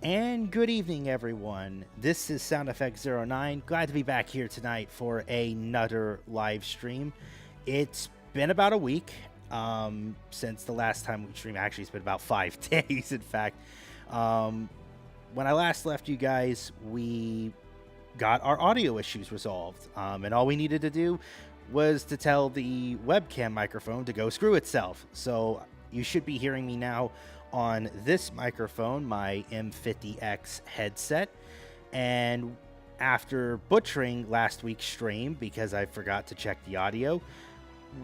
And good evening, everyone. This is Sound Effect 09. Glad to be back here tonight for another live stream. It's been about a week since the last time we streamed. Actually, it's been about 5 days, in fact. When I last left you guys, we got our audio issues resolved. And all we needed to do was to tell the webcam microphone to go screw itself. So you should be hearing me now on this microphone, my M50X headset. And after butchering last week's stream because I forgot to check the audio,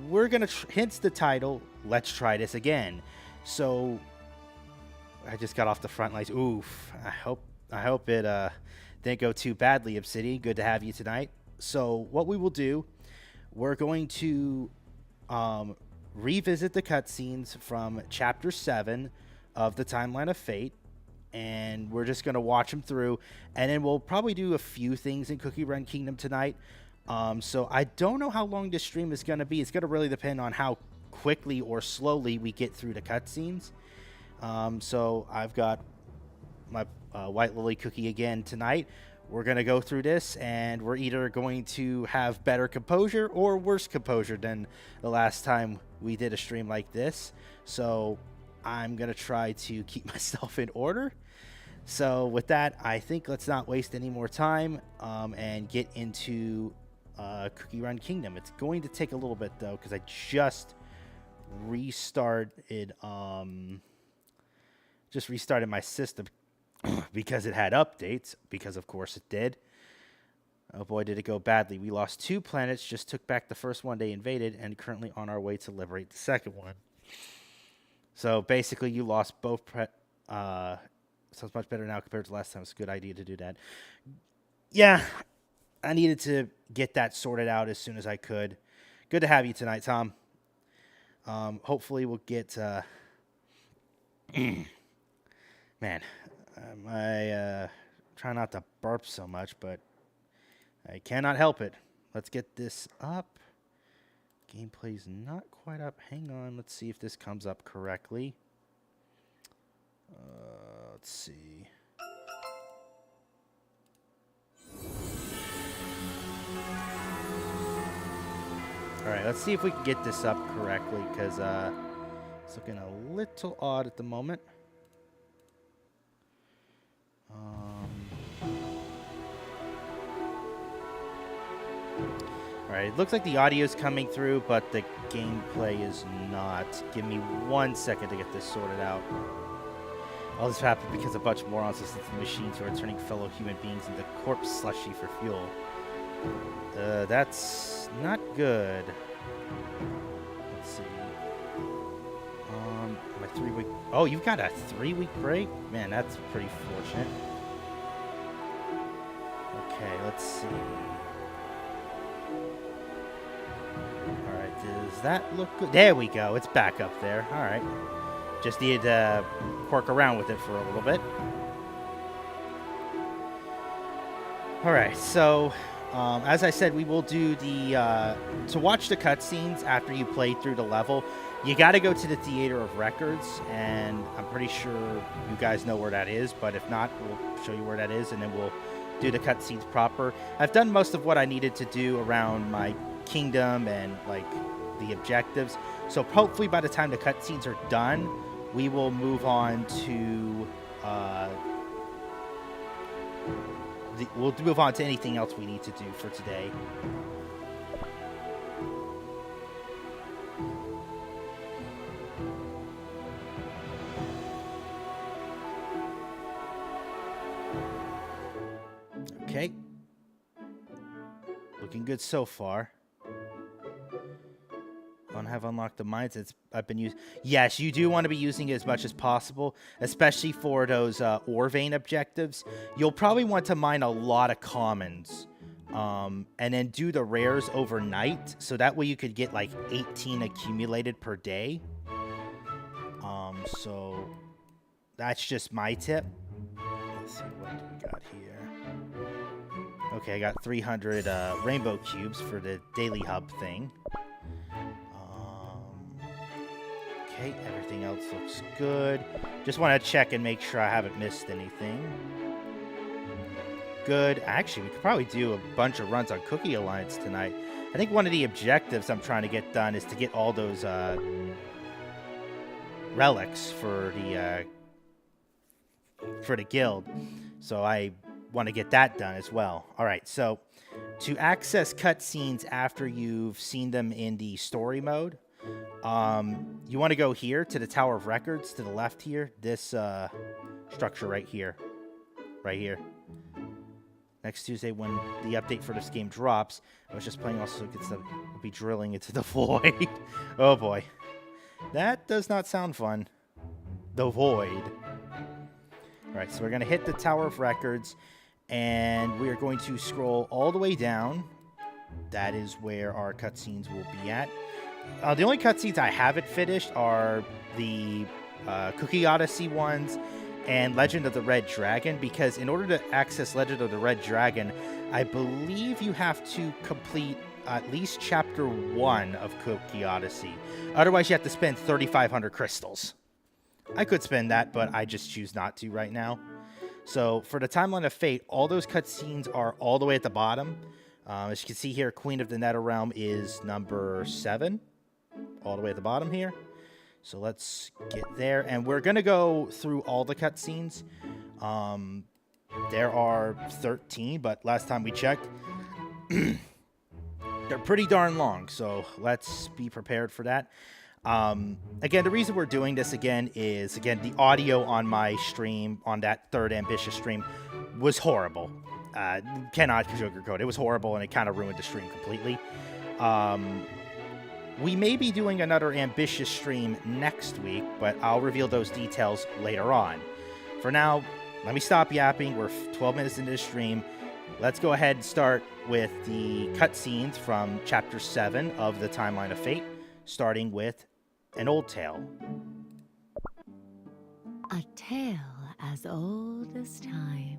we're gonna hence the title, let's try this again. So I just got off the front lines. Oof. I hope it didn't go too badly, Obsidian. Good to have you tonight. So what we will do, we're going to revisit the cutscenes from Chapter 7 of the Timeline of Fate, and we're just going to watch them through, and then we'll probably do a few things in Cookie Run Kingdom tonight. So I don't know how long this stream is going to be. It's going to really depend on how quickly or slowly we get through the cutscenes. So I've got my White Lily cookie again tonight. We're going to go through this, and we're either going to have better composure or worse composure than the last time we did a stream like this. So I'm going to try to keep myself in order. So with that, I think let's not waste any more time and get into Cookie Run Kingdom. It's going to take a little bit, though, because I just restarted my system because it had updates, because of course it did. Oh boy, did it go badly. We lost 2 planets, just took back the first one they invaded, and currently on our way to liberate the second one. So basically you lost both. Sounds much better now compared to last time. It's a good idea to do that. Yeah, I needed to get that sorted out as soon as I could. Good to have you tonight, Tom. Hopefully we'll get... Man, I try not to burp so much, but I cannot help it. Let's get this up. Gameplay's not quite up. Hang on. Let's see if this comes up correctly. Let's see. All right, let's see if we can get this up correctly, because it's looking a little odd at the moment. Alright, it looks like the audio is coming through, but the gameplay is not. Give me 1 second to get this sorted out. All this happened because a bunch of morons listened to the machines who are turning fellow human beings into corpse slushy for fuel. That's not good. Let's see. My 3-week... Oh, you've got a 3-week break? Man, that's pretty fortunate. Okay, let's see. Alright, does that look good? There we go. It's back up there. Alright. Just needed to work around with it for a little bit. Alright, so as I said, we will do the... to watch the cutscenes after you play through the level, you got to go to the Theater of Records, and I'm pretty sure you guys know where that is, but if not, we'll show you where that is, and then we'll do the cutscenes proper. I've done most of what I needed to do around my kingdom and like the objectives, so hopefully by the time the cutscenes are done, we will move on to we'll move on to anything else we need to do for today. Okay. Looking good so far. Have unlocked the mines. I've been using. Yes, you do want to be using it as much as possible, especially for those ore vein objectives. You'll probably want to mine a lot of commons, and then do the rares overnight, so that way you could get like 18 accumulated per day. So that's just my tip. Let's see what we got here. Okay, I got 300 rainbow cubes for the daily hub thing. Okay, everything else looks good. Just want to check and make sure I haven't missed anything. Good. Actually, we could probably do a bunch of runs on Cookie Alliance tonight. I think one of the objectives I'm trying to get done is to get all those relics for the guild. So I want to get that done as well. All right, so to access cutscenes after you've seen them in the story mode, you want to go here to the Tower of Records to the left here. This structure right here. Next Tuesday when the update for this game drops. I was just playing also gets to be drilling into the void. Oh boy. That does not sound fun. The void. Alright, so we're going to hit the Tower of Records, and we are going to scroll all the way down. That is where our cutscenes will be at. The only cutscenes I haven't finished are the Cookie Odyssey ones and Legend of the Red Dragon, because in order to access Legend of the Red Dragon, I believe you have to complete at least Chapter 1 of Cookie Odyssey. Otherwise, you have to spend 3,500 crystals. I could spend that, but I just choose not to right now. So for the Timeline of Fate, all those cutscenes are all the way at the bottom. As you can see here, Queen of the Netherrealm is number 7, all the way at the bottom here. So let's get there, and we're going to go through all the cutscenes. There are 13, but last time we checked, they're pretty darn long, so let's be prepared for that. Again, the reason we're doing this again is, the audio on my stream, on that third Ambitious stream, was horrible. Cannot sugarcoat. It was horrible, and it kind of ruined the stream completely. We may be doing another Ambitious stream next week, but I'll reveal those details later on. For now, let me stop yapping. We're 12 minutes into the stream. Let's go ahead and start with the cutscenes from Chapter 7 of the Timeline of Fate, starting with an old tale. A tale as old as time.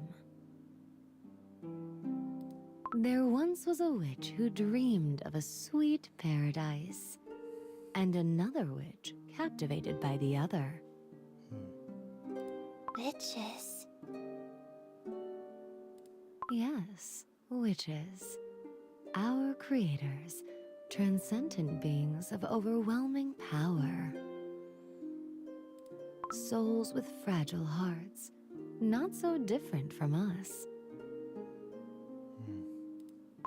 There once was a witch who dreamed of a sweet paradise, and another witch captivated by the other. Witches? Yes, witches. Our creators, transcendent beings of overwhelming power. Souls with fragile hearts, not so different from us.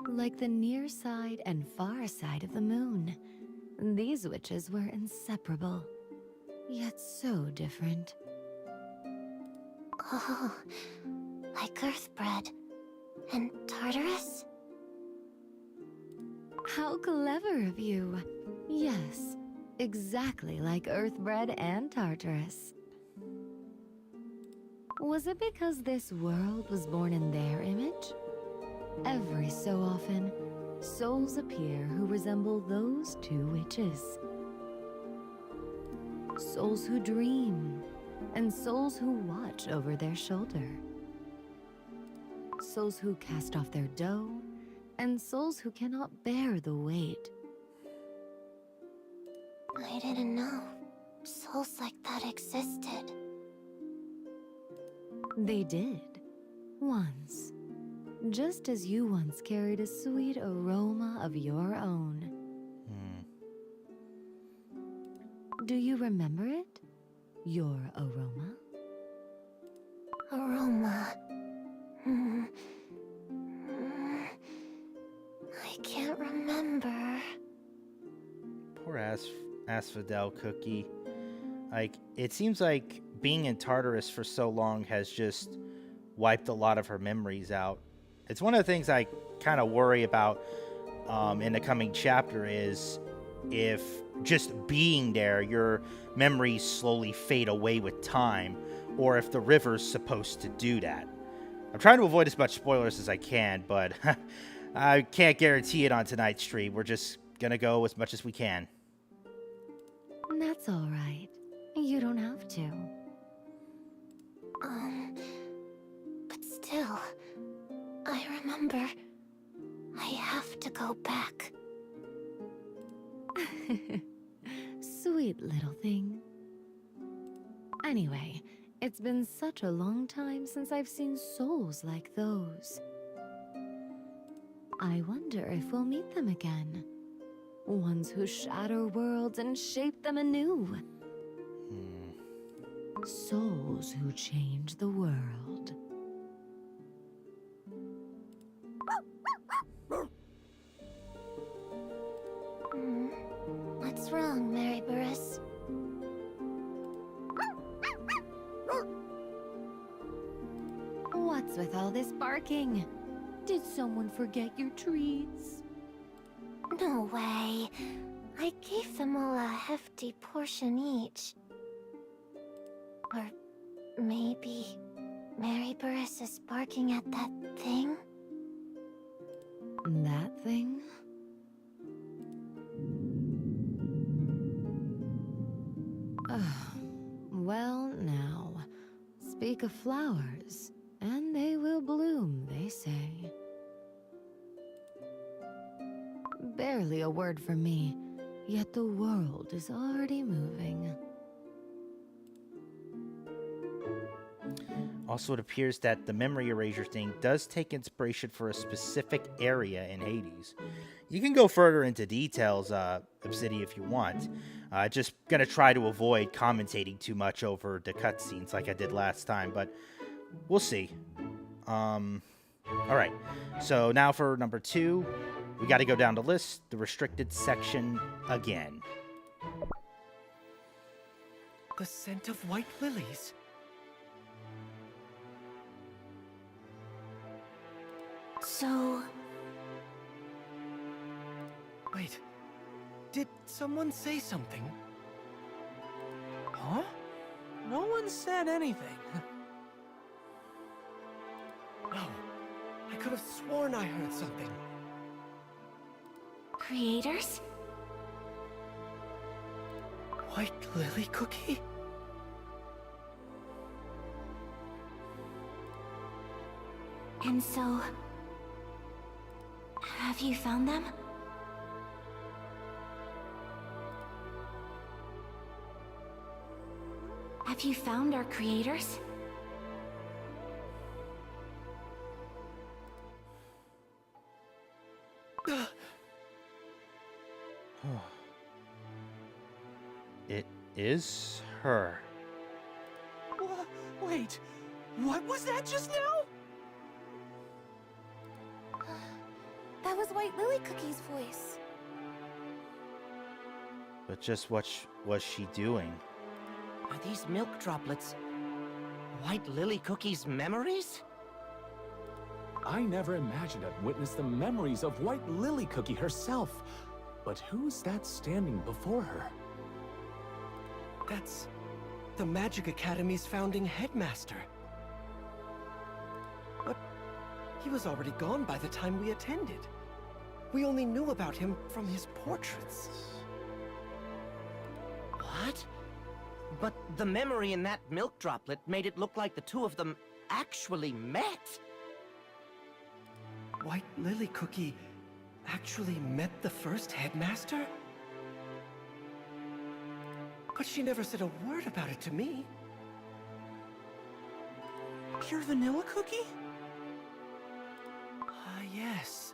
Like the near side and far side of the moon, these witches were inseparable, yet so different. Oh, like Earthbred and Tartrus? How clever of you! Yes, exactly like Earthbred and Tartarus. Was it because this world was born in their image? Every so often, souls appear who resemble those two witches. Souls who dream, and souls who watch over their shoulder. Souls who cast off their dough, and souls who cannot bear the weight. I didn't know souls like that existed. They did, once. Just as you once carried a sweet aroma of your own. Do you remember it? Your aroma? Aroma. I can't remember. Poor Asphodel Cookie. Like, it seems like being in Tartarus for so long has just wiped a lot of her memories out. It's one of the things I kind of worry about in the coming chapter is if just being there, your memories slowly fade away with time, or if the river's supposed to do that. I'm trying to avoid as much spoilers as I can, but I can't guarantee it on tonight's stream. We're just gonna go as much as we can. That's all right. You don't have to. But still, I remember I have to go back. sweet little thing. Anyway, it's been such a long time since I've seen souls like those. I wonder if we'll meet them again. Ones who shatter worlds and shape them anew. Souls who change the world. What's wrong, Mary Burris? What's with all this barking? Did someone forget your treats? No way. I gave them all a hefty portion each. Or maybe Mary Burris is barking at that thing? That thing? Well, now, speak of flowers, and they will bloom, they say. Barely a word from me, yet the world is already moving. Also, it appears that the memory erasure thing does take inspiration for a specific area in Hades. You can go further into details, Obsidian, if you want. Just gonna try to avoid commentating too much over the cutscenes like I did last time, but we'll see. Alright, so now for number 2, we gotta go down the list, the restricted section again. The scent of white lilies. So... Wait, did someone say something? Huh? No one said anything. No, I could have sworn I heard something. creators? White lily cookie? And so... have you found them? Have you found our creators? It is her. Wait, what was that just now? That was White Lily Cookie's voice. But just what was she doing? Are these milk droplets White Lily Cookie's memories? I never imagined I'd witness the memories of White Lily Cookie herself. But who's that standing before her? That's the Magic Academy's founding headmaster. But he was already gone by the time we attended. We only knew about him from his portraits. What? But the memory in that milk droplet made it look like the two of them actually met. White Lily Cookie actually met the first headmaster? But she never said a word about it to me. Pure vanilla cookie? Ah, yes.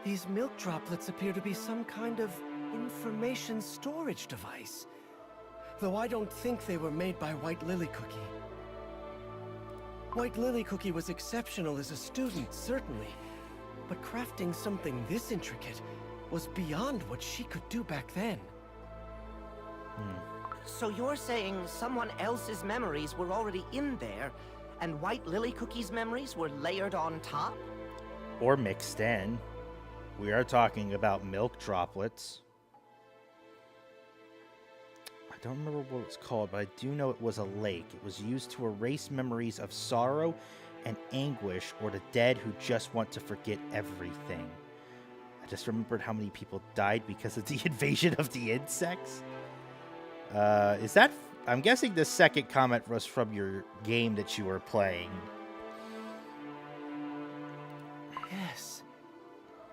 These milk droplets appear to be some kind of information storage device. Though I don't think they were made by White Lily Cookie. White Lily Cookie was exceptional as a student, certainly. But crafting something this intricate was beyond what she could do back then. So you're saying someone else's memories were already in there, and White Lily Cookie's memories were layered on top? Or mixed in. We are talking about milk droplets. I don't remember what it's called, but I do know it was a lake. It was used to erase memories of sorrow and anguish, or the dead who just want to forget everything. I just remembered how many people died because of the invasion of the insects. Is that... I'm guessing the second comment was from your game that you were playing. Yes.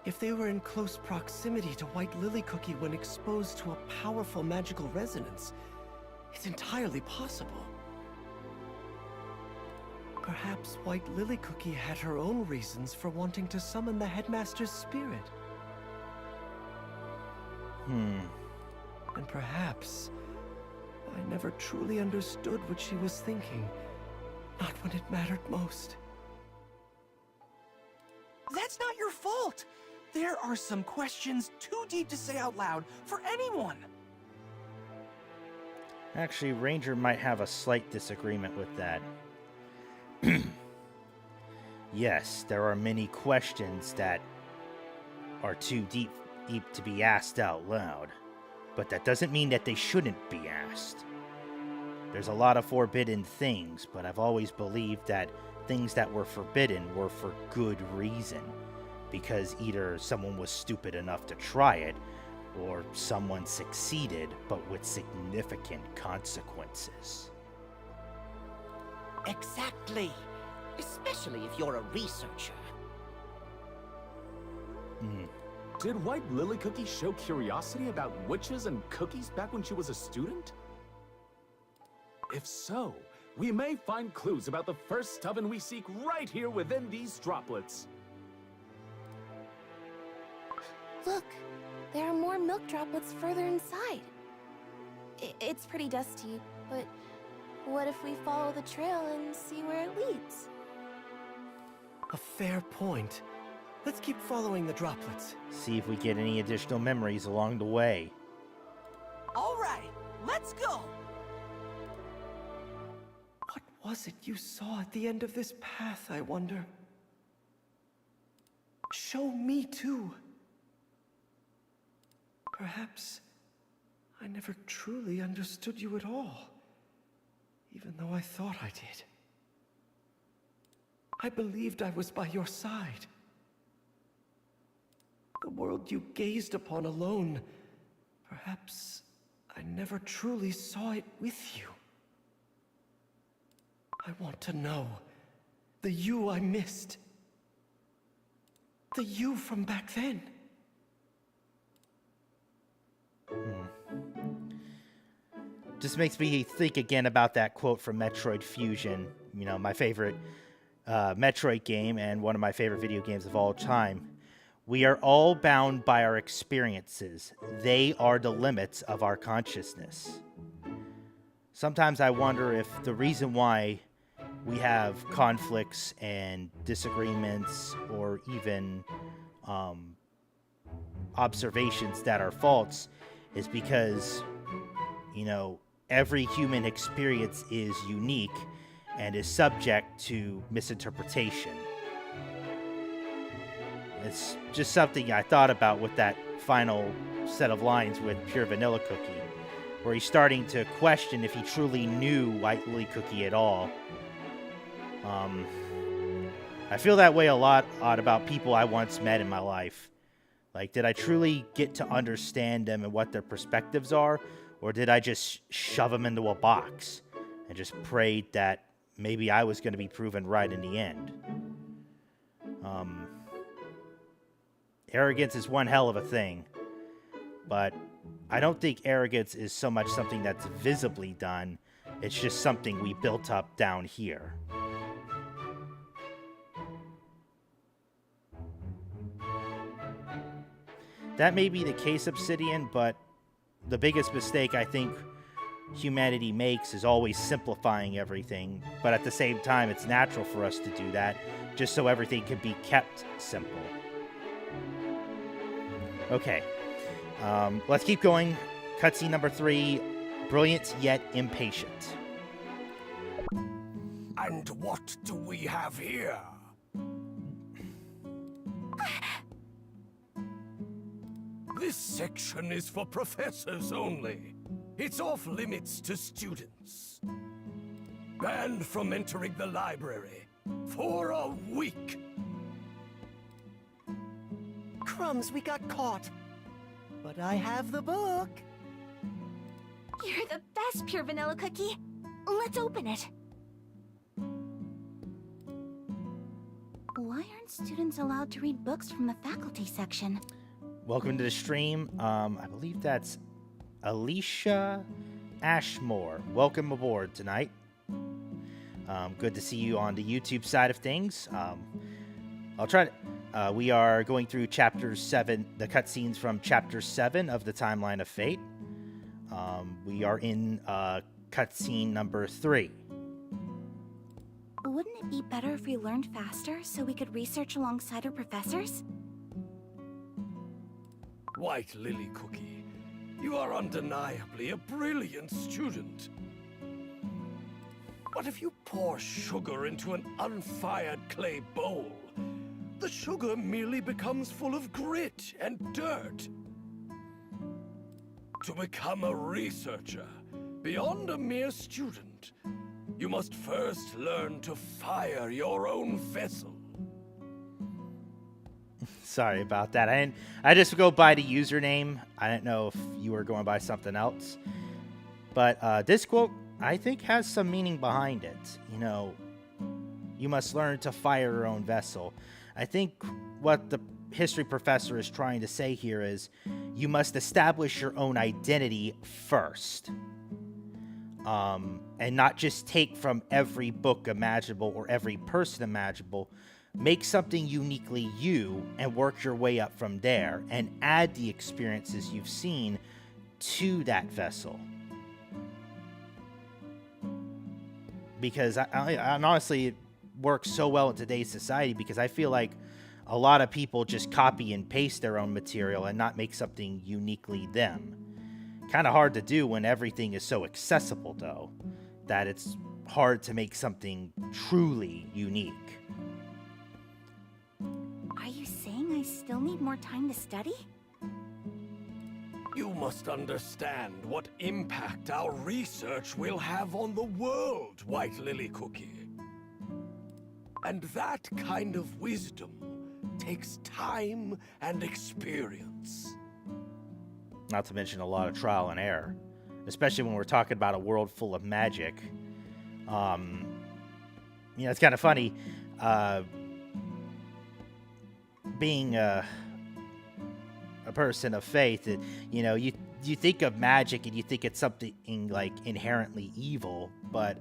If they were in close proximity to White Lily Cookie when exposed to a powerful magical resonance, it's entirely possible. Perhaps White Lily Cookie had her own reasons for wanting to summon the Headmaster's spirit. And perhaps I never truly understood what she was thinking, not when it mattered most. That's not your fault! There are some questions too deep to say out loud for anyone! Actually, Ranger might have a slight disagreement with that. Yes, there are many questions that are too deep to be asked out loud, but that doesn't mean that they shouldn't be asked. There's a lot of forbidden things, but I've always believed that things that were forbidden were for good reason, because either someone was stupid enough to try it, or someone succeeded, but with significant consequences. Exactly. Especially if you're a researcher. Did White Lily Cookie show curiosity about witches and cookies back when she was a student? If so, we may find clues about the first oven we seek right here within these droplets. Look, there are more milk droplets further inside. It's pretty dusty, but what if we follow the trail and see where it leads? A fair point. Let's keep following the droplets. See if we get any additional memories along the way. Alright, let's go! What was it you saw at the end of this path, I wonder? Show me too. Perhaps I never truly understood you at all, even though I thought I did. I believed I was by your side. The world you gazed upon alone, perhaps I never truly saw it with you. I want to know the you I missed. The you from back then. Just makes me think again about that quote from Metroid Fusion, you know, my favorite Metroid game and one of my favorite video games of all time. We are all bound by our experiences. They are the limits of our consciousness. Sometimes I wonder if the reason why we have conflicts and disagreements or even observations that are false is because, you know, every human experience is unique and is subject to misinterpretation. It's just something I thought about with that final set of lines with Pure Vanilla Cookie, where he's starting to question if he truly knew White Lily Cookie at all. I feel that way a lot about people I once met in my life. Like, did I truly get to understand them and what their perspectives are, or did I just shove them into a box and just prayed that maybe I was going to be proven right in the end? Arrogance is one hell of a thing, but I don't think arrogance is so much something that's visibly done. It's just something we built up down here. That may be the case, Obsidian, but the biggest mistake I think humanity makes is always simplifying everything, but at the same time, it's natural for us to do that, just so everything can be kept simple. Okay, let's keep going. Cutscene number 3, brilliant yet impatient. And what do we have here? This section is for professors only. It's off limits to students. Banned from entering the library for a week. Crumbs, we got caught. But I have the book. You're the best, Pure Vanilla Cookie. Let's open it. Why aren't students allowed to read books from the faculty section? Welcome to the stream. I believe that's Alicia Ashmore. Welcome aboard tonight. Good to see you on the YouTube side of things. I'll try to... we are going through Chapter 7, the cutscenes from Chapter 7 of the Timeline of Fate. We are in cutscene number 3. Wouldn't it be better if we learned faster so we could research alongside our professors? White Lily Cookie, you are undeniably a brilliant student. But if you pour sugar into an unfired clay bowl, the sugar merely becomes full of grit and dirt. To become a researcher, beyond a mere student, you must first learn to fire your own vessel. Sorry about that. I just go by the username. I didn't know if you were going by something else. But this quote, I think, has some meaning behind it. You know, you must learn to fire your own vessel. I think what the history professor is trying to say here is you must establish your own identity first. And not just take from every book imaginable or every person imaginable. Make something uniquely you and work your way up from there and add the experiences you've seen to that vessel. Because I honestly, it works so well in today's society because I feel like a lot of people just copy and paste their own material and not make something uniquely them. Kind of hard to do when everything is so accessible, though, that it's hard to make something truly unique. Are you saying I still need more time to study? You must understand what impact our research will have on the world, White Lily Cookie. And that kind of wisdom takes time and experience. Not to mention a lot of trial and error, especially when we're talking about a world full of magic. You know, it's kind of funny, being a person of faith. You know, you think of magic and you think it's something like inherently evil, but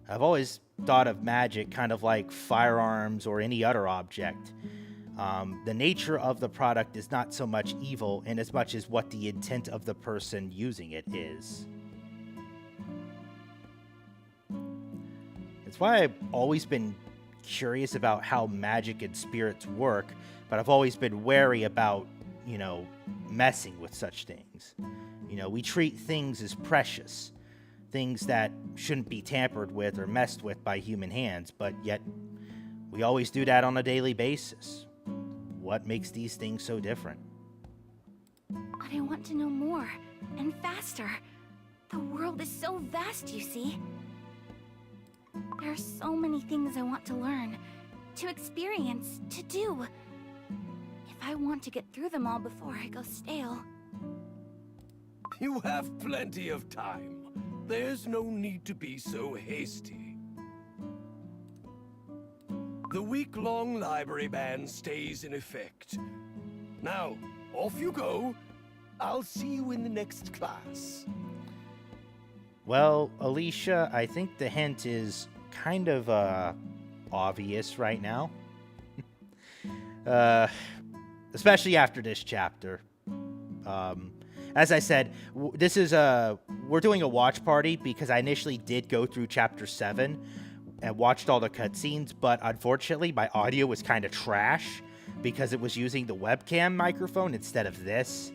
I've always thought of magic kind of like firearms or any other object. The nature of the product is not so much evil in as much as what the intent of the person using it is. It's why I've always been curious about how magic and spirits work, but I've always been wary about, you know, messing with such things. You know, we treat things as precious, things that shouldn't be tampered with or messed with by human hands, but yet we always do that on a daily basis. What makes these things so different? But I want to know more, and faster. The world is so vast, you see. There are so many things I want to learn, to experience, to do. If I want to get through them all before I go stale. You have plenty of time. There's no need to be so hasty. The week-long library ban stays in effect. Now, off you go. I'll see you in the next class. Well, Alicia, I think the hint is kind of obvious right now. Especially after this chapter. As I said, this is we're doing a watch party because I initially did go through Chapter 7 and watched all the cutscenes, but unfortunately my audio was kind of trash because it was using the webcam microphone instead of this,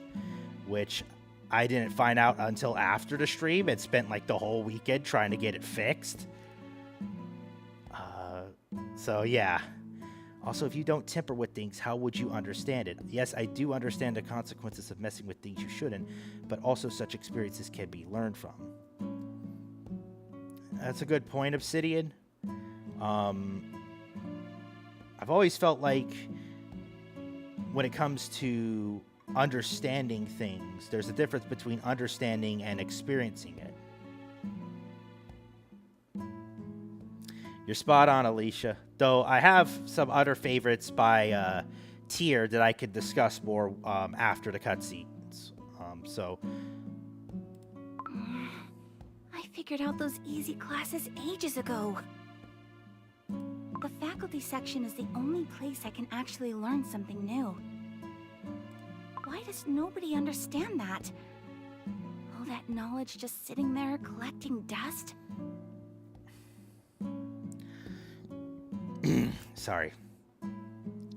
which I didn't find out until after the stream and spent like the whole weekend trying to get it fixed. So yeah. Also, if you don't temper with things, how would you understand it? Yes, I do understand the consequences of messing with things you shouldn't, but also such experiences can be learned from. That's a good point, Obsidian. I've always felt like when it comes to understanding things, there's a difference between understanding and experiencing it. You're spot on, Alicia. Though I have some other favorites by tier that I could discuss more after the cutscenes. So I figured out those easy classes ages ago. The faculty section is the only place I can actually learn something new. Why does nobody understand that? All that knowledge just sitting there collecting dust? Sorry.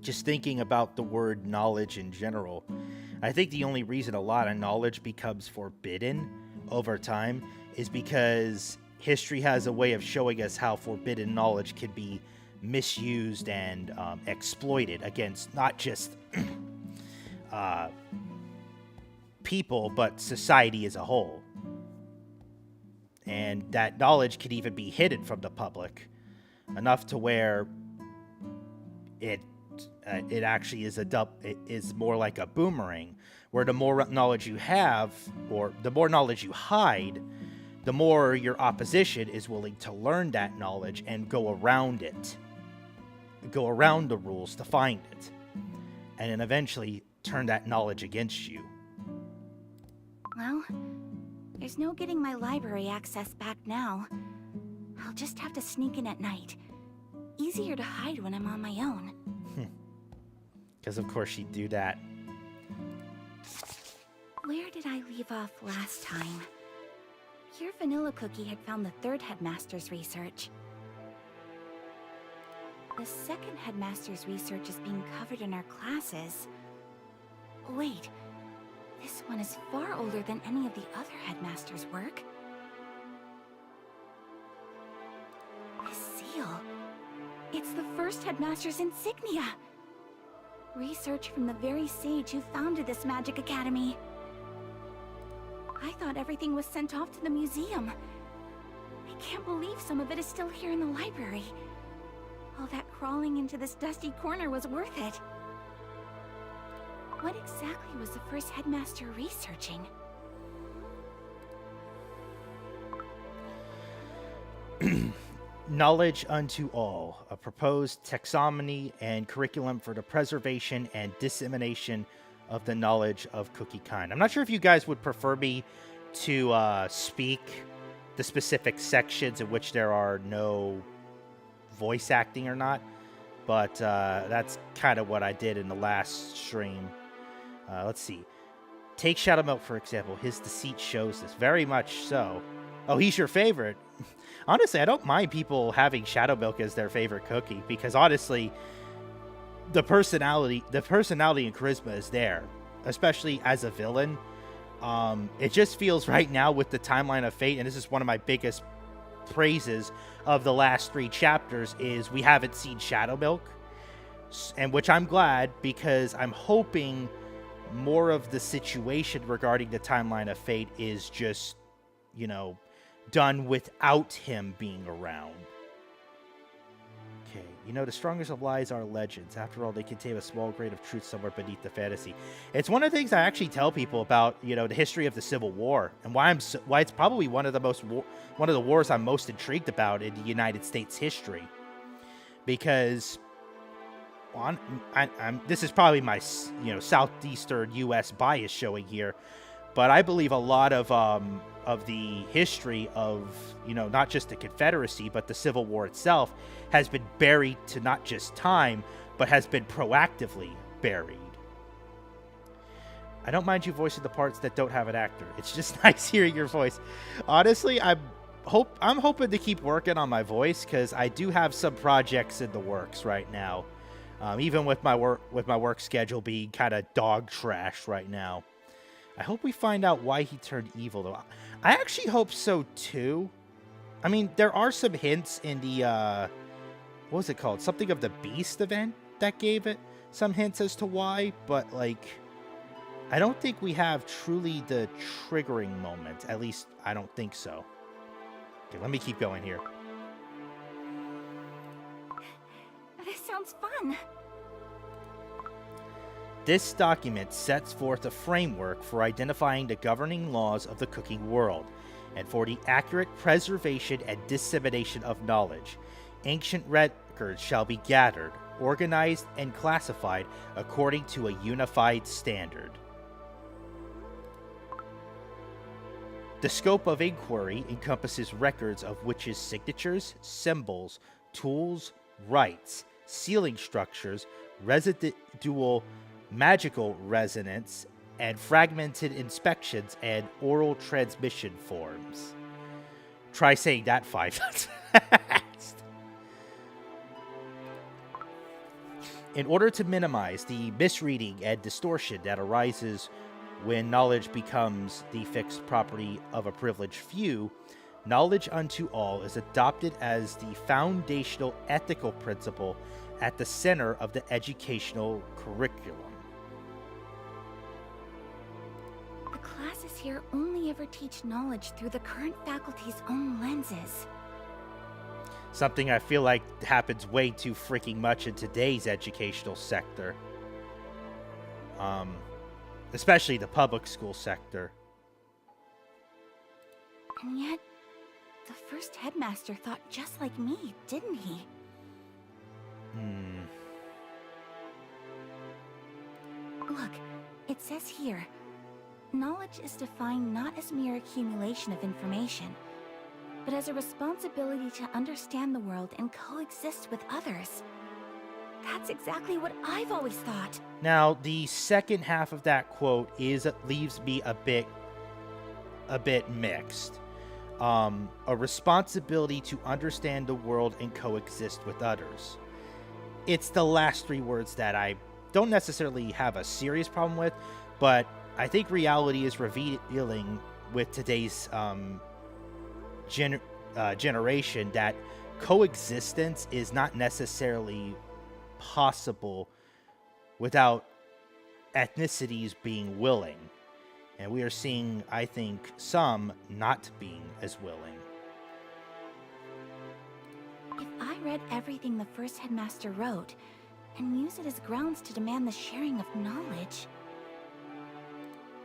Just thinking about the word knowledge in general, I think the only reason a lot of knowledge becomes forbidden over time is because history has a way of showing us how forbidden knowledge can be misused and exploited against not just people, but society as a whole. And that knowledge can even be hidden from the public enough to where it actually is more like a boomerang, where the more knowledge you have, or the more knowledge you hide, the more your opposition is willing to learn that knowledge and go around it. Go around the rules to find it. And then eventually turn that knowledge against you. Well, there's no getting my library access back now. I'll just have to sneak in at night. Easier to hide when I'm on my own. Because of course she'd do that. Where did I leave off last time? Here Vanilla Cookie had found the third headmaster's research. The second headmaster's research is being covered in our classes. Wait, this one is far older than any of the other headmaster's work. This seal. It's the first headmaster's insignia. Research from the very sage who founded this magic academy. I thought everything was sent off to the museum. I can't believe some of it is still here in the library. All that crawling into this dusty corner was worth it. What exactly was the first headmaster researching? Knowledge unto all, a proposed taxonomy and curriculum for the preservation and dissemination of the knowledge of cookie kind. I'm not sure if you guys would prefer me to speak the specific sections in which there are no voice acting or not, but that's kind of what I did in the last stream. Let's see. Take Shadow Milk, for example. His deceit shows this. Very much so. Oh, he's your favorite. Honestly, I don't mind people having Shadow Milk as their favorite cookie, because honestly, the personality and charisma is there, especially as a villain. It just feels right now with the timeline of fate, and this is one of my biggest praises of the last 3 chapters, is we haven't seen Shadow Milk, and which I'm glad, because I'm hoping more of the situation regarding the timeline of fate is just, you know, done without him being around. Okay, you know, the strongest of lies are legends. After all, they contain a small grain of truth somewhere beneath the fantasy. It's one of the things I actually tell people about, you know, the history of the Civil War, and why it's probably one of the wars I'm most intrigued about in the United States history, because this is probably my, you know, southeastern U.S. bias showing here, but I believe a lot of the history of, you know, not just the Confederacy, but the Civil War itself has been buried to not just time, but has been proactively buried. I don't mind you voicing the parts that don't have an actor. It's just nice hearing your voice. Honestly, I'm hoping to keep working on my voice, because I do have some projects in the works right now. Even with my work schedule being kind of dog trash right now. I hope we find out why he turned evil, though. I actually hope so, too. I mean, there are some hints in the, what was it called? Something of the Beast event that gave it some hints as to why, but, like, I don't think we have truly the triggering moment. At least, I don't think so. Okay, let me keep going here. This sounds fun. This document sets forth a framework for identifying the governing laws of the cooking world, and for the accurate preservation and dissemination of knowledge. Ancient records shall be gathered, organized, and classified according to a unified standard. The scope of inquiry encompasses records of witches' signatures, symbols, tools, rites, sealing structures, residual magical resonance, and fragmented inspections and oral transmission forms. Try saying that 5 times fast. In order to minimize the misreading and distortion that arises when knowledge becomes the fixed property of a privileged few, knowledge unto all is adopted as the foundational ethical principle at the center of the educational curriculum. The classes here only ever teach knowledge through the current faculty's own lenses. Something I feel like happens way too freaking much in today's educational sector. Especially the public school sector. And yet, the first headmaster thought just like me, didn't he? Look, it says here, knowledge is defined not as mere accumulation of information, but as a responsibility to understand the world and coexist with others. That's exactly what I've always thought. Now, the second half of that quote leaves me a bit mixed. A responsibility to understand the world and coexist with others. It's the last 3 words that I don't necessarily have a serious problem with, but I think reality is revealing with today's generation that coexistence is not necessarily possible without ethnicities being willing. And we are seeing, I think, some not being as willing. If I read everything the first headmaster wrote and use it as grounds to demand the sharing of knowledge,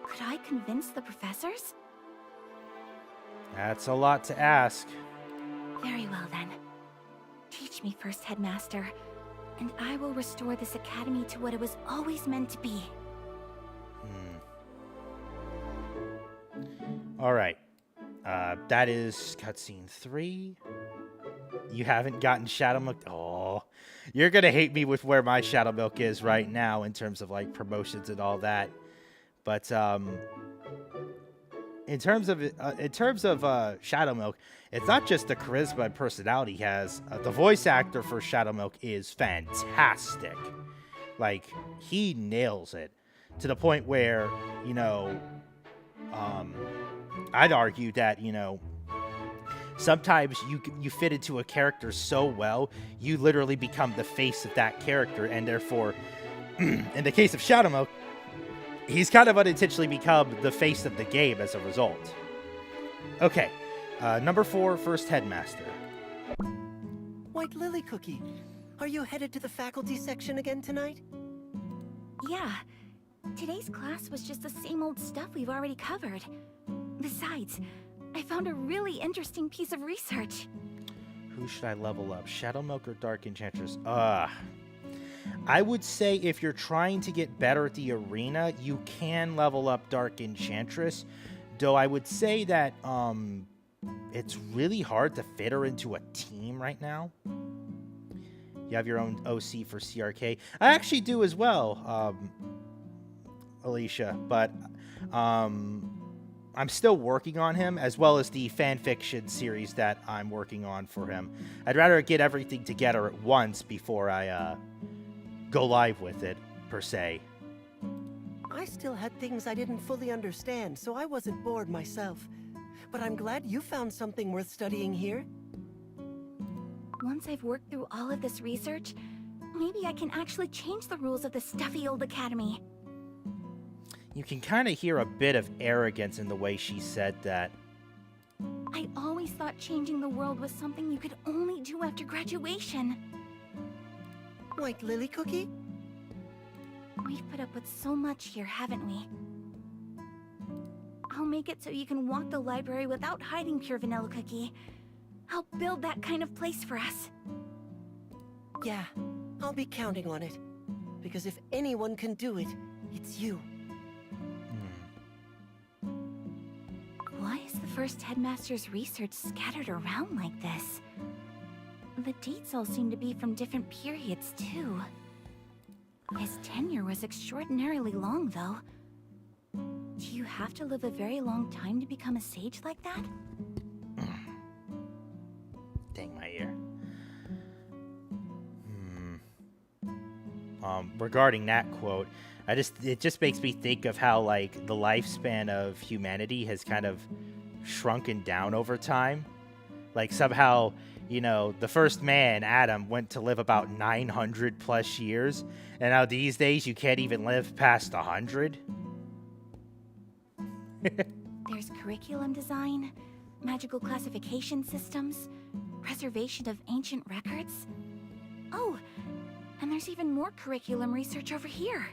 could I convince the professors? That's a lot to ask. Very well then. Teach me, first headmaster, and I will restore this academy to what it was always meant to be. Alright. That is cutscene 3. You haven't gotten Shadow Milk. Oh, you're gonna hate me with where my Shadow Milk is right now in terms of like promotions and all that. But in terms of Shadow Milk, it's not just the charisma and personality he has. The voice actor for Shadow Milk is fantastic. Like, he nails it to the point where, you know, I'd argue that, you know, sometimes you fit into a character so well, you literally become the face of that character, and therefore, in the case of Shadow Milk, he's kind of unintentionally become the face of the game as a result. Okay, number 4, first headmaster. White Lily Cookie, are you headed to the faculty section again tonight? Yeah. Today's class was just the same old stuff we've already covered. Besides, I found a really interesting piece of research. Who should I level up? Shadow Milk or Dark Enchantress? I would say if you're trying to get better at the arena, you can level up Dark Enchantress. Though I would say that it's really hard to fit her into a team right now. You have your own OC for CRK. I actually do as well, Alicia, but I'm still working on him, as well as the fanfiction series that I'm working on for him. I'd rather get everything together at once before I go live with it, per se. I still had things I didn't fully understand, so I wasn't bored myself. But I'm glad you found something worth studying here. Once I've worked through all of this research, maybe I can actually change the rules of this stuffy old academy. You can kind of hear a bit of arrogance in the way she said that. I always thought changing the world was something you could only do after graduation. White Lily Cookie? We've put up with so much here, haven't we? I'll make it so you can walk the library without hiding, Pure Vanilla Cookie. I'll build that kind of place for us. Yeah, I'll be counting on it. Because if anyone can do it, it's you. Why is the first headmaster's research scattered around like this? The dates all seem to be from different periods, too. His tenure was extraordinarily long, though. Do you have to live a very long time to become a sage like that? Dang my ear. Regarding that quote, it just makes me think of how, like, the lifespan of humanity has kind of shrunken down over time. Like, somehow, you know, the first man, Adam, went to live about 900 plus years, and now these days you can't even live past 100. There's curriculum design, magical classification systems, preservation of ancient records. Oh, and there's even more curriculum research over here.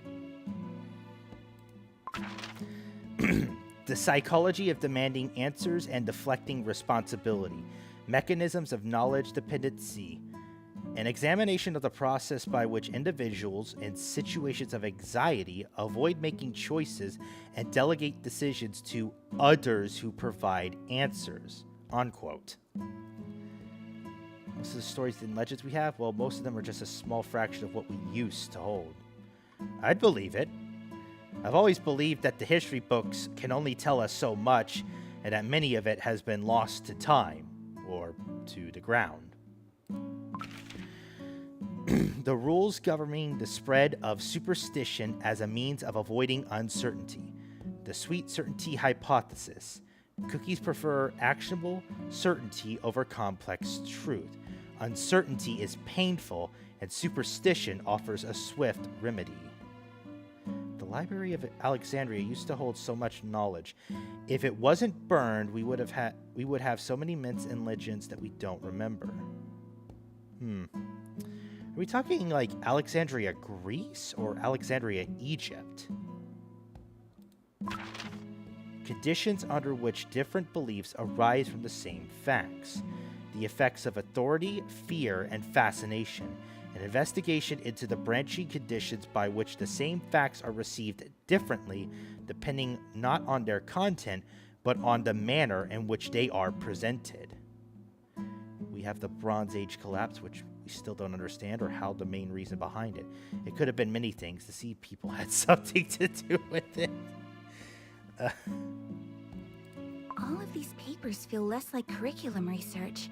The psychology of demanding answers and deflecting responsibility, mechanisms of knowledge dependency, an examination of the process by which individuals in situations of anxiety avoid making choices and delegate decisions to others who provide answers, unquote. Most of the stories and legends we have, well, most of them are just a small fraction of what we used to hold. I'd believe it. I've always believed that the history books can only tell us so much, and that many of it has been lost to time, or to the ground. The rules governing the spread of superstition as a means of avoiding uncertainty. The sweet certainty hypothesis. Cookies prefer actionable certainty over complex truth. Uncertainty is painful, and superstition offers a swift remedy. The Library of Alexandria used to hold so much knowledge. If it wasn't burned, we would have so many myths and legends that we don't remember. Are we talking like Alexandria, Greece, or Alexandria, Egypt? Conditions under which different beliefs arise from the same facts. The effects of authority, fear, and fascination. An investigation into the branching conditions by which the same facts are received differently, depending not on their content, but on the manner in which they are presented. We have the Bronze Age collapse, which we still don't understand, or how the main reason behind it. It could have been many things. To see people had something to do with it. All of these papers feel less like curriculum research,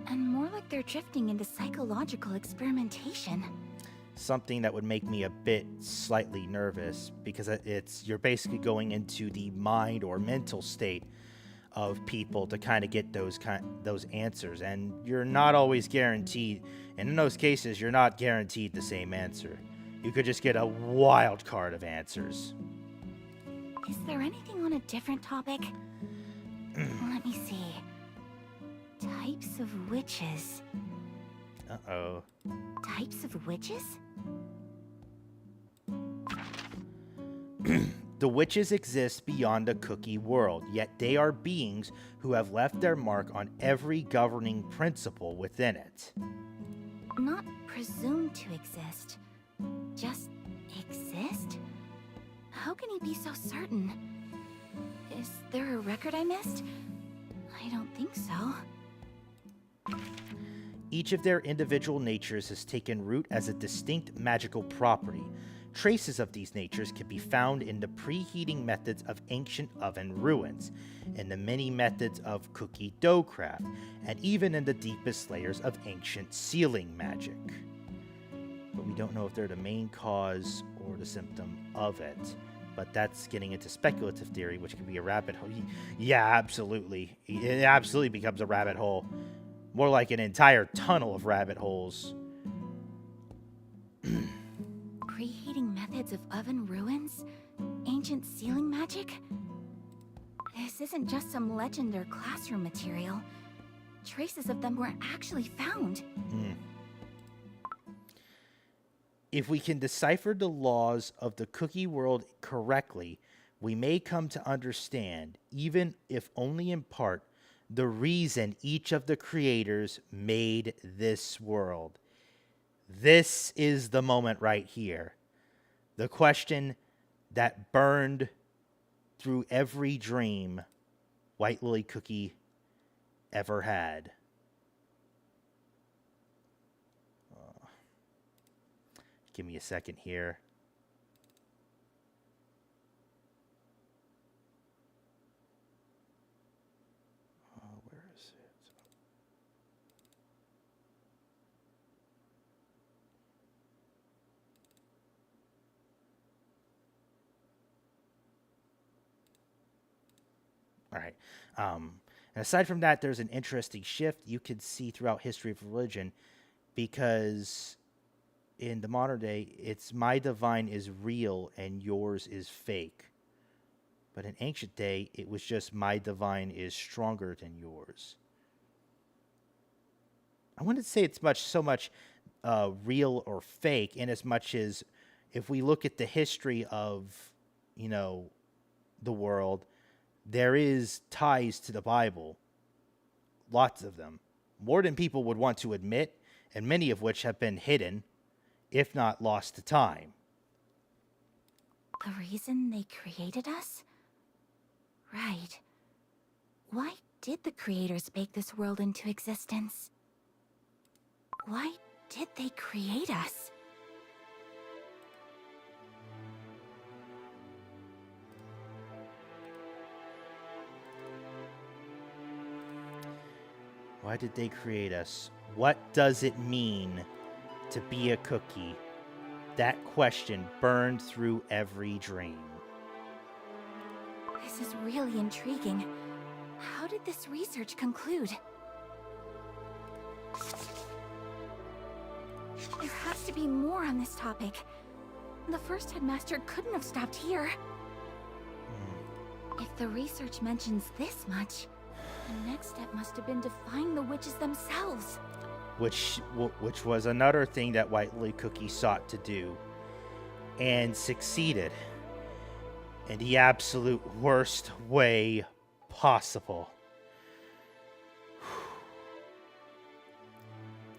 and more like they're drifting into psychological experimentation. Something that would make me a bit slightly nervous, because you're basically going into the mind or mental state of people to kind of get those answers, and you're not always guaranteed, and in those cases you're not guaranteed the same answer. You could just get a wild card of answers. Is there anything on a different topic? Let me see. Types of witches. Uh-oh. Types of witches? The witches exist beyond the cookie world, yet they are beings who have left their mark on every governing principle within it. Not presumed to exist. Just exist? How can he be so certain? Is there a record I missed? I don't think so. Each of their individual natures has taken root as a distinct magical property. Traces of these natures can be found in the preheating methods of ancient oven ruins, in the many methods of cookie dough craft, and even in the deepest layers of ancient sealing magic. But we don't know if they're the main cause or the symptom of it. But that's getting into speculative theory, which can be a rabbit hole. Yeah, absolutely. It absolutely becomes a rabbit hole. More like an entire tunnel of rabbit holes. Preheating methods of oven ruins? Ancient sealing magic? This isn't just some legend or classroom material. Traces of them were actually found. If we can decipher the laws of the cookie world correctly, we may come to understand, even if only in part, the reason each of the creators made this world. This is the moment right here. The question that burned through every dream White Lily Cookie ever had. Give me a second here. Where is it? All right. And aside from that, there's an interesting shift you could see throughout history of religion, because in the modern day, it's my divine is real and yours is fake. But in ancient day, it was just my divine is stronger than yours. I wouldn't say it's so much real or fake, in as much as if we look at the history of, the world, there is ties to the Bible. Lots of them. More than people would want to admit, and many of which have been hidden, if not lost to time. The reason they created us? Right. Why did the creators bake this world into existence? Why did they create us? Why did they create us? What does it mean to be a cookie? That question burned through every dream. This is really intriguing. How did this research conclude? There has to be more on this topic. The first headmaster couldn't have stopped here. If the research mentions this much, the next step must have been to find the witches themselves. Which was another thing that White Lily Cookie sought to do, and succeeded in the absolute worst way possible.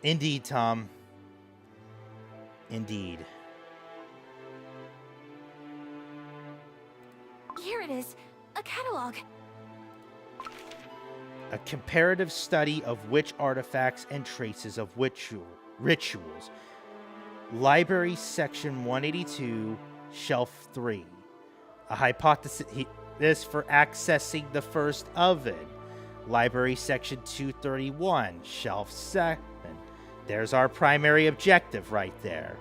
Indeed, Tom. Indeed. Here it is, a catalog. A comparative study of witch artifacts and traces of rituals. Library section 182, shelf 3. A hypothesis for accessing the first oven. Library section 231, shelf 7. There's our primary objective right there.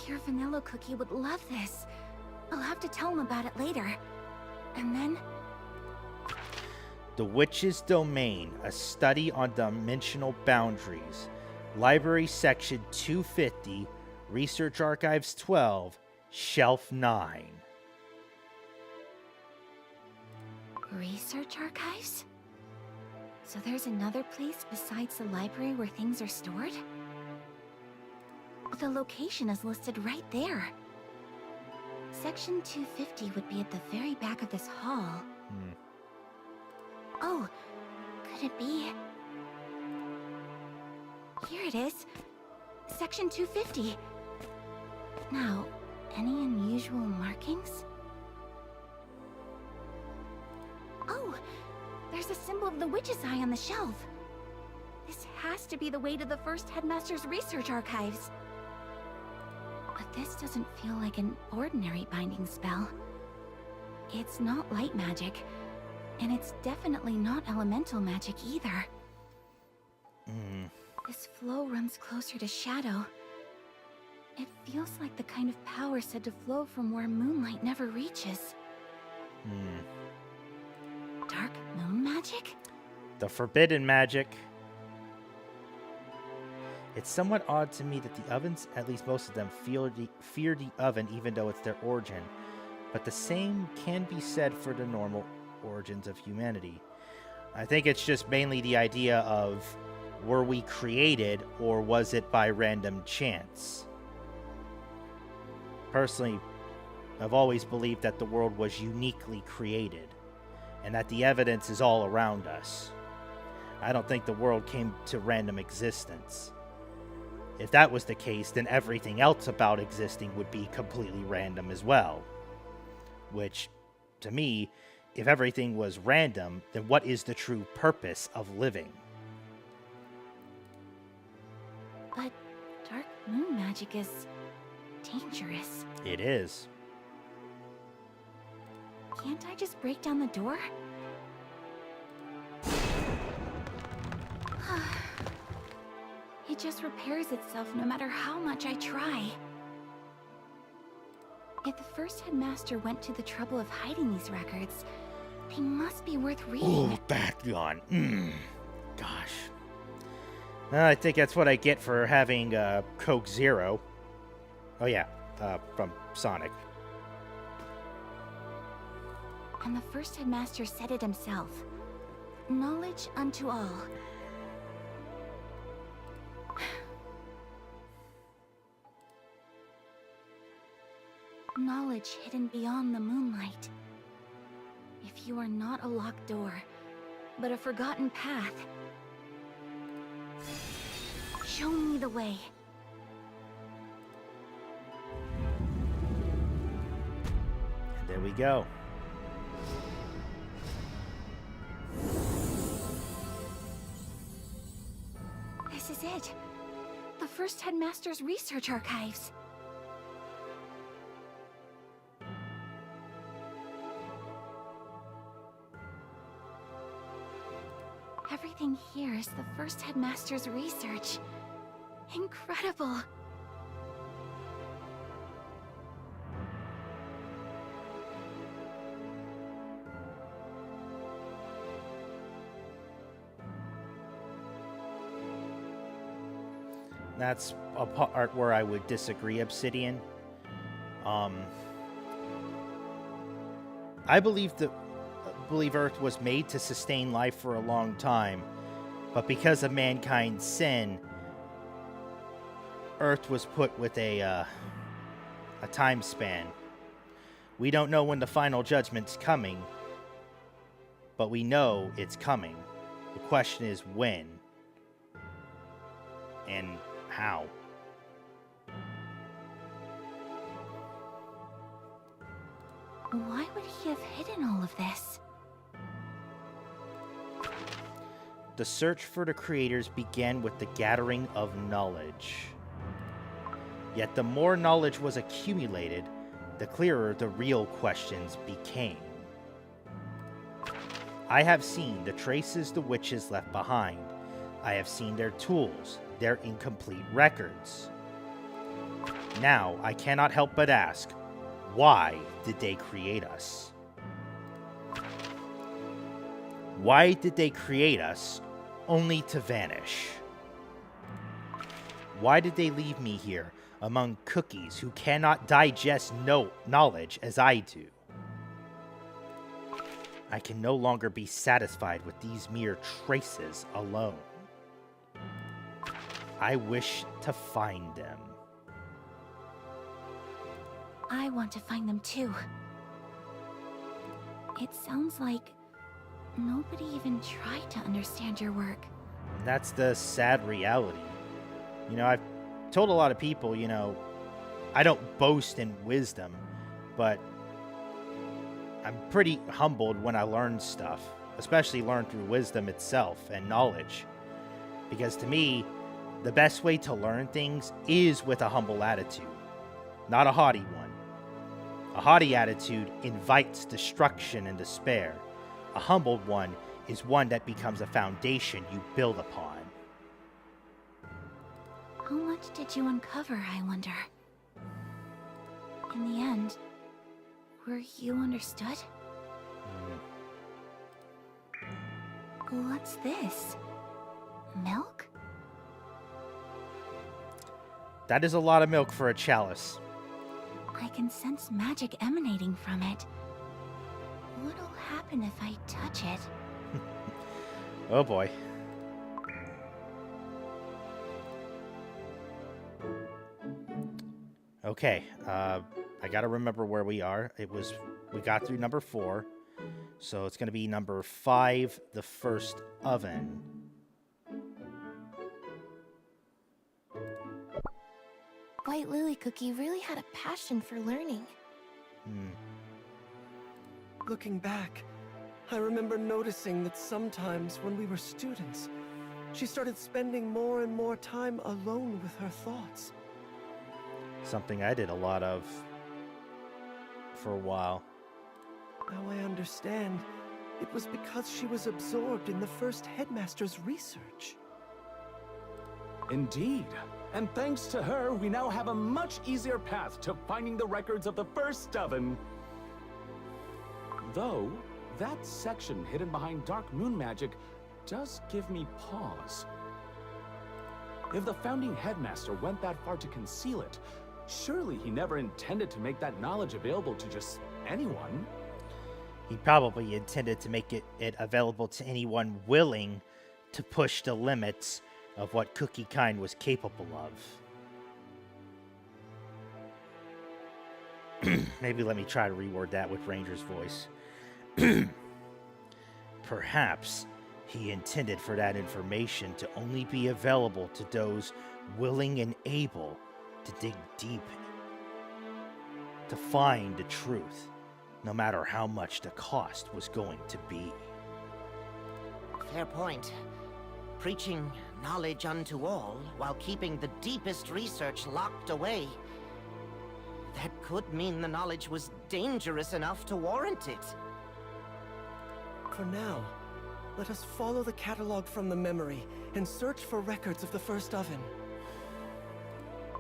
Pure Vanilla Cookie would love this. I'll have to tell him about it later. And then... The Witch's Domain, a study on dimensional boundaries. Library section 250, Research Archives 12, shelf 9. Research archives? So there's another place besides the library where things are stored? The location is listed right there. Section 250 would be at the very back of this hall. Oh, could it be? Here it is. Section 250. Now, any unusual markings? Oh, there's a symbol of the witch's eye on the shelf. This has to be the way to the first headmaster's research archives. But this doesn't feel like an ordinary binding spell. It's not light magic, and it's definitely not elemental magic either. This flow runs closer to shadow. It feels like the kind of power said to flow from where moonlight never reaches. Dark moon magic? The forbidden magic. It's somewhat odd to me that the ovens, at least most of them, fear the oven even though it's their origin. But the same can be said for the normal origins of humanity. I think it's just mainly the idea of, were we created or was it by random chance? Personally, I've always believed that the world was uniquely created and that the evidence is all around us. I don't think the world came to random existence. If that was the case, then everything else about existing would be completely random as well. Which, to me, if everything was random, then what is the true purpose of living? But dark moon magic is dangerous. It is. Can't I just break down the door? It just repairs itself no matter how much I try. If the first headmaster went to the trouble of hiding these records, they must be worth reading. Ooh, bad yawn. Gosh. I think that's what I get for having Coke Zero. Oh yeah, from Sonic. And the first headmaster said it himself. Knowledge unto all. Knowledge hidden beyond the moonlight. If you are not a locked door, but a forgotten path, show me the way. And there we go. This is it. The first headmaster's research archives. Everything here is the first headmaster's research. Incredible. That's a part where I would disagree, Obsidian. I believe Earth was made to sustain life for a long time, but because of mankind's sin, Earth was put with a time span. We don't know when the final judgment's coming, but we know it's coming. The question is when and how. Why would he have hidden all of this? The search for the creators began with the gathering of knowledge. Yet the more knowledge was accumulated, the clearer the real questions became. I have seen the traces the witches left behind. I have seen their tools, their incomplete records. Now, I cannot help but ask, why did they create us? Why did they create us only to vanish? Why did they leave me here among cookies who cannot digest knowledge as I do? I can no longer be satisfied with these mere traces alone. I wish to find them. I want to find them too. It sounds like nobody even tried to understand your work. And that's the sad reality. You know, I've told a lot of people, you know, I don't boast in wisdom, but I'm pretty humbled when I learn stuff, especially learn through wisdom itself and knowledge. Because to me, the best way to learn things is with a humble attitude, not a haughty one. A haughty attitude invites destruction and despair. A humbled one is one that becomes a foundation you build upon. How much did you uncover, I wonder? In the end, were you understood? What's this? Milk? That is a lot of milk for a chalice. I can sense magic emanating from it. What'll happen if I touch it? Oh boy. Okay, I gotta remember where we are. We got through number 4, so it's gonna be number 5, the first oven. White Lily Cookie really had a passion for learning. Looking back, I remember noticing that sometimes when we were students, she started spending more and more time alone with her thoughts. Something I did a lot of for a while. Now I understand. It was because she was absorbed in the first headmaster's research. Indeed. And thanks to her, we now have a much easier path to finding the records of the first oven. Though, that section hidden behind dark moon magic does give me pause. If the founding headmaster went that far to conceal it, surely he never intended to make that knowledge available to just anyone. He probably intended to make it available to anyone willing to push the limits of what Cookie Kind was capable of. Maybe let me try to reword that with Ranger's voice. Perhaps he intended for that information to only be available to those willing and able to dig deep to find the truth, no matter how much the cost was going to be. Fair point. Preaching knowledge unto all while keeping the deepest research locked away. That could mean the knowledge was dangerous enough to warrant it. For now, let us follow the catalog from the memory and search for records of the first oven.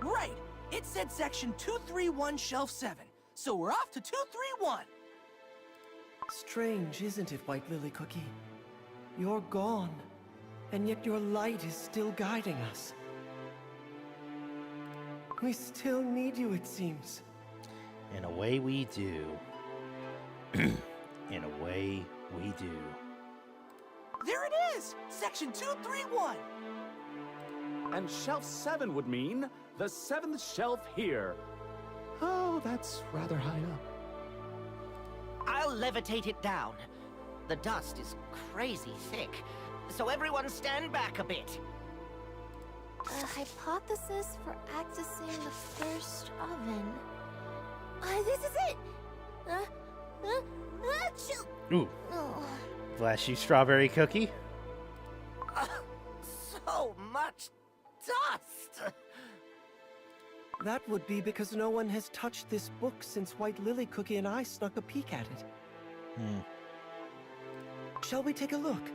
Right! It said section 231, shelf 7. So we're off to 231. Strange, isn't it, White Lily Cookie? You're gone, and yet your light is still guiding us. We still need you, it seems. In a way we do. In a way we do. There it is! Section 231! And shelf 7 would mean the 7th shelf here. Oh, that's rather high up. I'll levitate it down. The dust is crazy thick, so everyone stand back a bit. A hypothesis for accessing the first oven. This is it! Achoo! Ooh. Oh. Bless you, Strawberry Cookie. So much dust! That would be because no one has touched this book since White Lily Cookie and I snuck a peek at it. Shall we take a look?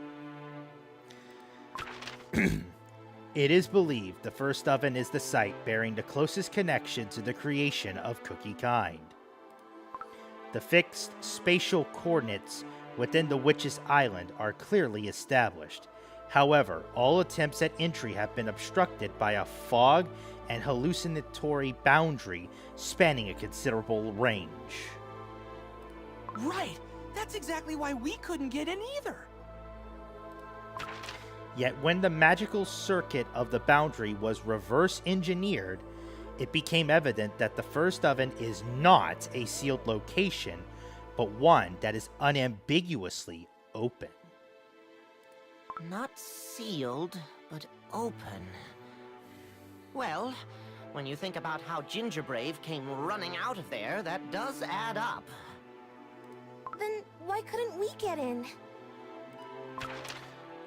It is believed the first oven is the site bearing the closest connection to the creation of Cookie Kind. The fixed spatial coordinates within the Witch's Island are clearly established. However, all attempts at entry have been obstructed by a fog and hallucinatory boundary spanning a considerable range. Right! That's exactly why we couldn't get in either! Yet when the magical circuit of the boundary was reverse engineered, it became evident that the first oven is not a sealed location, but one that is unambiguously open. Not sealed, but open. Well, when you think about how Gingerbrave came running out of there, that does add up. Then why couldn't we get in?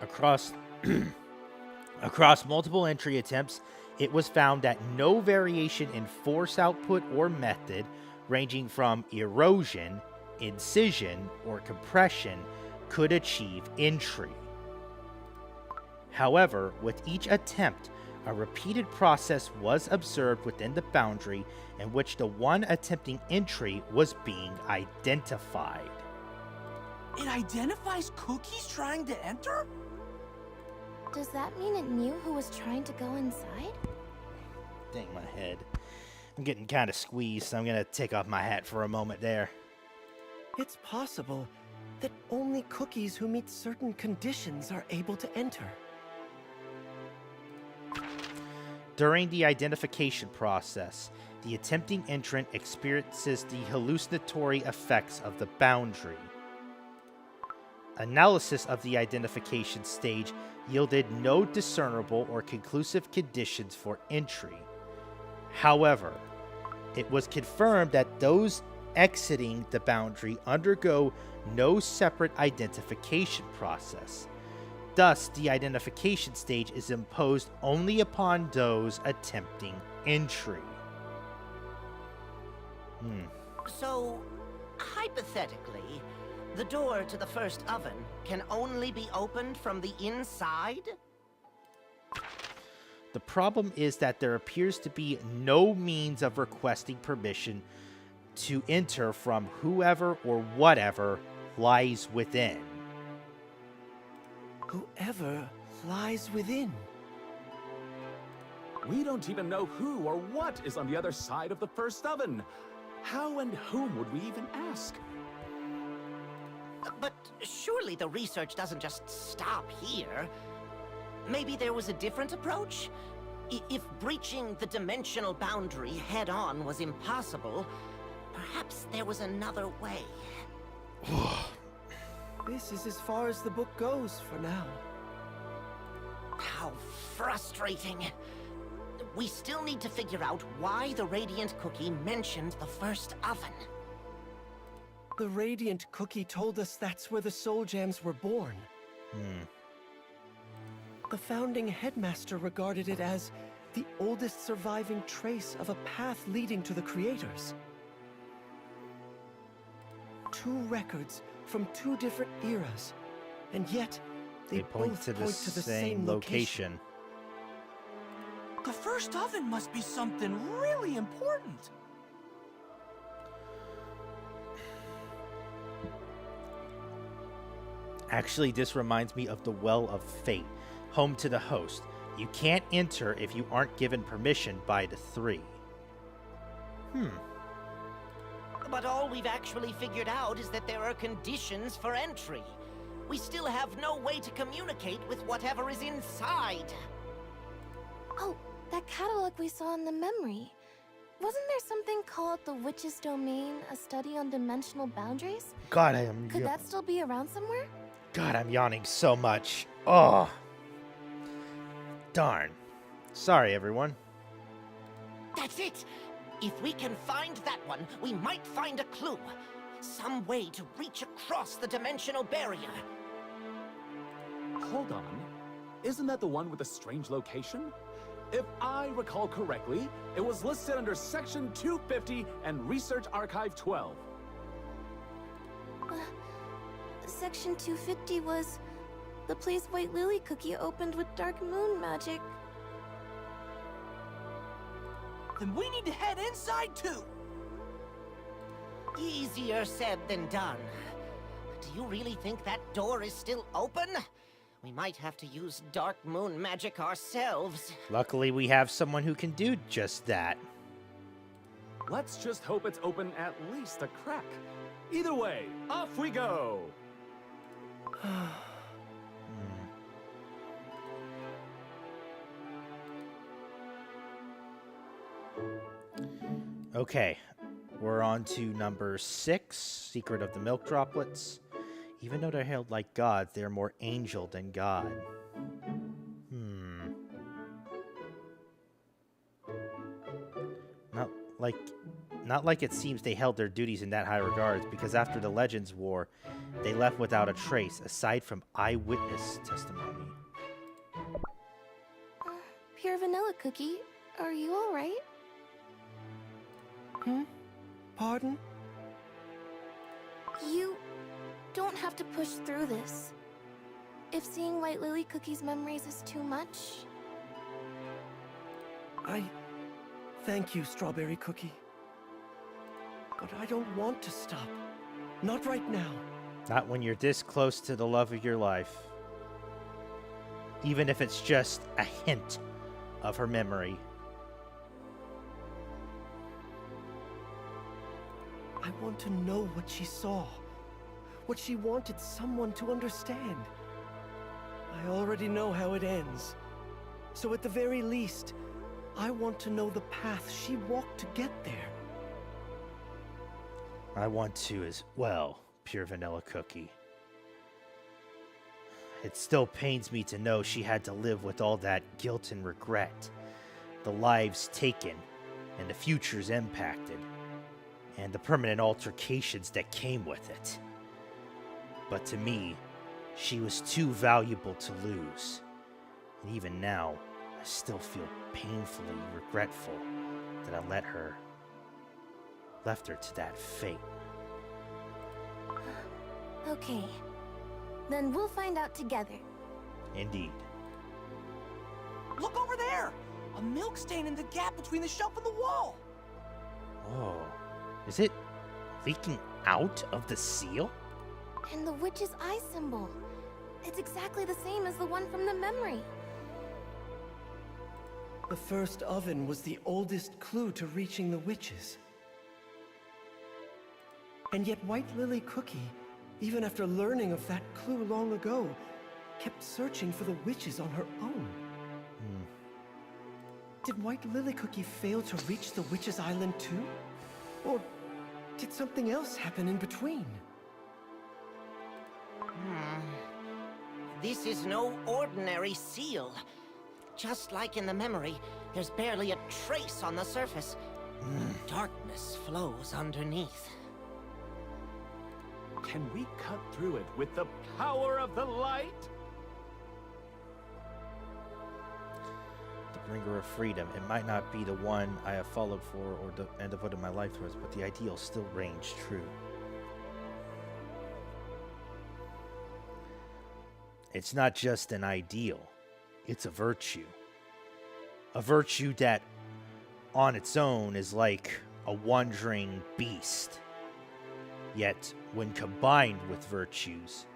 Across multiple entry attempts, it was found that no variation in force output or method, ranging from erosion, incision, or compression, could achieve entry. However, with each attempt, a repeated process was observed within the boundary in which the one attempting entry was being identified. It identifies cookies trying to enter? Does that mean it knew who was trying to go inside? Dang my head. I'm getting kind of squeezed, so I'm going to take off my hat for a moment there. It's possible that only cookies who meet certain conditions are able to enter. During the identification process, the attempting entrant experiences the hallucinatory effects of the boundary. Analysis of the identification stage yielded no discernible or conclusive conditions for entry. However, it was confirmed that those exiting the boundary undergo no separate identification process. Thus, the identification stage is imposed only upon those attempting entry. So, hypothetically, the door to the first oven can only be opened from the inside? The problem is that there appears to be no means of requesting permission to enter from whoever or whatever lies within. Whoever lies within. We don't even know who or what is on the other side of the first oven. How and whom would we even ask? But surely the research doesn't just stop here. Maybe there was a different approach? If breaching the dimensional boundary head-on was impossible, perhaps there was another way. This is as far as the book goes for now. How frustrating. We still need to figure out why the Radiant Cookie mentioned the first oven. The Radiant Cookie told us that's where the Soul Gems were born. The founding headmaster regarded it as the oldest surviving trace of a path leading to the creators. 2 records from 2 different eras, and yet they point both to the same location. The first oven must be something really important. Actually, this reminds me of the Well of Fate, home to the host. You can't enter if you aren't given permission by the 3. But all we've actually figured out is that there are conditions for entry. We still have no way to communicate with whatever is inside. Oh, that catalog we saw in the memory. Wasn't there something called The Witch's Domain, a study on dimensional boundaries? God, Could that still be around somewhere? God, I'm yawning so much. Oh. Darn. Sorry, everyone. That's it! If we can find that one, we might find a clue. Some way to reach across the dimensional barrier. Hold on. Isn't that the one with the strange location? If I recall correctly, it was listed under Section 250 and Research Archive 12. Section 250 was the place White Lily Cookie opened with Dark Moon magic. Then we need to head inside too. Easier said than done. Do you really think that door is still open? We might have to use Dark Moon magic ourselves. Luckily, we have someone who can do just that. Let's just hope it's open at least a crack. Either way, off we go! Okay, we're on to number 6, Secret of the Milk Droplets. Even though they're hailed like gods, they are more angel than god. Not like it seems they held their duties in that high regards, because after the Legends War, they left without a trace, aside from eyewitness testimony. Pure Vanilla Cookie, are you alright? Pardon? You don't have to push through this. If seeing White Lily Cookie's memories is too much... Thank you, Strawberry Cookie. But I don't want to stop. Not right now. Not when you're this close to the love of your life. Even if it's just a hint of her memory. I want to know what she saw. What she wanted someone to understand. I already know how it ends. So at the very least, I want to know the path she walked to get there. I want to as well, Pure Vanilla Cookie. It still pains me to know she had to live with all that guilt and regret. The lives taken, and the futures impacted, and the permanent altercations that came with it. But to me, she was too valuable to lose. And even now, I still feel painfully regretful that I left her to that fate. Okay. Then we'll find out together. Indeed. Look over there! A milk stain in the gap between the shelf and the wall! Oh, is it leaking out of the seal? And the witch's eye symbol. It's exactly the same as the one from the memory. The first oven was the oldest clue to reaching the witches. And yet White Lily Cookie, even after learning of that clue long ago, kept searching for the witches on her own. Did White Lily Cookie fail to reach the witches' island too? Or did something else happen in between? This is no ordinary seal. Just like in the memory, there's barely a trace on the surface. Darkness flows underneath. Can we cut through it with the power of the light? The bringer of freedom. It might not be the one I have followed for or and devoted my life towards, but the ideal still reigns true. It's not just an ideal. It's a virtue. A virtue that, on its own, is like a wandering beast. Yet, when combined with virtues,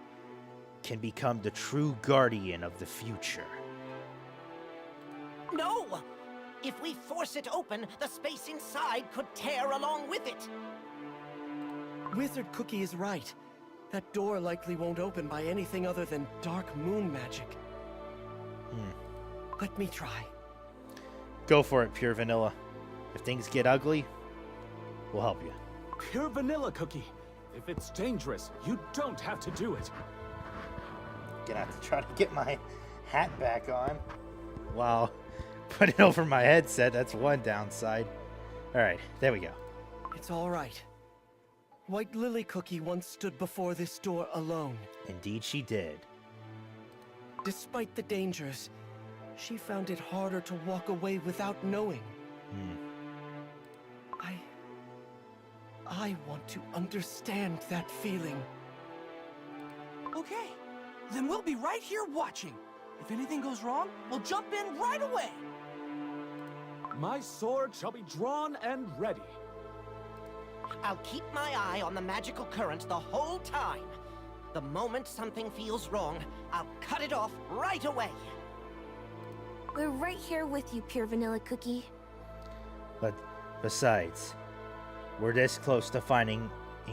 can become the true guardian of the future. No! If we force it open, the space inside could tear along with it. Wizard Cookie is right. That door likely won't open by anything other than dark moon magic. Let me try. Go for it, Pure Vanilla. If things get ugly, we'll help you. Pure vanilla cookie. If it's dangerous, you don't have to do it. Gonna have to try to get my hat back on. Wow. Put it over my headset. That's one downside. Alright, there we go. It's all right. White Lily Cookie once stood before this door alone. Indeed she did. Despite the dangers, she found it harder to walk away without knowing. I want to understand that feeling. Okay, then we'll be right here watching. If anything goes wrong, we'll jump in right away. My sword shall be drawn and ready. I'll keep my eye on the magical current the whole time. The moment something feels wrong, I'll cut it off right away. We're right here with you, Pure Vanilla Cookie. But besides, we're this close to finding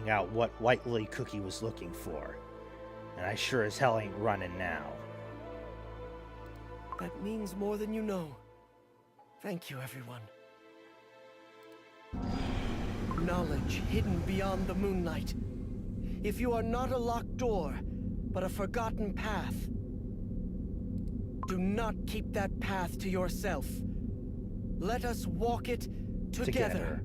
out what White Lily Cookie was looking for. And I sure as hell ain't running now. That means more than you know. Thank you, everyone. Knowledge hidden beyond the moonlight. If you are not a locked door, but a forgotten path, do not keep that path to yourself. Let us walk it together.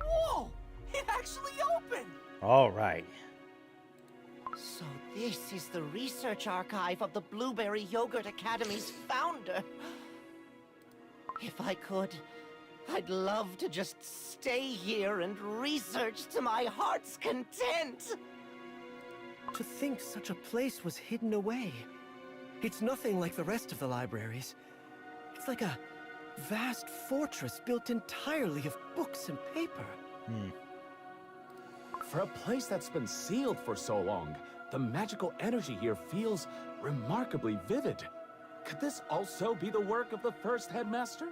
Whoa! It actually opened! All right. So this is the research archive of the Blueberry Yogurt Academy's founder. If I could, I'd love to just stay here and research to my heart's content. To think such a place was hidden away. It's nothing like the rest of the libraries. It's like a vast fortress built entirely of books and paper. For a place that's been sealed for so long, the magical energy here feels remarkably vivid. Could this also be the work of the first headmaster?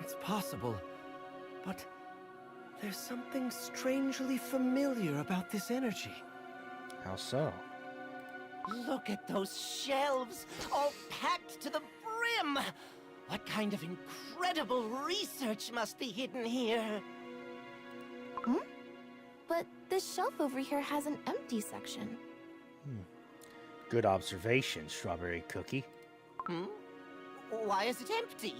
It's possible, but there's something strangely familiar about this energy. How so? Look at those shelves, all packed to the brim! What kind of incredible research must be hidden here? But this shelf over here has an empty section. Good observation, Strawberry Cookie. Hmm? Why is it empty?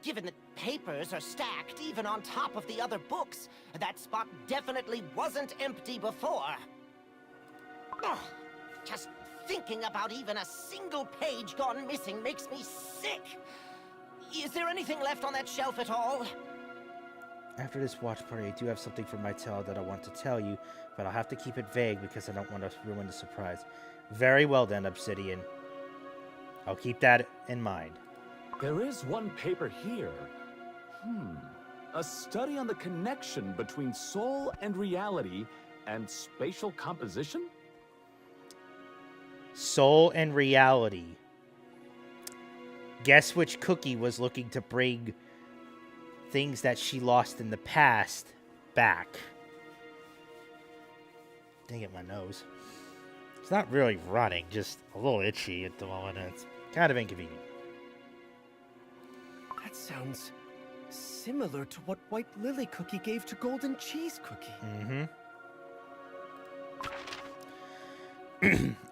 Given that papers are stacked even on top of the other books, that spot definitely wasn't empty before. Ugh, just thinking about even a single page gone missing makes me sick. Is there anything left on that shelf at all? After this watch party, I do have something from my tale that I want to tell you, but I'll have to keep it vague because I don't want to ruin the surprise. Very well then, Obsidian. I'll keep that in mind. There is one paper here. A study on the connection between soul and reality and spatial composition? Soul and reality. Guess which cookie was looking to bring things that she lost in the past back? Dang it, my nose. It's not really running, just a little itchy at the moment, and it's kind of inconvenient. That sounds similar to what White Lily Cookie gave to Golden Cheese Cookie.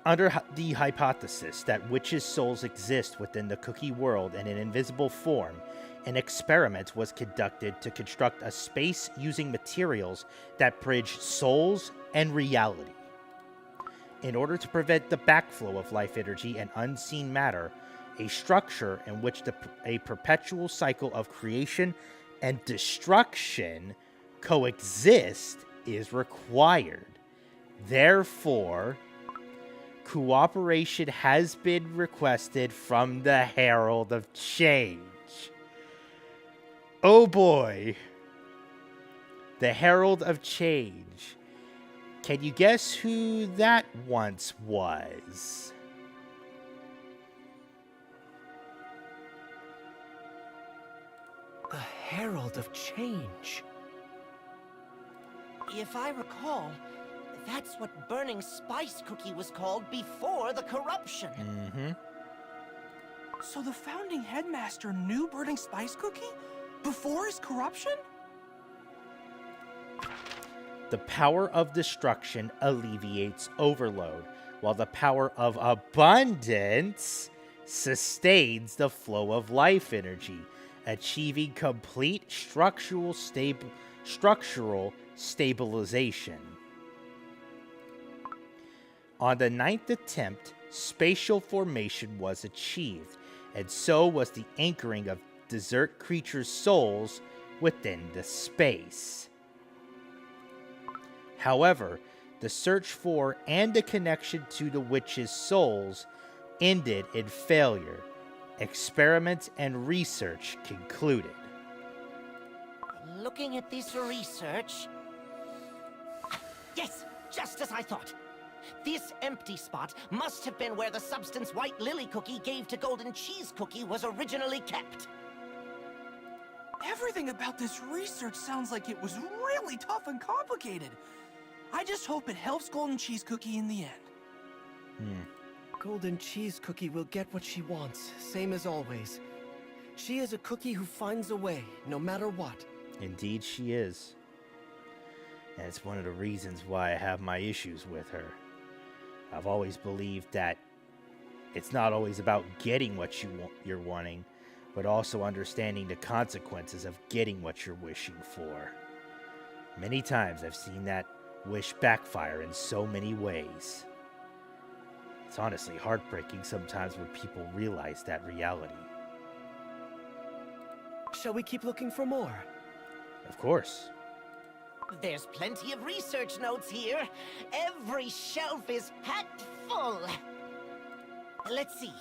Under the hypothesis that witches' souls exist within the cookie world in an invisible form, an experiment was conducted to construct a space using materials that bridge souls and reality. In order to prevent the backflow of life energy and unseen matter, a structure in which a perpetual cycle of creation and destruction coexist is required. Therefore, cooperation has been requested from the Herald of Change. Oh boy. The Herald of Change. Can you guess who that once was? The Herald of Change. If I recall, that's what Burning Spice Cookie was called before the corruption. So the founding headmaster knew Burning Spice Cookie? Before his corruption? The power of destruction alleviates overload, while the power of abundance sustains the flow of life energy, achieving complete structural stabilization. On the 9th attempt, spatial formation was achieved, and so was the anchoring of desert creatures' souls within the space. However, the search for and the connection to the witches' souls ended in failure. Experiments and research concluded. Looking at this research... Yes, just as I thought. This empty spot must have been where the substance White Lily Cookie gave to Golden Cheese Cookie was originally kept. Everything about this research sounds like it was really tough and complicated. I just hope it helps Golden Cheese Cookie in the end. Golden Cheese Cookie will get what she wants, same as always. She is a cookie who finds a way, no matter what. Indeed she is. And it's one of the reasons why I have my issues with her. I've always believed that it's not always about getting what you're wanting, but also understanding the consequences of getting what you're wishing for. Many times I've seen that wish backfire in so many ways. It's honestly heartbreaking sometimes when people realize that reality. Shall we keep looking for more? Of course. There's plenty of research notes here. Every shelf is packed full. Let's see.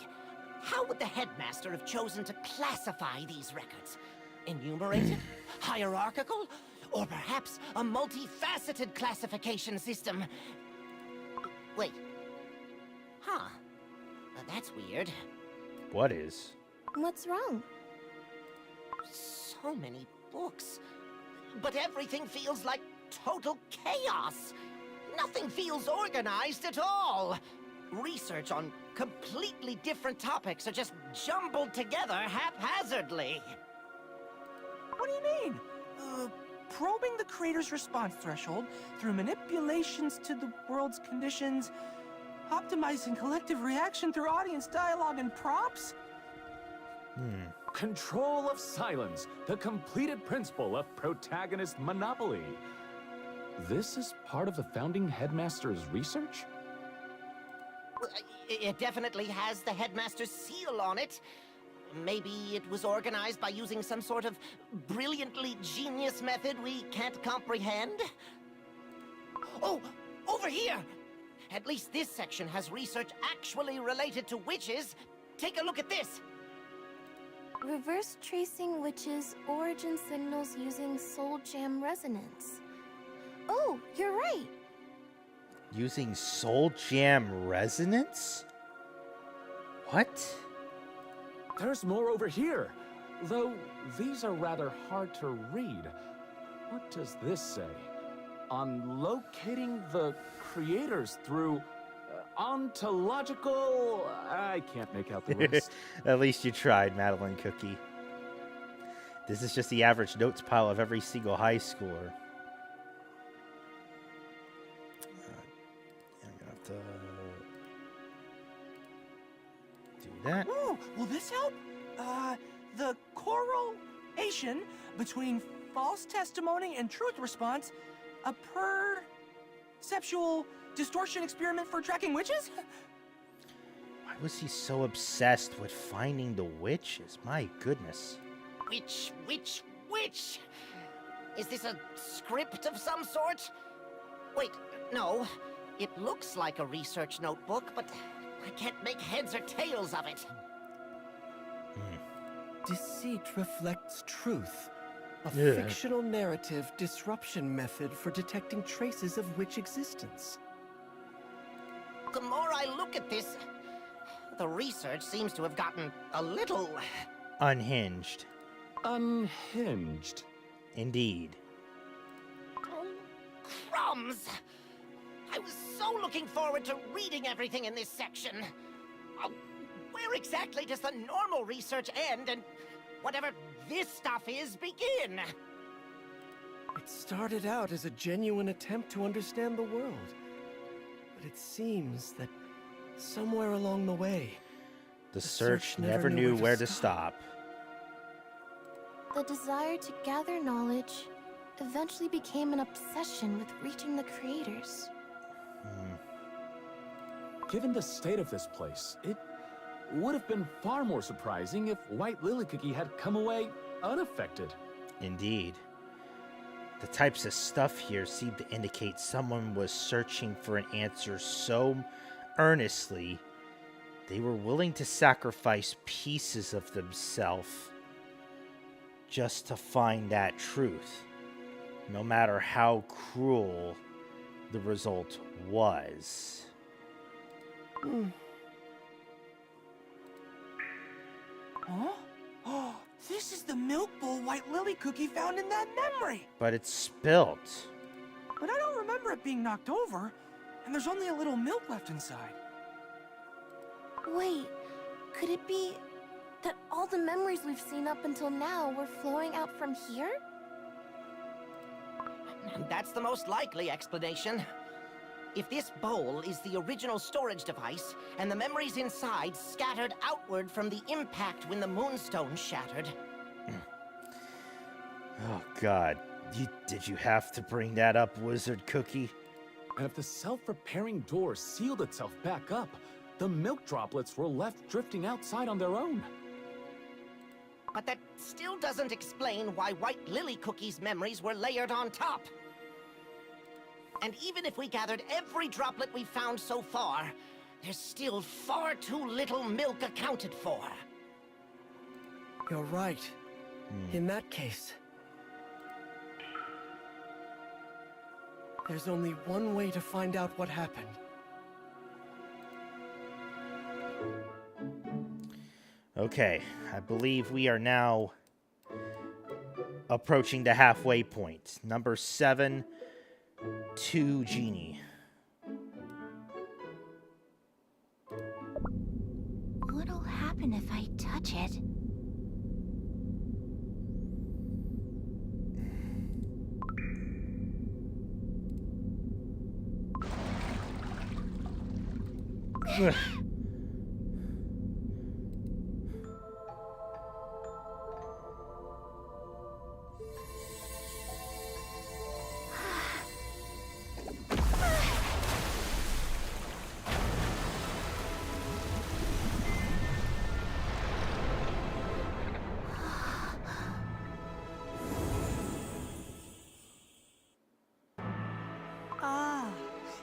How would the headmaster have chosen to classify these records? Enumerated? Hierarchical? Or perhaps a multifaceted classification system? Wait. Huh. That's weird. What is? What's wrong? So many books. But everything feels like total chaos. Nothing feels organized at all. Research on completely different topics are just jumbled together haphazardly. What do you mean? Probing the creator's response threshold through manipulations to the world's conditions. Optimizing collective reaction through audience dialogue and props? Control of silence, the completed principle of protagonist monopoly. This is part of the founding headmaster's research? It definitely has the headmaster's seal on it. Maybe it was organized by using some sort of brilliantly genius method we can't comprehend? Oh, over here! At least this section has research actually related to witches. Take a look at this! Reverse tracing witches' origin signals using soul jam resonance. Oh, you're right. Using soul jam resonance? What? There's more over here, though these are rather hard to read. What does this say? On locating the creators through ontological... I can't make out the rest. At least you tried, Madeline Cookie. This is just the average notes pile of every single high schooler. I'm gonna have to do that. Oh, will this help? The correlation between false testimony and truth response, a perceptual distortion experiment for tracking witches? Why was he so obsessed with finding the witches? My goodness. Which? Is this a script of some sort? Wait, no. It looks like a research notebook, but I can't make heads or tails of it. Deceit reflects truth. A Yeah. fictional narrative disruption method for detecting traces of witch existence. The more I look at this, the research seems to have gotten a little... Unhinged. Unhinged. Indeed. Oh, crumbs! I was so looking forward to reading everything in this section. Where exactly does the normal research end and whatever this stuff is begin? It started out as a genuine attempt to understand the world. But it seems that somewhere along the way, The search never knew where to stop. The desire to gather knowledge eventually became an obsession with reaching the creators. Given the state of this place, it would have been far more surprising if White Lily Cookie had come away unaffected. Indeed. The types of stuff here seem to indicate someone was searching for an answer so earnestly they were willing to sacrifice pieces of themselves just to find that truth, no matter how cruel the result was. Huh? Oh, this is the milk bowl White Lily Cookie found in that memory. But it's spilt. But I don't remember it being knocked over, and there's only a little milk left inside. Wait, could it be that all the memories we've seen up until now were flowing out from here? That's the most likely explanation. If this bowl is the original storage device, and the memories inside scattered outward from the impact when the moonstone shattered. Oh, God. Did you have to bring that up, Wizard Cookie? And if the self-repairing door sealed itself back up, the milk droplets were left drifting outside on their own. But that still doesn't explain why White Lily Cookie's memories were layered on top. And even if we gathered every droplet we've found so far, there's still far too little milk accounted for. You're right. In that case, there's only one way to find out what happened. Okay, I believe we are now approaching the halfway point. Number 7, 2 Genie. What'll happen if I touch it?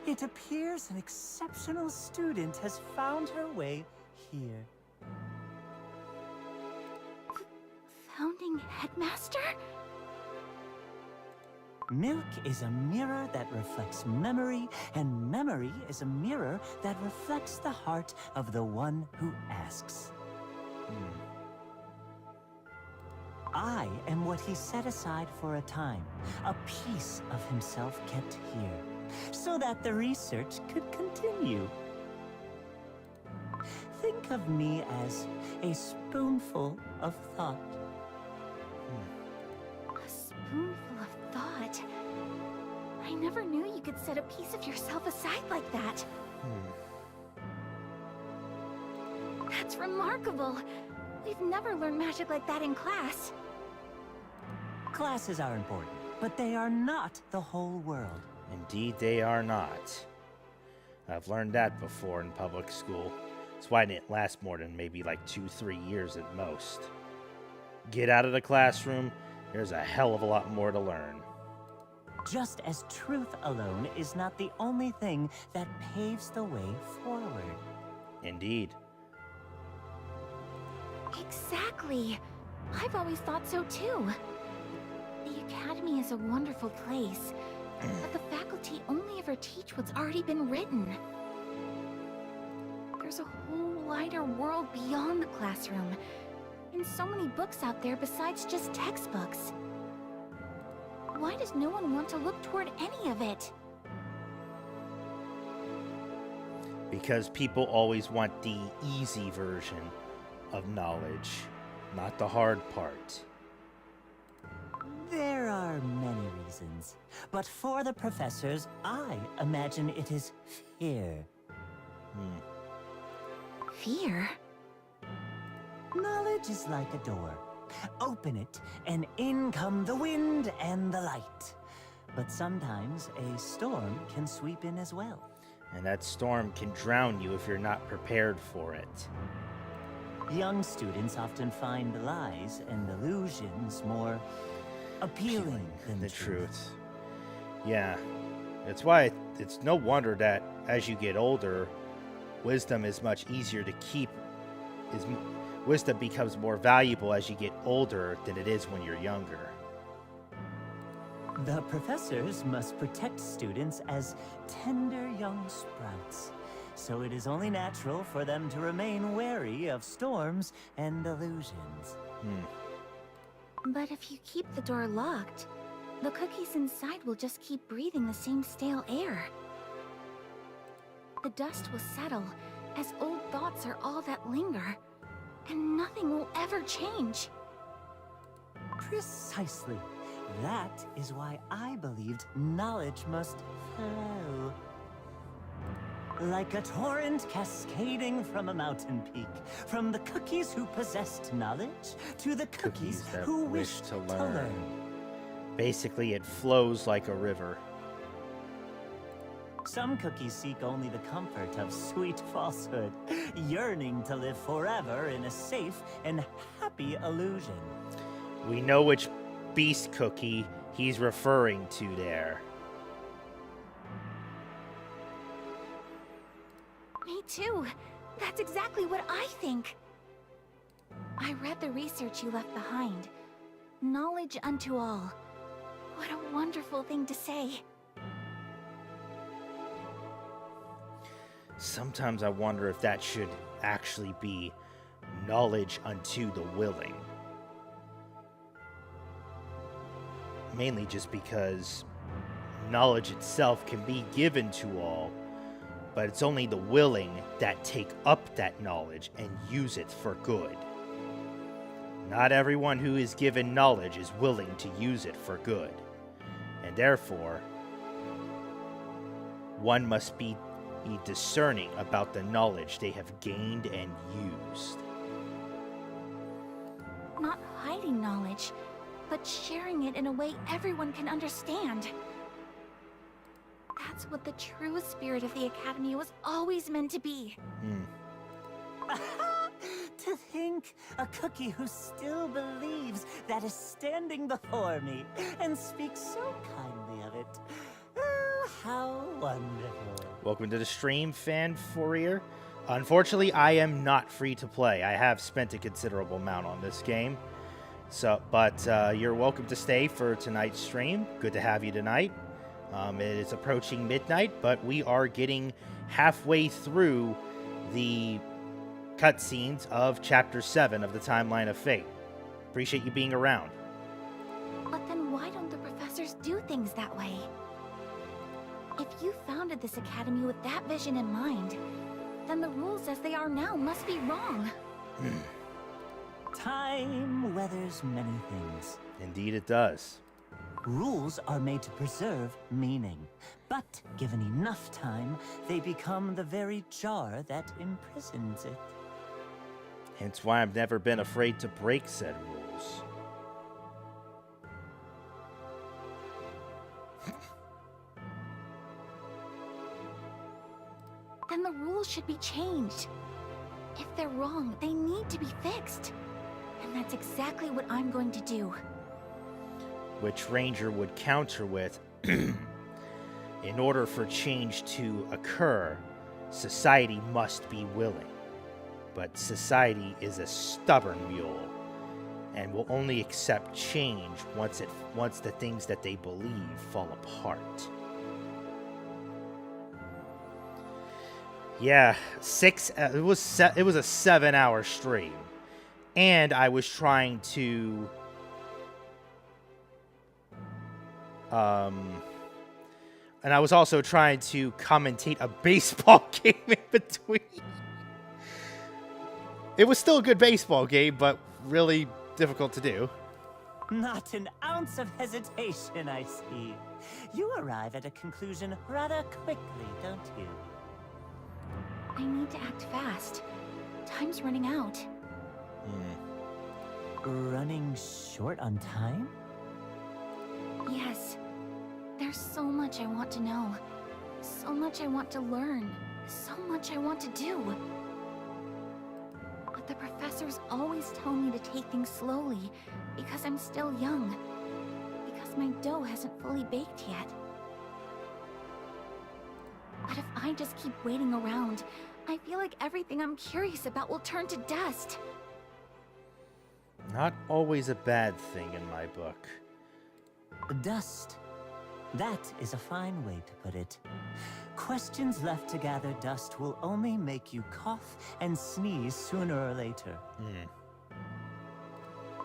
It appears an exceptional student has found her way here. Founding headmaster? Milk is a mirror that reflects memory, and memory is a mirror that reflects the heart of the one who asks. I am what he set aside for a time, a piece of himself kept here, so that the research could continue. Think of me as a spoonful of thought. A spoonful of thought? I never knew you could set a piece of yourself aside like that. That's remarkable. We've never learned magic like that in class. Classes are important, but they are not the whole world. Indeed, they are not. I've learned that before in public school. That's why it didn't last more than maybe like 2-3 years at most. Get out of the classroom, there's a hell of a lot more to learn. Just as truth alone is not the only thing that paves the way forward. Indeed. Exactly. I've always thought so too. The Academy is a wonderful place, but the faculty only ever teach what's already been written. There's a whole wider world beyond the classroom, and so many books out there besides just textbooks. Why does no one want to look toward any of it? Because people always want the easy version of knowledge, not the hard part. There are many reasons, but for the professors, I imagine it is fear. Fear? Knowledge is like a door. Open it, and in come the wind and the light. But sometimes a storm can sweep in as well. And that storm can drown you if you're not prepared for it. Young students often find lies and illusions more appealing than the truth. truth. Yeah. That's why it's no wonder that as you get older, wisdom is much easier to keep. Wisdom becomes more valuable as you get older than it is when you're younger. The professors must protect students as tender young sprouts, so it is only natural for them to remain wary of storms and illusions. But if you keep the door locked, the cookies inside will just keep breathing the same stale air. The dust will settle, as old thoughts are all that linger, and nothing will ever change. Precisely. That is why I believed knowledge must flow. Like a torrent cascading from a mountain peak, from the cookies who possessed knowledge to the cookies that who wish wished to learn. learn. Basically, it flows like a river. Some cookies seek only the comfort of sweet falsehood, yearning to live forever in a safe and happy illusion. We know which beast cookie he's referring to there. Me too. That's exactly what I think. I read the research you left behind. Knowledge unto all. What a wonderful thing to say. Sometimes I wonder if that should actually be knowledge unto the willing. Mainly just because knowledge itself can be given to all, but it's only the willing that take up that knowledge and use it for good. Not everyone who is given knowledge is willing to use it for good, and therefore, one must be be discerning about the knowledge they have gained and used. Not hiding knowledge, but sharing it in a way everyone can understand. That's what the true spirit of the Academy was always meant to be. To think, a cookie who still believes that is standing before me and speaks so kindly of it. Oh, how wonderful. Welcome to the stream, Fan Fourier. Unfortunately, I am not free to play. I have spent a considerable amount on this game. But you're welcome to stay for tonight's stream. Good to have you tonight. It is approaching midnight, but we are getting halfway through the cutscenes of Chapter 7 of the Timeline of Fate. Appreciate you being around. But then why don't the professors do things that way? If you founded this academy with that vision in mind, then the rules as they are now must be wrong. Time weathers many things. Indeed it does. Rules are made to preserve meaning, but given enough time, they become the very jar that imprisons it. Hence why I've never been afraid to break said rules. Then the rules should be changed. If they're wrong, they need to be fixed. And that's exactly what I'm going to do. Which Ranger would counter with, in order for change to occur, society must be willing. But society is a stubborn mule, and will only accept change once the things that they believe fall apart. Yeah, it was a 7-hour stream, and I was trying to and I was also trying to commentate a baseball game in between. It was still a good baseball game, but really difficult to do. Not an ounce of hesitation, I see. You arrive at a conclusion rather quickly, don't you? I need to act fast. Time's running out. Running short on time? Yes. There's so much I want to know. So much I want to learn. So much I want to do. But the professors always tell me to take things slowly because I'm still young. Because my dough hasn't fully baked yet. But if I just keep waiting around, I feel like everything I'm curious about will turn to dust. Not always a bad thing in my book. Dust. That is a fine way to put it. Questions left to gather dust will only make you cough and sneeze sooner or later.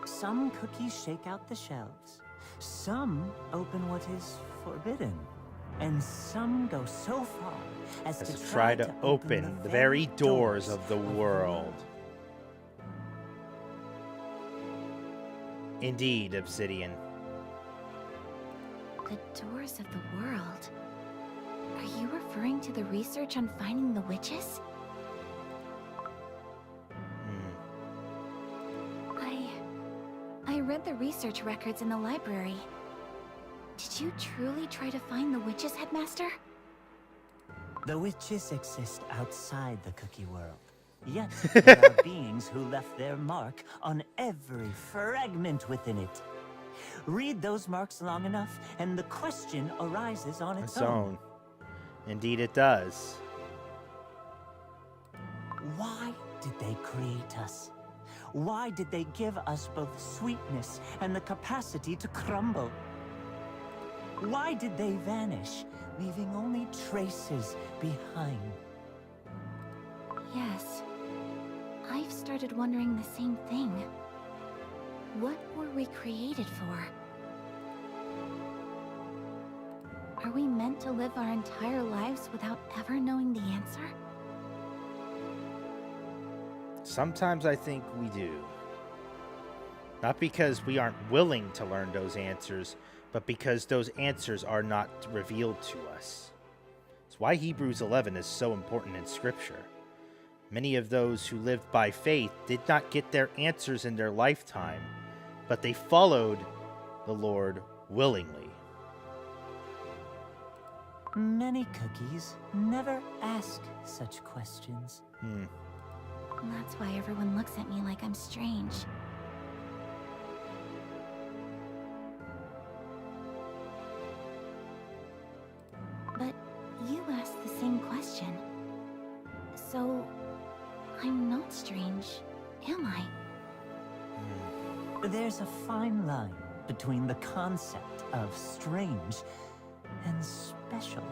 Some cookies shake out the shelves. Some open what is forbidden. And some go so far as to try to open the very doors of the world. Indeed, Obsidian. The doors of the world? Are you referring to the research on finding the witches? I read the research records in the library. Did you truly try to find the witches, Headmaster? The witches exist outside the cookie world. Yet, there are beings who left their mark on every fragment within it. Read those marks long enough, and the question arises on its own. Indeed it does. Why did they create us? Why did they give us both sweetness and the capacity to crumble? Why did they vanish, leaving only traces behind? Yes. I've started wondering the same thing. What were we created for? Are we meant to live our entire lives without ever knowing the answer? Sometimes I think we do. Not because we aren't willing to learn those answers, but because those answers are not revealed to us. It's why Hebrews 11 is so important in Scripture. Many of those who lived by faith did not get their answers in their lifetime, but they followed the Lord willingly. Many cookies never ask such questions. That's why everyone looks at me like I'm strange. But you asked the same question. So, I'm not strange, am I? There's a fine line between the concept of strange and special.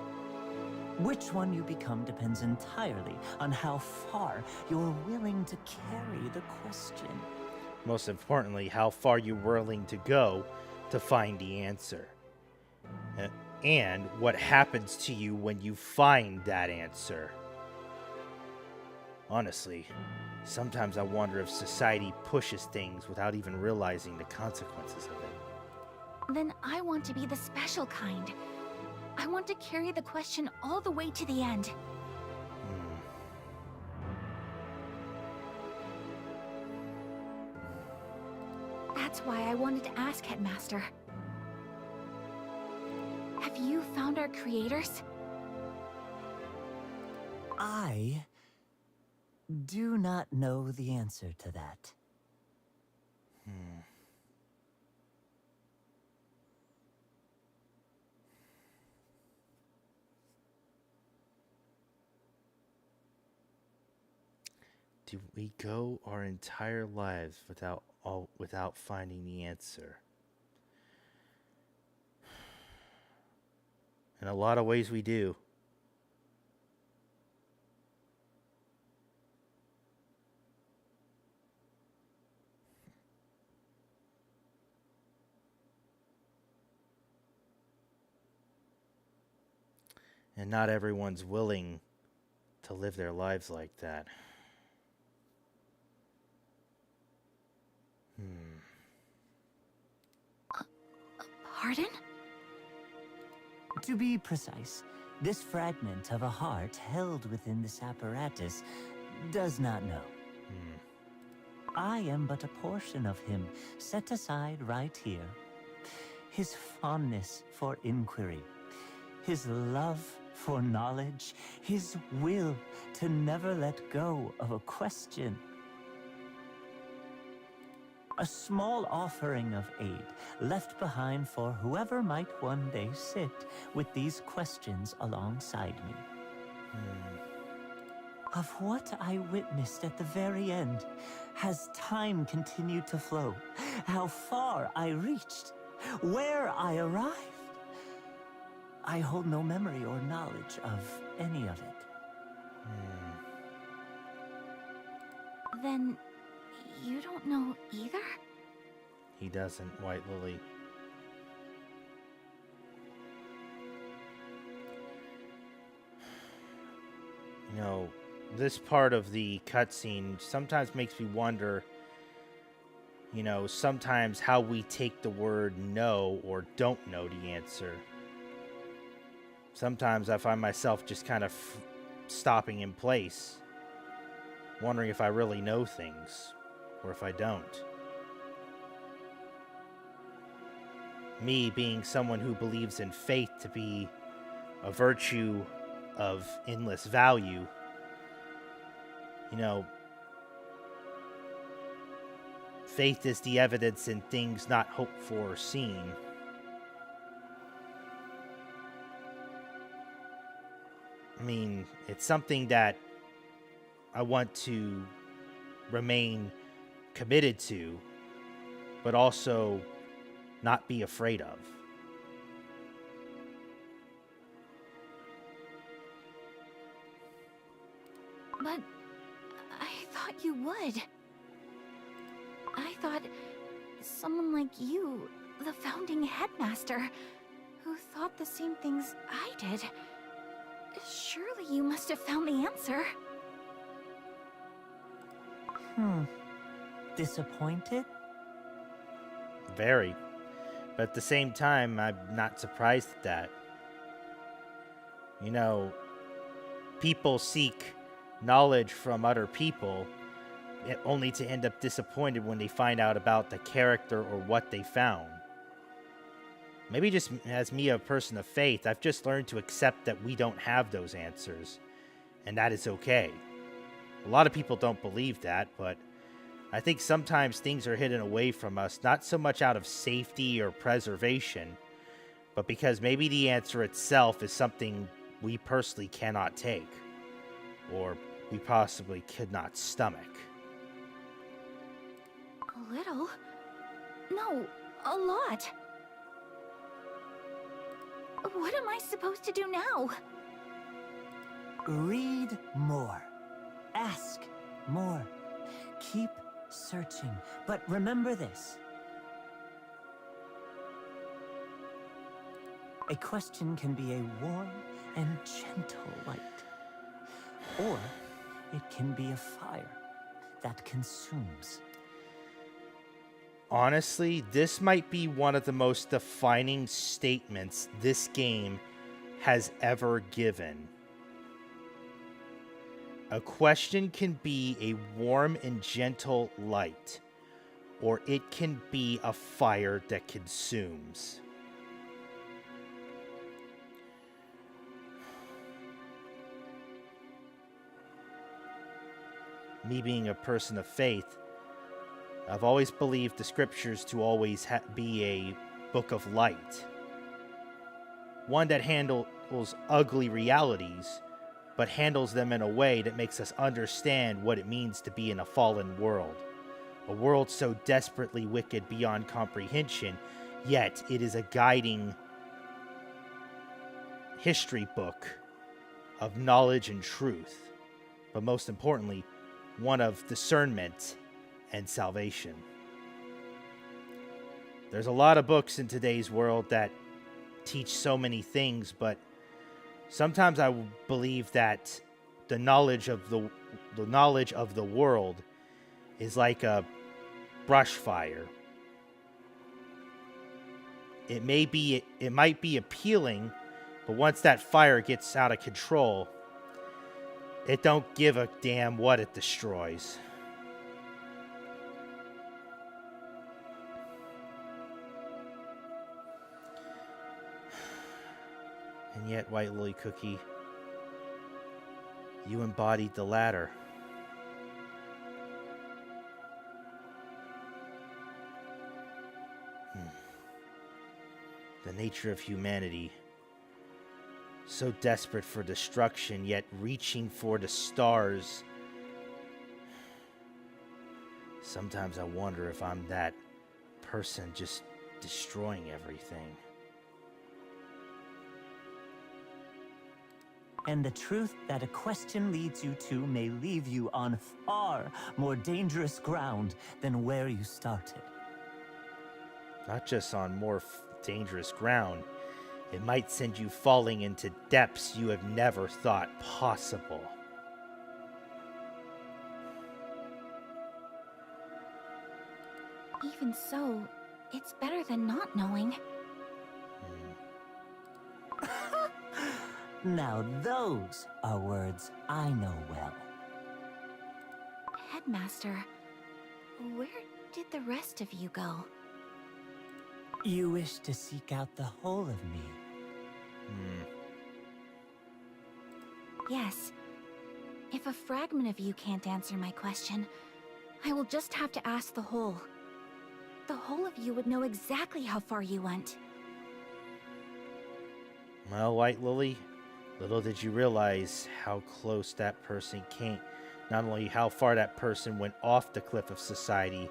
Which one you become depends entirely on how far you're willing to carry the question. Most importantly, how far you're willing to go to find the answer. And what happens to you when you find that answer. Honestly, sometimes I wonder if society pushes things without even realizing the consequences of it. Then I want to be the special kind. I want to carry the question all the way to the end. That's why I wanted to ask Headmaster. Have you found our creators? I do not know the answer to that. Do we go our entire lives without finding the answer? In a lot of ways we do. And not everyone's willing to live their lives like that. Pardon? To be precise, this fragment of a heart held within this apparatus does not know. I am but a portion of him, set aside right here. His fondness for inquiry, his love for knowledge, his will to never let go of a question. A small offering of aid left behind for whoever might one day sit with these questions alongside me. Of what I witnessed at the very end, has time continued to flow, how far I reached, where I arrived, I hold no memory or knowledge of any of it. Then you don't know either? He doesn't, White Lily. You know, this part of the cutscene sometimes makes me wonder, you know, sometimes how we take the word no or don't know the answer. Sometimes I find myself just kind of stopping in place, wondering if I really know things or if I don't. Me being someone who believes in faith to be a virtue of endless value, you know, faith is the evidence in things not hoped for or seen. I mean, it's something that I want to remain committed to, but also not be afraid of. But I thought you would. I thought someone like you, the founding headmaster, who thought the same things I did, surely you must have found the answer. Disappointed? Very. But at the same time, I'm not surprised at that. You know, people seek knowledge from other people, only to end up disappointed when they find out about the character or what they found. Maybe just as me, a person of faith, I've just learned to accept that we don't have those answers, and that is okay. A lot of people don't believe that, but I think sometimes things are hidden away from us, not so much out of safety or preservation, but because maybe the answer itself is something we personally cannot take, or we possibly could not stomach. A little? No, a lot. What am I supposed to do now? Read more. Ask more. Keep searching. But remember this. A question can be a warm and gentle light. Or it can be a fire that consumes. Honestly, this might be one of the most defining statements this game has ever given. A question can be a warm and gentle light, or it can be a fire that consumes. Me being a person of faith, I've always believed the scriptures to always be a book of light. One that handles ugly realities, but handles them in a way that makes us understand what it means to be in a fallen world. A world so desperately wicked beyond comprehension, yet it is a guiding history book of knowledge and truth, but most importantly, one of discernment and salvation. There's a lot of books in today's world that teach so many things, but sometimes I believe that the knowledge of the world is like a brush fire. It might be appealing, but once that fire gets out of control, it don't give a damn what it destroys. And yet, White Lily Cookie, you embodied the latter. The nature of humanity, so desperate for destruction, yet reaching for the stars. Sometimes I wonder if I'm that person just destroying everything. And the truth that a question leads you to may leave you on far more dangerous ground than where you started. Not just on more dangerous ground, it might send you falling into depths you have never thought possible. Even so, it's better than not knowing. Now those are words I know well. Headmaster, where did the rest of you go? You wish to seek out the whole of me. Yes. If a fragment of you can't answer my question, I will just have to ask the whole. The whole of you would know exactly how far you went. Well, White Lily, little did you realize how close that person came. Not only how far that person went off the cliff of society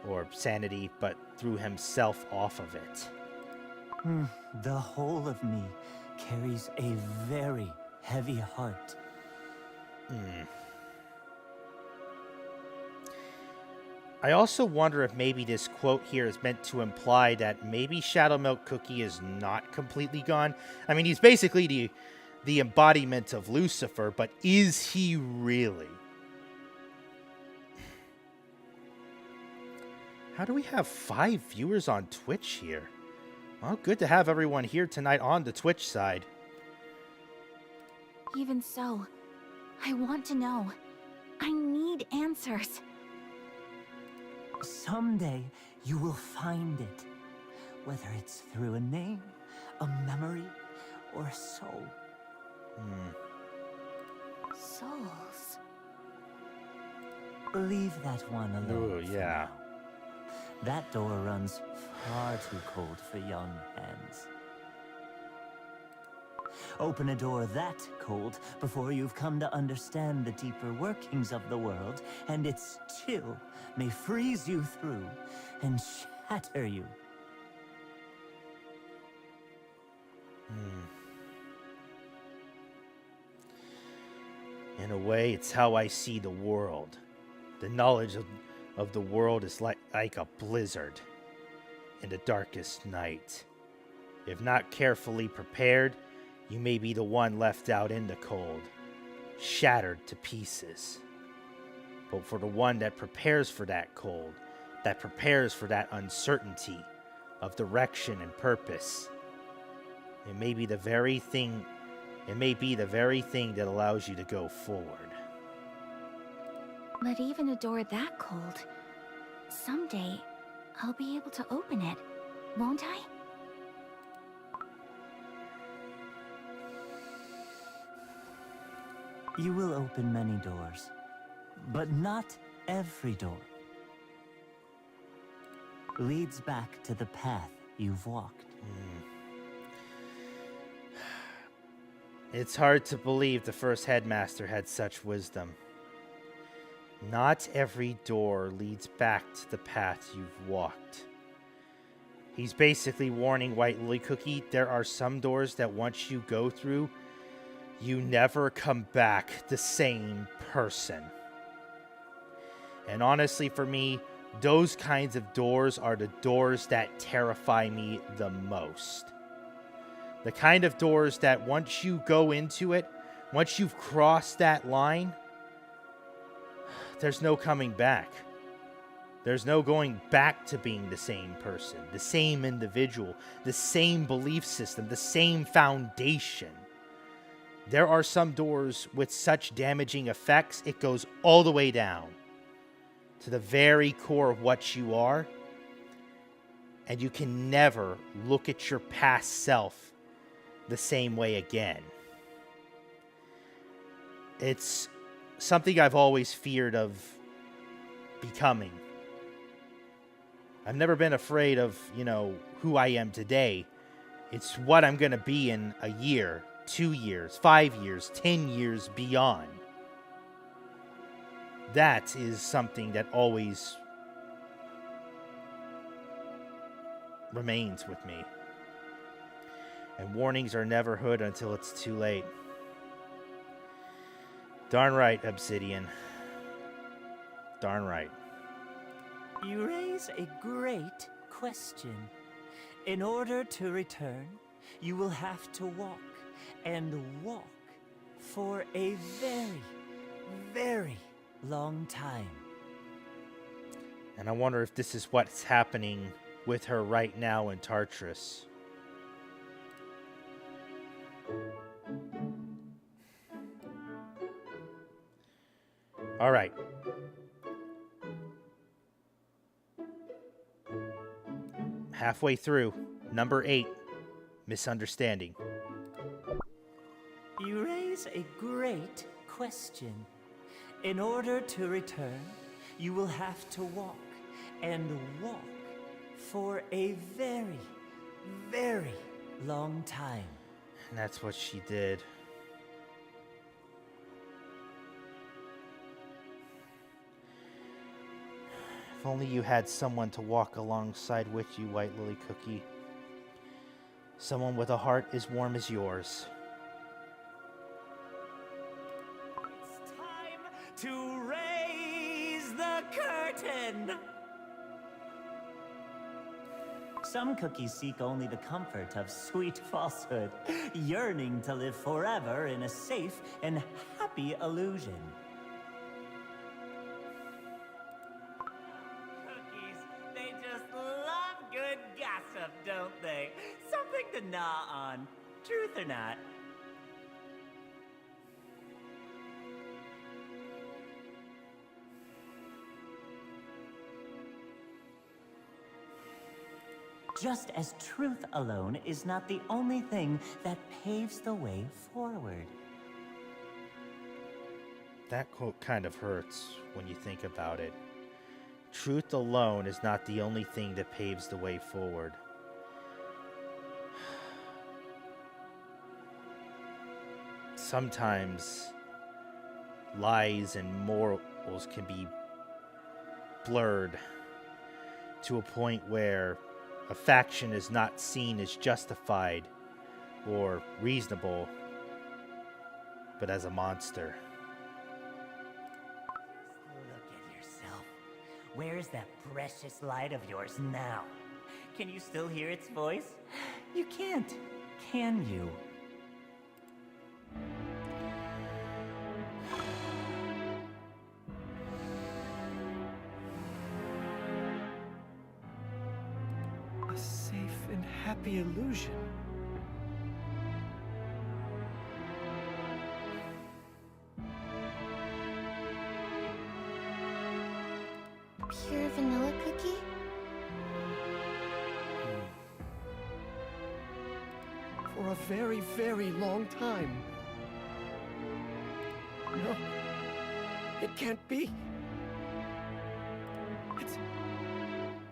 or sanity, but threw himself off of it. The whole of me carries a very heavy heart. I also wonder if maybe this quote here is meant to imply that maybe Shadow Milk Cookie is not completely gone. I mean, he's basically the embodiment of Lucifer, but is he really? How do we have 5 viewers on Twitch here? Well, good to have everyone here tonight on the Twitch side. Even so, I want to know. I need answers. Someday, you will find it. Whether it's through a name, a memory, or a soul. Souls. Leave that one alone. Ooh, yeah. That door runs far too cold for young hands. Open a door that cold before you've come to understand the deeper workings of the world, and its chill may freeze you through and shatter you. In a way, it's how I see the world. The knowledge of the world is like a blizzard in the darkest night. If not carefully prepared, you may be the one left out in the cold, shattered to pieces. But for the one that prepares for that cold, that prepares for that uncertainty of direction and purpose, it may be the very thing that allows you to go forward. But even a door that cold, someday I'll be able to open it, won't I? You will open many doors, but not every door leads back to the path you've walked. It's hard to believe the first headmaster had such wisdom. Not every door leads back to the path you've walked. He's basically warning White Lily Cookie, there are some doors that once you go through, you never come back the same person. And honestly, for me, those kinds of doors are the doors that terrify me the most. The kind of doors that once you go into it, once you've crossed that line, there's no coming back. There's no going back to being the same person, the same individual, the same belief system, the same foundation. There are some doors with such damaging effects, it goes all the way down to the very core of what you are, and you can never look at your past self the same way again. It's something I've always feared of becoming. I've never been afraid of, who I am today. It's what I'm going to be in a year, 2 years, 5 years, 10 years beyond. That is something that always remains with me. And warnings are never heard until it's too late. Darn right, Obsidian. Darn right. You raise a great question. In order to return, you will have to walk, and walk for a very, very long time. And I wonder if this is what's happening with her right now in Tartrus. All right. Halfway through, number 8, misunderstanding. You raise a great question. In order to return, you will have to walk, and walk for a very, very long time. And that's what she did. If only you had someone to walk alongside with you, White Lily Cookie. Someone with a heart as warm as yours. It's time to raise the curtain! Some cookies seek only the comfort of sweet falsehood, yearning to live forever in a safe and happy illusion. Cookies, they just love good gossip, don't they? Something to gnaw on, truth or not. Just as truth alone is not the only thing that paves the way forward. That quote kind of hurts when you think about it. Truth alone is not the only thing that paves the way forward. Sometimes lies and morals can be blurred to a point where a faction is not seen as justified or reasonable, but as a monster. Look at yourself. Where is that precious light of yours now? Can you still hear its voice? You can't, can you? A safe and happy illusion. Pure vanilla cookie? For a very, very long time. No. It can't be.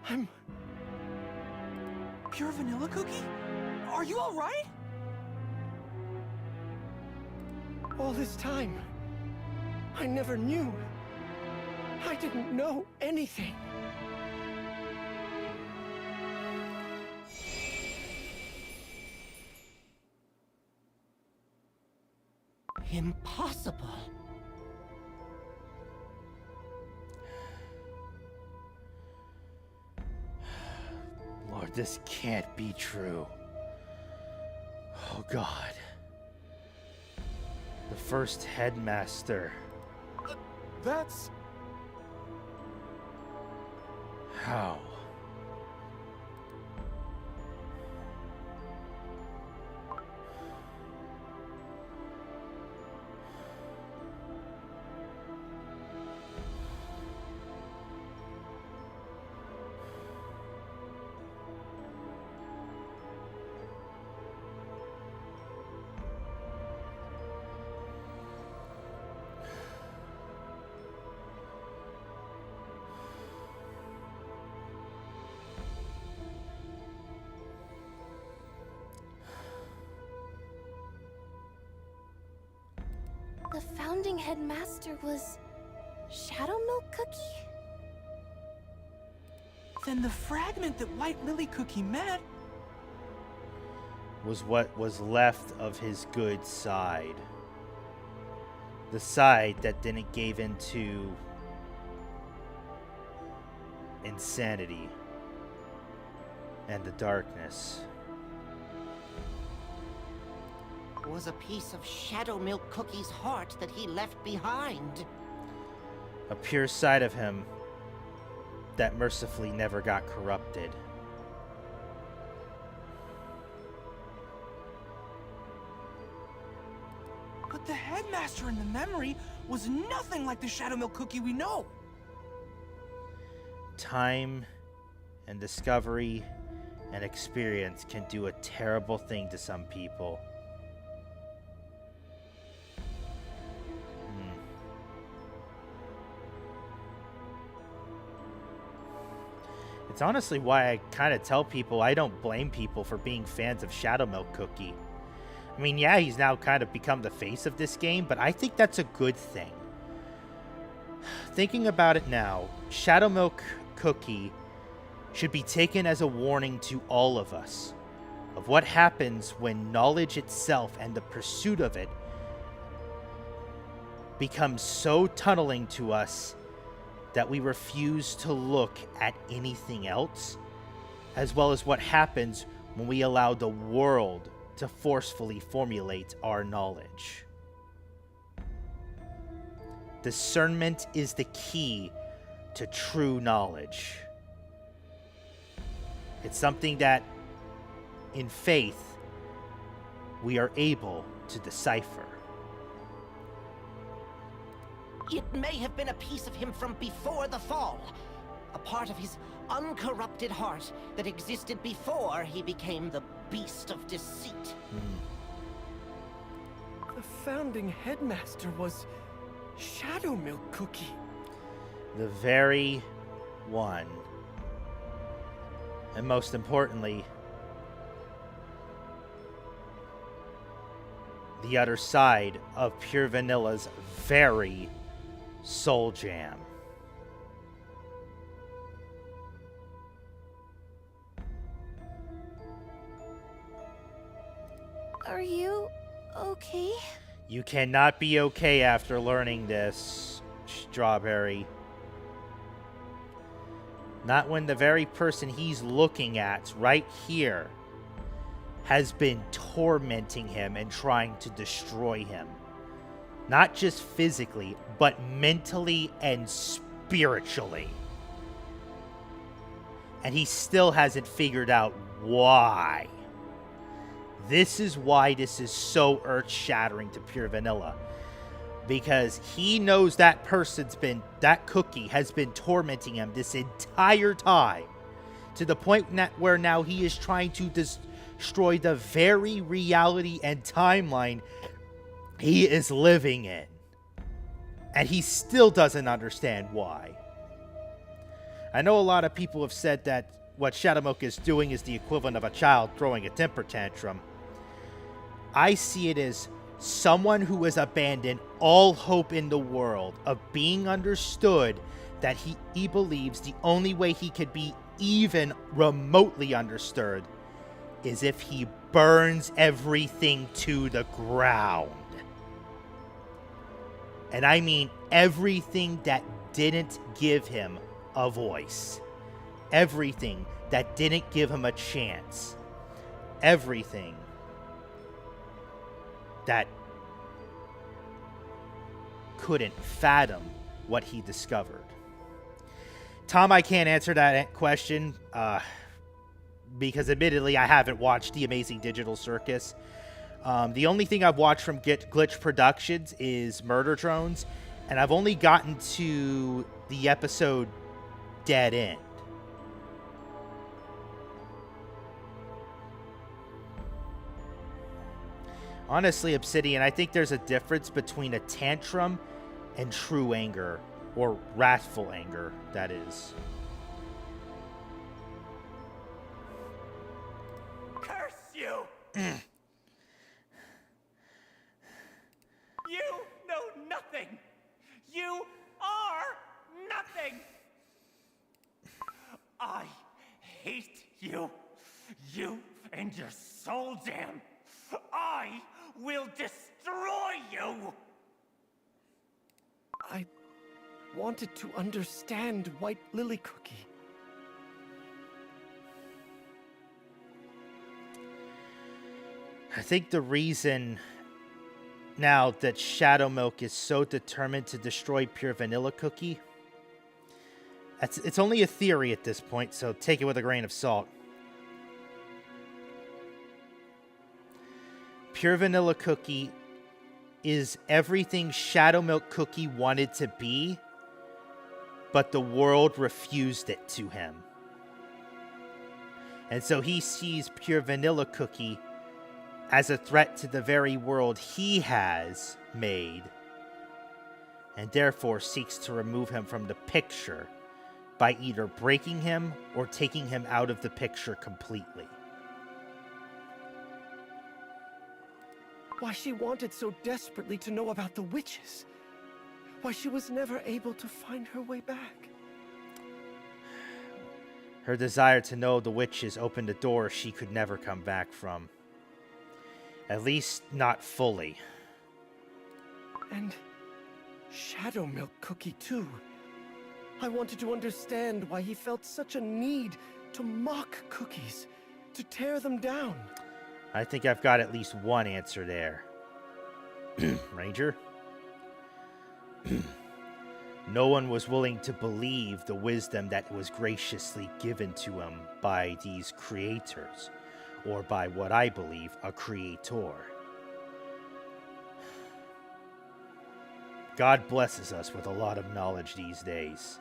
I'm... Pure vanilla cookie? Are you all right? All this time, I never knew. I didn't know anything. Impossible. Lord, this can't be true. Oh, God. The first headmaster. That's... How? The founding headmaster was Shadow Milk Cookie? Then the fragment that White Lily Cookie met Was what was left of his good side. The side that didn't give into insanity and the darkness. Was a piece of Shadow Milk Cookie's heart that he left behind. A pure side of him that mercifully never got corrupted. But the headmaster in the memory was nothing like the Shadow Milk Cookie we know. Time and discovery and experience can do a terrible thing to some people. It's honestly why I kind of tell people I don't blame people for being fans of Shadow Milk Cookie. I mean, yeah, he's now kind of become the face of this game, but I think that's a good thing. Thinking about it now, Shadow Milk Cookie should be taken as a warning to all of us of what happens when knowledge itself and the pursuit of it becomes so tunneling to us that we refuse to look at anything else, as well as what happens when we allow the world to forcefully formulate our knowledge. Discernment is the key to true knowledge. It's something that, in faith, we are able to decipher. It may have been a piece of him from before the fall. A part of his uncorrupted heart that existed before he became the beast of deceit. The founding headmaster was Shadow Milk Cookie. The very one. And most importantly, the other side of Pure Vanilla's very soul jam. Are you okay? You cannot be okay after learning this, Strawberry. Not when the very person he's looking at right here has been tormenting him and trying to destroy him. Not just physically, but mentally and spiritually. And he still hasn't figured out why. This is why this is so earth-shattering to Pure Vanilla. Because he knows that that cookie has been tormenting him this entire time. To the point where now he is trying to destroy the very reality and timeline he is living in. And he still doesn't understand why. I know a lot of people have said that what Shadowmilk is doing is the equivalent of a child throwing a temper tantrum. I see it as someone who has abandoned all hope in the world of being understood, that he believes the only way he could be even remotely understood is if he burns everything to the ground. And I mean everything that didn't give him a voice. Everything that didn't give him a chance. Everything that couldn't fathom what he discovered. Tom, I can't answer that question because admittedly I haven't watched The Amazing Digital Circus. The only thing I've watched from Glitch Productions is Murder Drones, and I've only gotten to the episode Dead End. Honestly, Obsidian, I think there's a difference between a tantrum and true anger, or wrathful anger, that is. Curse you! You know nothing! You are nothing! I hate you. You and your soul jam. I will destroy you! I wanted to understand White Lily Cookie. I think the reason now that Shadowmilk is so determined to destroy Pure Vanilla Cookie, it's only a theory at this point, so take it with a grain of salt. Pure Vanilla Cookie is everything Shadowmilk Cookie wanted to be, but the world refused it to him. And so he sees Pure Vanilla Cookie as a threat to the very world he has made, and therefore seeks to remove him from the picture by either breaking him or taking him out of the picture completely. Why she wanted so desperately to know about the witches. Why she was never able to find her way back. Her desire to know the witches opened a door she could never come back from. At least, not fully. And Shadowmilk Cookie, too. I wanted to understand why he felt such a need to mock cookies, to tear them down. I think I've got at least one answer there. Ranger? No one was willing to believe the wisdom that was graciously given to him by these creators, or by what I believe a creator. God blesses us with a lot of knowledge these days.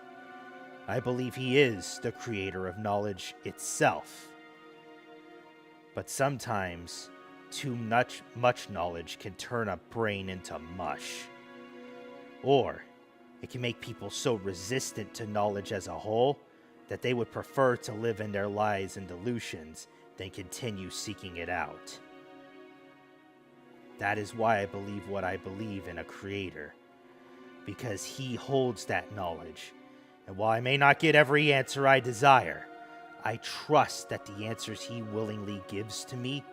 I believe he is the creator of knowledge itself. But sometimes, too much knowledge can turn a brain into mush. Or, it can make people so resistant to knowledge as a whole that they would prefer to live in their lies and delusions than continue seeking it out. That is why I believe what I believe in a creator. Because he holds that knowledge. And while I may not get every answer I desire, I trust that the answers he willingly gives to me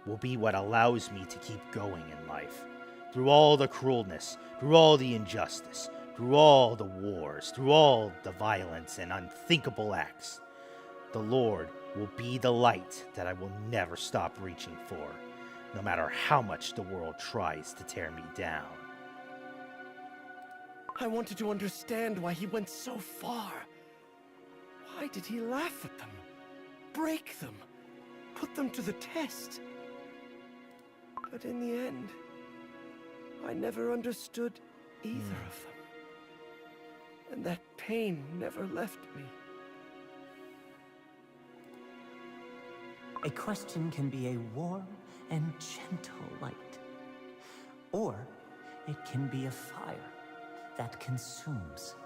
will be what allows me to keep going in life. Through all the cruelness, through all the injustice, through all the wars, through all the violence and unthinkable acts, the Lord will be the light that I will never stop reaching for, no matter how much the world tries to tear me down. I wanted to understand why he went so far. Why did he laugh at them, break them, put them to the test? But in the end, I never understood either of them. And that pain never left me. A question can be a warm and gentle light, or it can be a fire that consumes.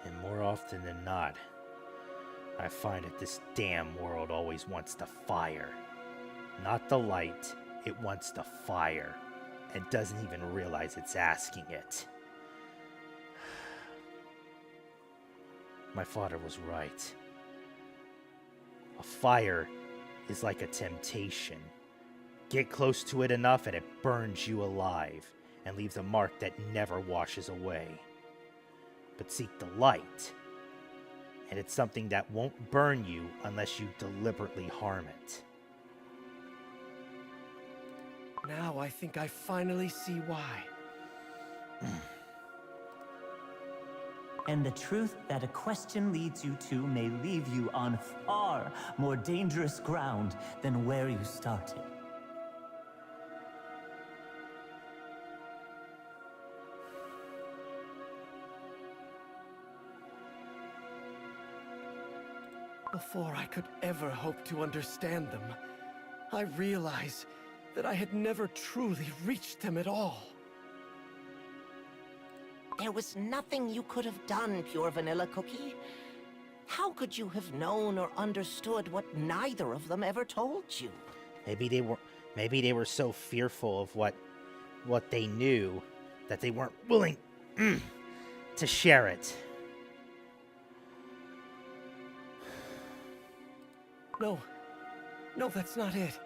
And more often than not, I find that this damn world always wants the fire. Not the light, it wants the fire, and doesn't even realize it's asking it. My father was right. A fire is like a temptation. Get close to it enough and it burns you alive and leaves a mark that never washes away. But seek the light, and it's something that won't burn you unless you deliberately harm it. Now I think I finally see why. And the truth that a question leads you to may leave you on far more dangerous ground than where you started. Before I could ever hope to understand them, I realized that I had never truly reached them at all. There was nothing you could have done, Pure Vanilla Cookie. How could you have known or understood what neither of them ever told you? Maybe they were so fearful of what they knew that they weren't willing to share it. No, that's not it.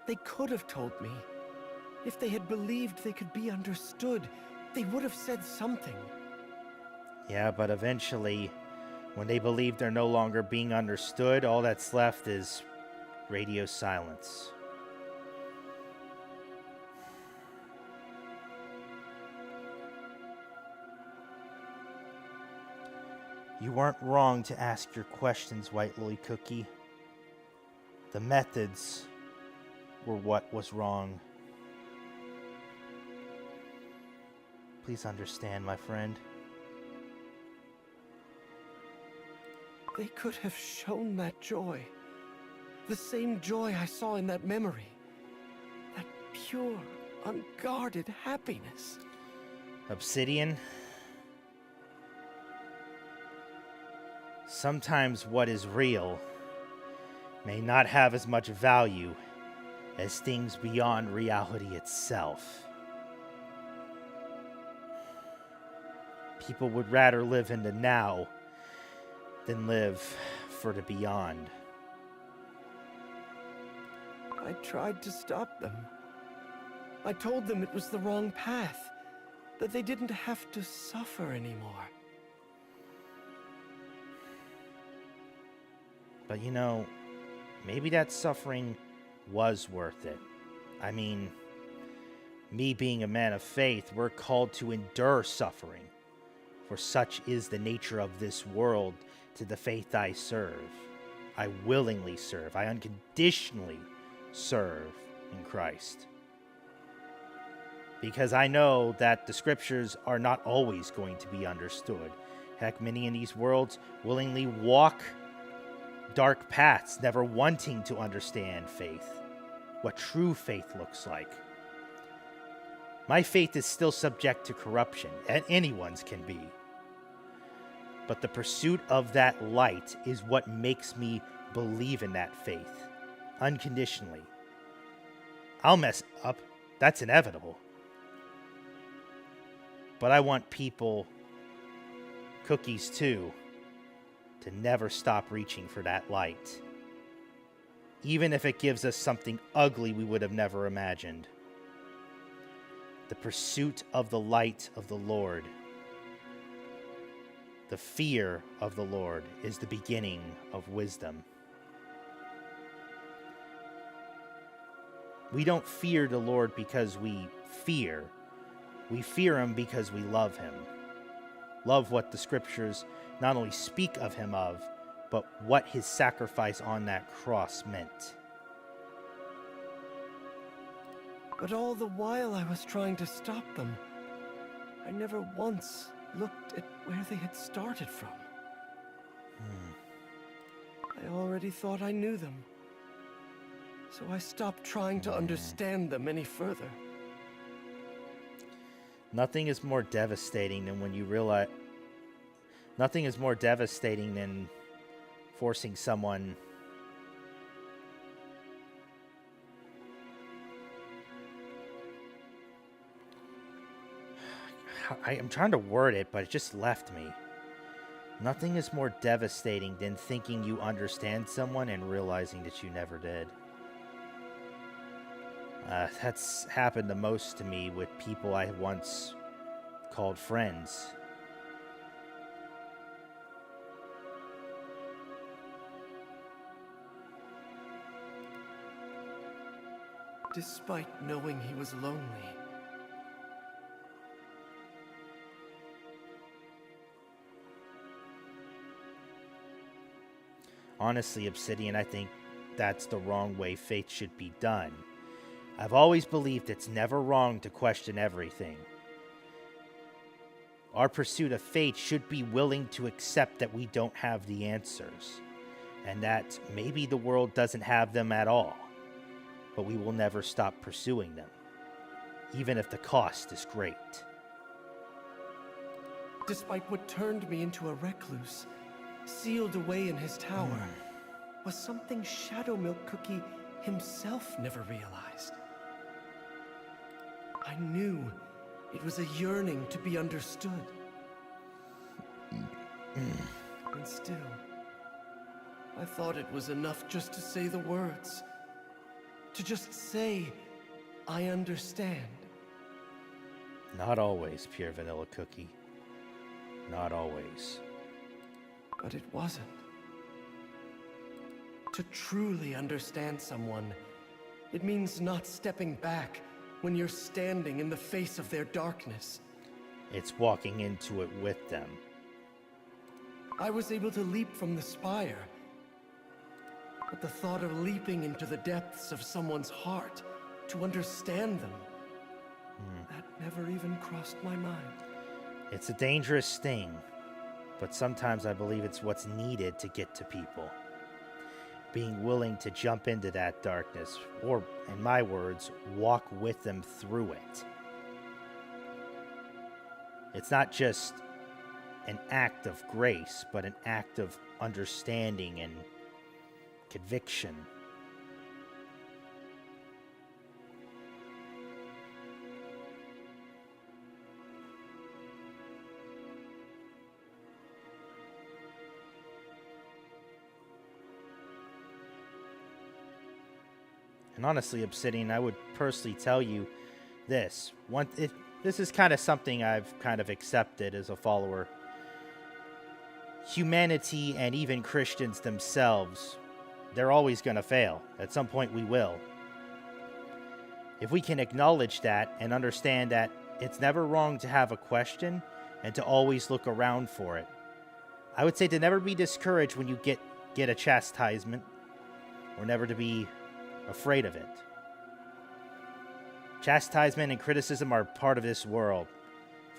They could have told me. If they had believed they could be understood, they would have said something. Yeah, but eventually, when they believe they're no longer being understood, all that's left is radio silence. You weren't wrong to ask your questions, White Lily Cookie. The methods were what was wrong. Please understand, my friend. They could have shown that joy. The same joy I saw in that memory. That pure, unguarded happiness. Obsidian. Sometimes what is real may not have as much value as things beyond reality itself. People would rather live in the now than live for the beyond. I tried to stop them. I told them it was the wrong path, that they didn't have to suffer anymore. But you know, maybe that suffering was worth it. I mean, me being a man of faith, we're called to endure suffering. For such is the nature of this world to the faith I serve. I willingly serve. I unconditionally serve in Christ. Because I know that the scriptures are not always going to be understood. Heck, many in these worlds willingly walk dark paths, never wanting to understand faith, what true faith looks like. My faith is still subject to corruption, and anyone's can be. But the pursuit of that light is what makes me believe in that faith, unconditionally. I'll mess up. That's inevitable. But I want people, cookies too, to never stop reaching for that light. Even if it gives us something ugly we would have never imagined. The pursuit of the light of the Lord, the fear of the Lord, is the beginning of wisdom. We don't fear the Lord because we fear. We fear him because we love him. Love what the scriptures not only speak of him of, but what his sacrifice on that cross meant. But all the while I was trying to stop them, I never once looked at where they had started from. I already thought I knew them. So I stopped trying to understand them any further. Nothing is more devastating than when you realize... Nothing is more devastating than forcing someone... I'm trying to word it, but it just left me. Nothing is more devastating than thinking you understand someone and realizing that you never did. That's happened the most to me with people I once called friends. Despite knowing he was lonely. Honestly, Obsidian, I think that's the wrong way faith should be done. I've always believed it's never wrong to question everything. Our pursuit of faith should be willing to accept that we don't have the answers, and that maybe the world doesn't have them at all, but we will never stop pursuing them, even if the cost is great. Despite what turned me into a recluse, sealed away in his tower, was something Shadow Milk Cookie himself never realized. I knew it was a yearning to be understood. And still, I thought it was enough just to say the words. To just say, I understand. Not always, Pure Vanilla Cookie. Not always. But it wasn't. To truly understand someone, it means not stepping back when you're standing in the face of their darkness. It's walking into it with them. I was able to leap from the spire, but the thought of leaping into the depths of someone's heart to understand them, that never even crossed my mind. It's a dangerous thing, but sometimes I believe it's what's needed to get to people. Being willing to jump into that darkness, or, in my words, walk with them through it. It's not just an act of grace, but an act of understanding and conviction. And honestly, Obsidian, I would personally tell you this. This is kind of something I've kind of accepted as a follower. Humanity and even Christians themselves, they're always going to fail. At some point we will. If we can acknowledge that and understand that it's never wrong to have a question and to always look around for it. I would say to never be discouraged when you get get a chastisement or never to be afraid of it. Chastisement and criticism are part of this world,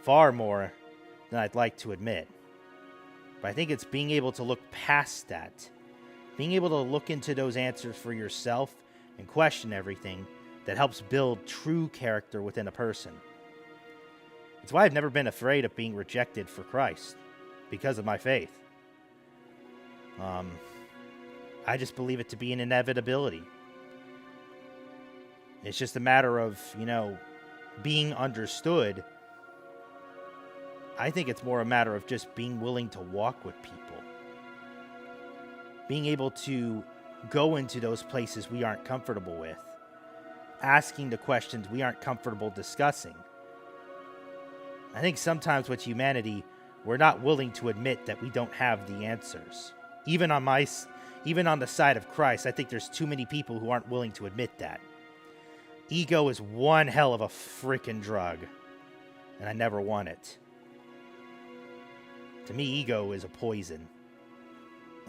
far more than I'd like to admit. But I think it's being able to look past that, being able to look into those answers for yourself and question everything that helps build true character within a person. It's why I've never been afraid of being rejected for Christ, because of my faith. I just believe it to be an inevitability. It's just a matter of, being understood. I think it's more a matter of just being willing to walk with people. Being able to go into those places we aren't comfortable with. Asking the questions we aren't comfortable discussing. I think sometimes with humanity, we're not willing to admit that we don't have the answers. Even on the side of Christ, I think there's too many people who aren't willing to admit that. Ego is one hell of a freaking drug, and I never want it. To me, ego is a poison,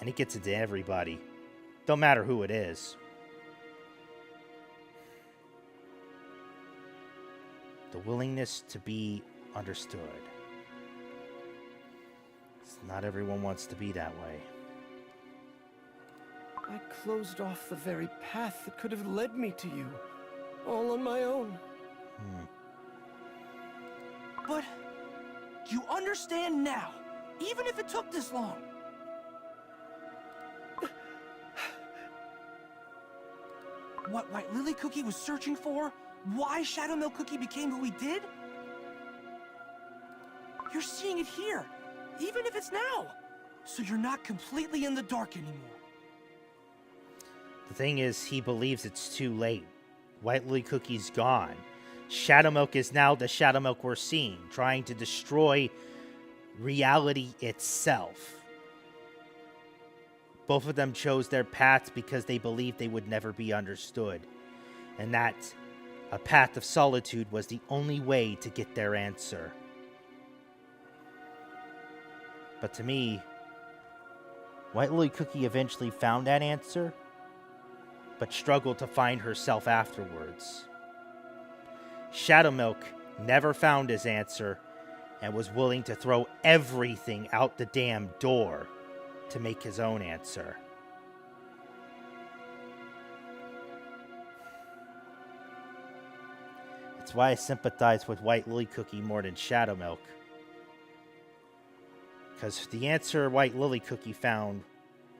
and it gets into everybody. Don't matter who it is. The willingness to be understood. Not everyone wants to be that way. I closed off the very path that could have led me to you, all on my own. But you understand now, even if it took this long. What White Lily Cookie was searching for? Why Shadow Milk Cookie became who he did? You're seeing it here, even if it's now. So you're not completely in the dark anymore. The thing is, he believes it's too late. White Lily Cookie's gone. Shadow Milk is now the Shadow Milk we're seeing, trying to destroy reality itself. Both of them chose their paths because they believed they would never be understood, and that a path of solitude was the only way to get their answer. But to me, White Lily Cookie eventually found that answer, but struggled to find herself afterwards. Shadow Milk never found his answer and was willing to throw everything out the damn door to make his own answer. It's why I sympathize with White Lily Cookie more than Shadow Milk. Because the answer White Lily Cookie found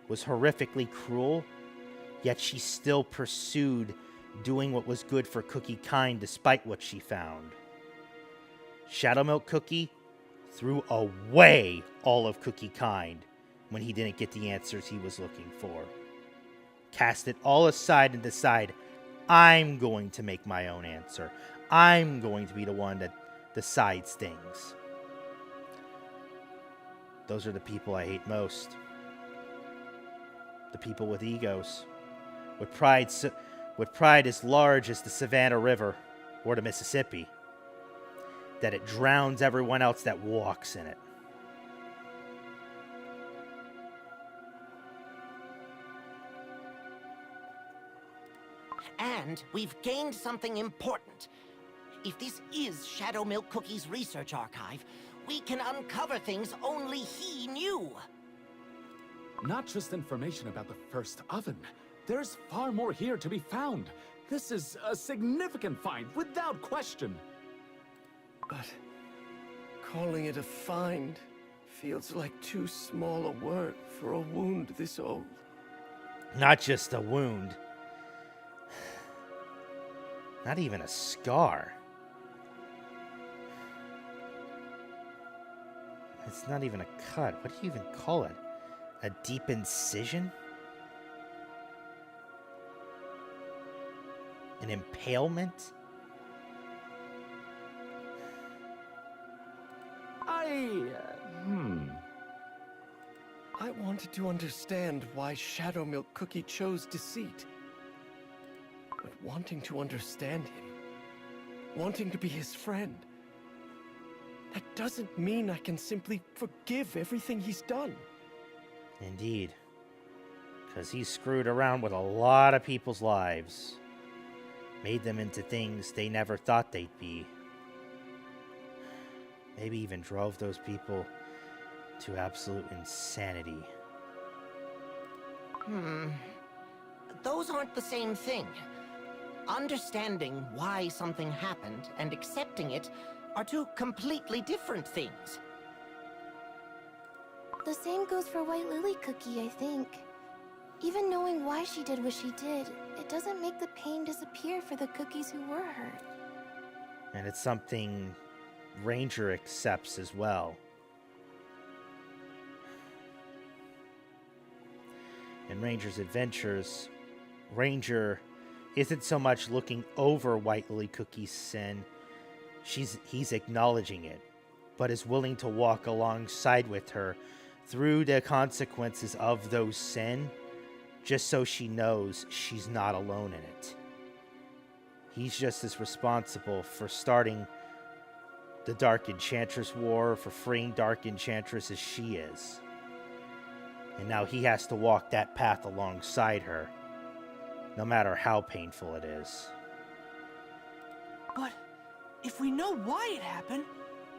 was horrifically cruel, yet she still pursued doing what was good for Cookie kind despite what she found. Shadow Milk Cookie threw away all of Cookie kind when he didn't get the answers he was looking for. Cast it all aside and decide, I'm going to make my own answer. I'm going to be the one that decides things. Those are the people I hate most. The people with egos. With pride as large as the Savannah River or the Mississippi. That it drowns everyone else that walks in it. And we've gained something important. If this is Shadow Milk Cookie's research archive, we can uncover things only he knew. Not just information about the first oven. There's far more here to be found. This is a significant find, without question. But calling it a find feels like too small a word for a wound this old. Not just a wound. Not even a scar. It's not even a cut. What do you even call it? A deep incision? An impalement? I wanted to understand why Shadow Milk Cookie chose deceit. But wanting to understand him, wanting to be his friend, that doesn't mean I can simply forgive everything he's done. Indeed. Because he screwed around with a lot of people's lives. Made them into things they never thought they'd be. Maybe even drove those people to absolute insanity. Those aren't the same thing. Understanding why something happened and accepting it are two completely different things. The same goes for White Lily Cookie, I think. Even knowing why she did what she did, it doesn't make the pain disappear for the cookies who were hurt. And it's something Ranger accepts as well. In Ranger's adventures, Ranger isn't so much looking over White Lily Cookie's sin, he's acknowledging it, but is willing to walk alongside with her through the consequences of those sin, just so she knows she's not alone in it. He's just as responsible for starting the Dark Enchantress War, for freeing Dark Enchantress as she is. And now he has to walk that path alongside her, no matter how painful it is. But if we know why it happened,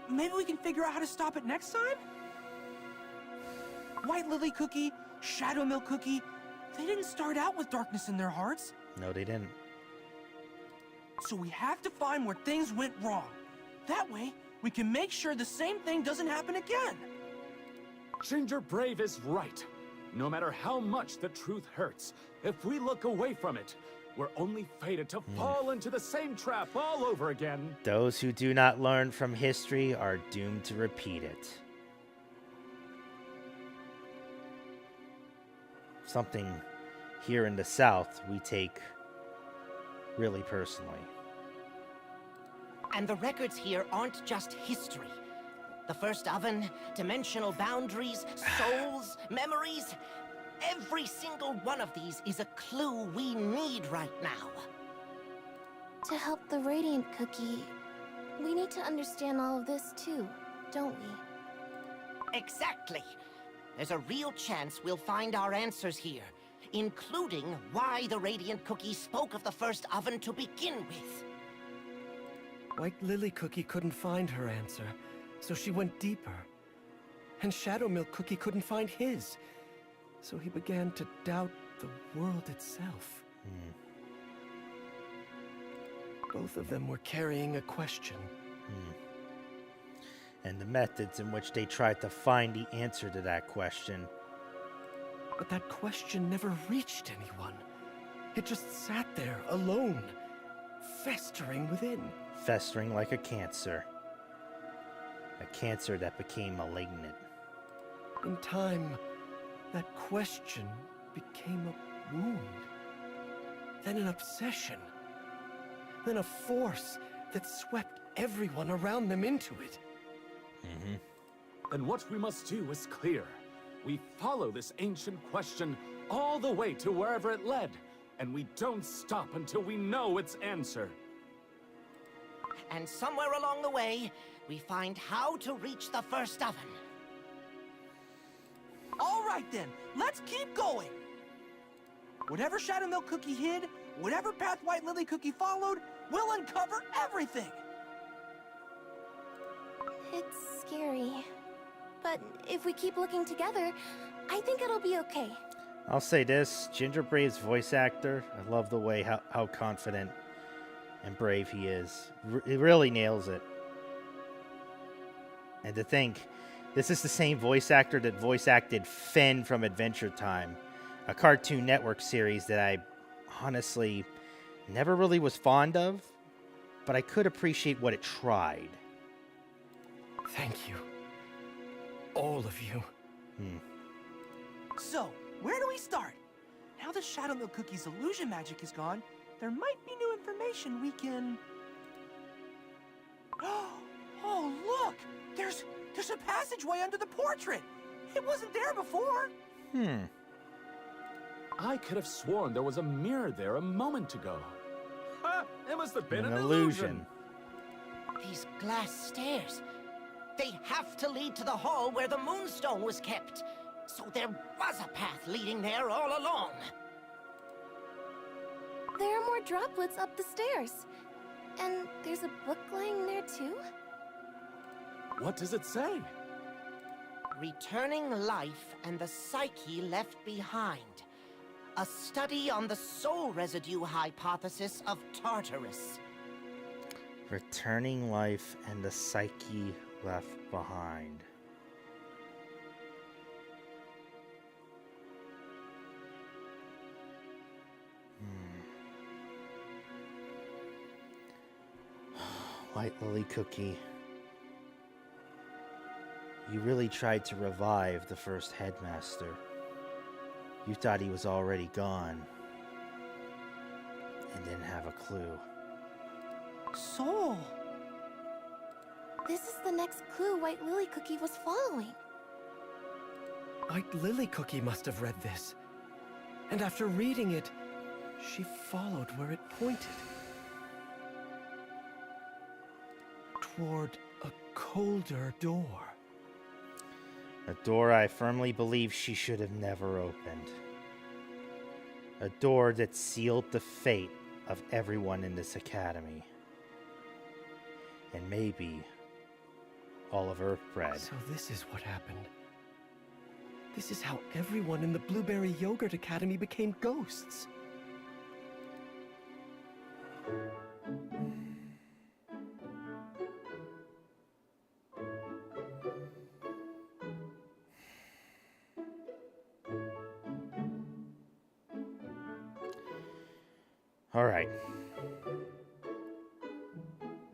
maybe we can figure out how to stop it next time? White Lily Cookie, Shadow Milk Cookie, they didn't start out with darkness in their hearts. No, they didn't. So we have to find where things went wrong. That way, we can make sure the same thing doesn't happen again. Ginger Brave is right. No matter how much the truth hurts, if we look away from it, we're only fated to fall into the same trap all over again. Those who do not learn from history are doomed to repeat it. Something here in the South we take really personally. And the records here aren't just history. The first oven, dimensional boundaries, souls, memories. Every single one of these is a clue we need right now. To help the Radiant Cookie, we need to understand all of this too, don't we? Exactly. There's a real chance we'll find our answers here, including why the Radiant Cookie spoke of the first oven to begin with. White Lily Cookie couldn't find her answer, so she went deeper. And Shadow Milk Cookie couldn't find his, so he began to doubt the world itself. Both of them were carrying a question. And the methods in which they tried to find the answer to that question. But that question never reached anyone. It just sat there, alone, festering within. Festering like a cancer. A cancer that became malignant. In time, that question became a wound. Then an obsession. Then a force that swept everyone around them into it. And what we must do is clear. We follow this ancient question all the way to wherever it led, and we don't stop until we know its answer. And somewhere along the way, we find how to reach the first oven. All right then, let's keep going. Whatever Shadow Milk Cookie hid, whatever path White Lily Cookie followed, we'll uncover everything. It's scary. But if we keep looking together, I think it'll be okay. I'll say this, Ginger Brave's voice actor, I love the way how confident and brave he is. He really nails it. And to think, this is the same voice actor that voice acted Finn from Adventure Time, a Cartoon Network series that I honestly never really was fond of, but I could appreciate what it tried. Thank you. All of you. So, where do we start? Now that Shadow Milk Cookie's illusion magic is gone, there might be new information we can... Oh, look! There's a passageway under the portrait! It wasn't there before! I could have sworn there was a mirror there a moment ago. Ha! It must have been An an illusion. These glass stairs, they have to lead to the hall where the Moonstone was kept. So there was a path leading there all along. There are more droplets up the stairs. And there's a book lying there too? What does it say? Returning life and the psyche left behind. A study on the soul residue hypothesis of Tartrus. Returning life and the psyche left behind. White Lily Cookie. You really tried to revive the first headmaster. You thought he was already gone. And didn't have a clue. Soul! This is the next clue White Lily Cookie was following. White Lily Cookie must have read this. And after reading it, she followed where it pointed. Toward a colder door. A door I firmly believe she should have never opened. A door that sealed the fate of everyone in this academy. And maybe all of Earthbred. So this is what happened. This is how everyone in the Blueberry Yogurt Academy became ghosts. All right.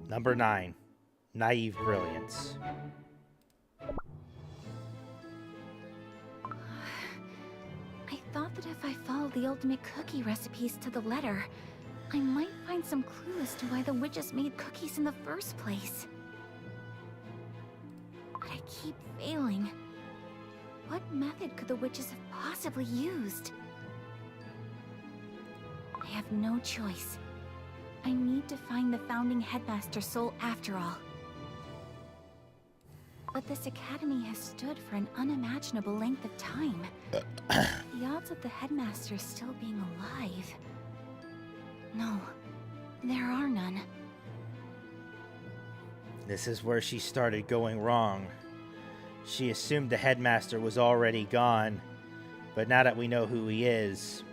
Number 9. Naive Brilliance. I thought that if I followed the ultimate cookie recipes to the letter, I might find some clue as to why the witches made cookies in the first place. But I keep failing. What method could the witches have possibly used? I have no choice. I need to find the founding headmaster's soul after all. But this academy has stood for an unimaginable length of time. The odds of the headmaster still being alive... No, there are none. This is where she started going wrong. She assumed the headmaster was already gone, but now that we know who he is...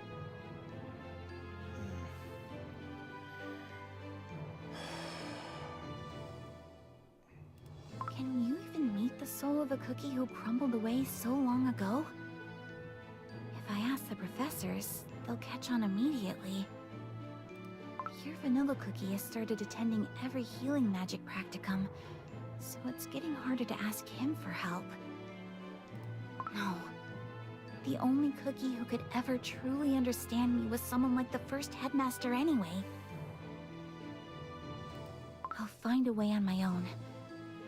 Can you even meet the soul of a cookie who crumbled away so long ago? If I ask the professors, they'll catch on immediately. Your Vanilla Cookie has started attending every healing magic practicum, so it's getting harder to ask him for help. No. The only cookie who could ever truly understand me was someone like the first headmaster anyway. I'll find a way on my own,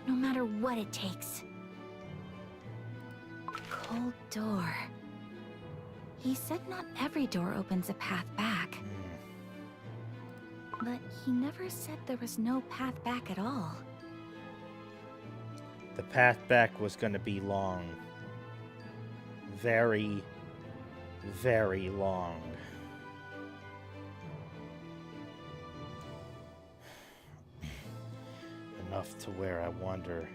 no matter what it takes. Cold door. He said not every door opens a path back. But he never said there was no path back at all. The path back was going to be long. Very, very long. Enough to where I wonder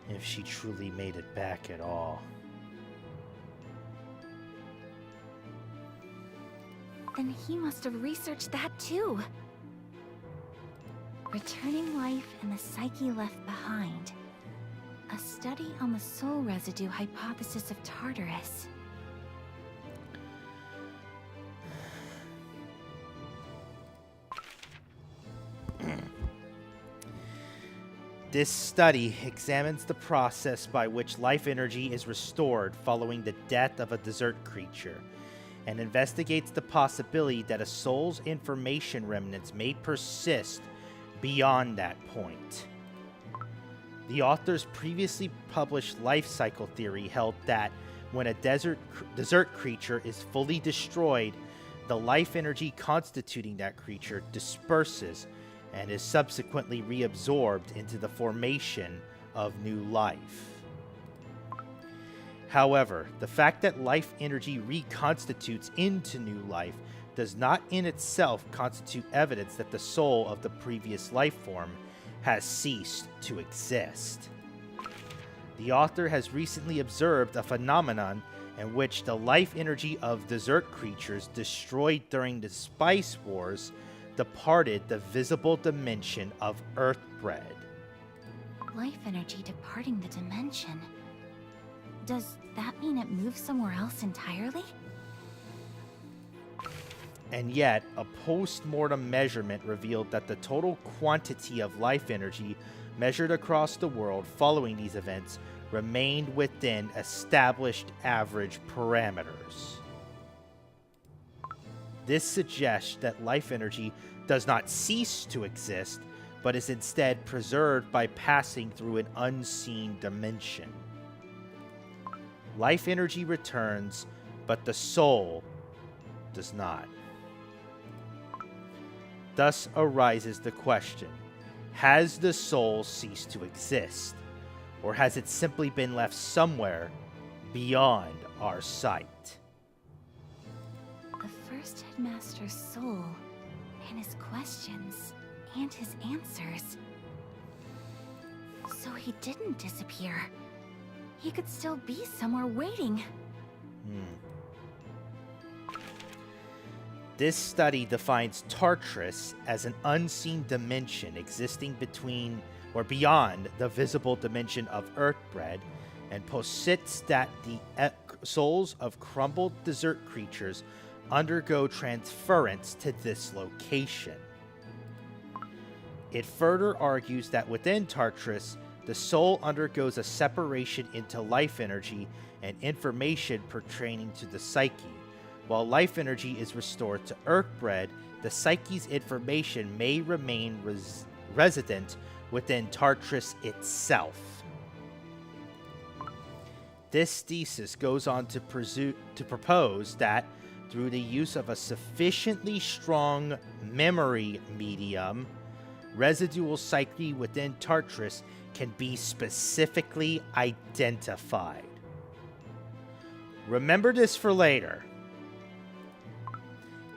if she truly made it back at all. Then he must have researched that too. Returning life and the psyche left behind. A study on the soul residue hypothesis of Tartarus. This study examines the process by which life energy is restored following the death of a desert creature, and investigates the possibility that a soul's information remnants may persist beyond that point. The author's previously published life cycle theory held that when a desert creature is fully destroyed, the life energy constituting that creature disperses and is subsequently reabsorbed into the formation of new life. However, the fact that life energy reconstitutes into new life does not in itself constitute evidence that the soul of the previous life form has ceased to exist. The author has recently observed a phenomenon in which the life energy of desert creatures destroyed during the Spice Wars departed the visible dimension of Earthbred. Life energy departing the dimension. Does that mean it moves somewhere else entirely? And yet, a post-mortem measurement revealed that the total quantity of life energy measured across the world following these events remained within established average parameters. This suggests that life energy does not cease to exist, but is instead preserved by passing through an unseen dimension. Life energy returns, but the soul does not. Thus arises the question, has the soul ceased to exist? Or has it simply been left somewhere beyond our sight? The first headmaster's soul, and his questions, and his answers. So he didn't disappear. He could still be somewhere waiting. This study defines Tartrus as an unseen dimension existing between or beyond the visible dimension of Earthbred, and posits that the souls of crumbled desert creatures undergo transference to this location. It further argues that within Tartrus, the soul undergoes a separation into life energy and information pertaining to the psyche. While life energy is restored to Earthbred, the psyche's information may remain resident within Tartrus itself. This thesis goes on to propose that through the use of a sufficiently strong memory medium, residual psyche within Tartrus can be specifically identified. Remember this for later.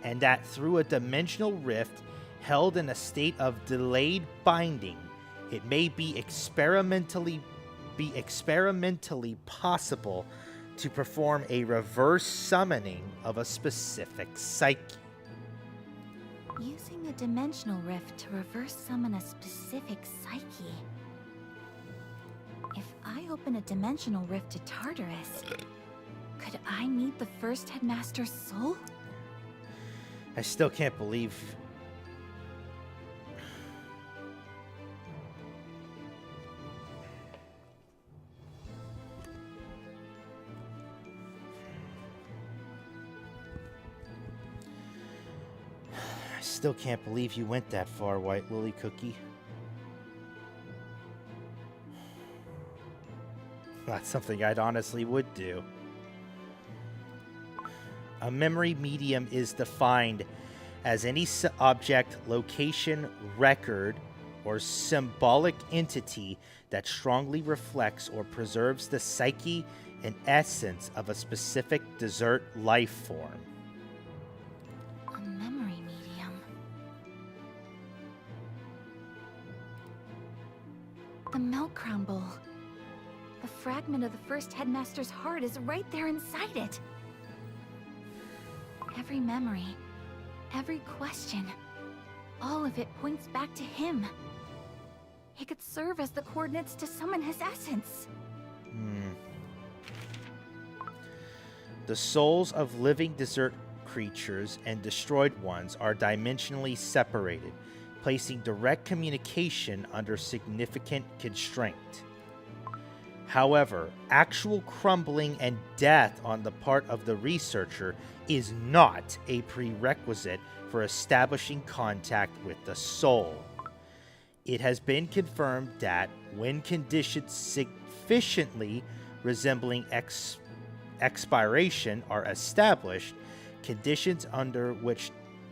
And that through a dimensional rift held in a state of delayed binding, it may be experimentally possible to perform a reverse summoning of a specific psyche. Using a dimensional rift to reverse summon a specific psyche. If I open a dimensional rift to Tartarus, could I meet the first headmaster's soul? I still can't believe... I still can't believe you went that far, White Lily Cookie. That's something I'd honestly would do. A memory medium is defined as any object, location, record, or symbolic entity that strongly reflects or preserves the psyche and essence of a specific desert life form. A memory medium. The Milk Crown Bowl. The fragment of the first headmaster's heart is right there inside it. Every memory, every question, all of it points back to him. It could serve as the coordinates to summon his essence. The souls of living desert creatures and destroyed ones are dimensionally separated, placing direct communication under significant constraint. However, actual crumbling and death on the part of the researcher is not a prerequisite for establishing contact with the soul. It has been confirmed that when conditions sufficiently resembling expiration are established, conditions under which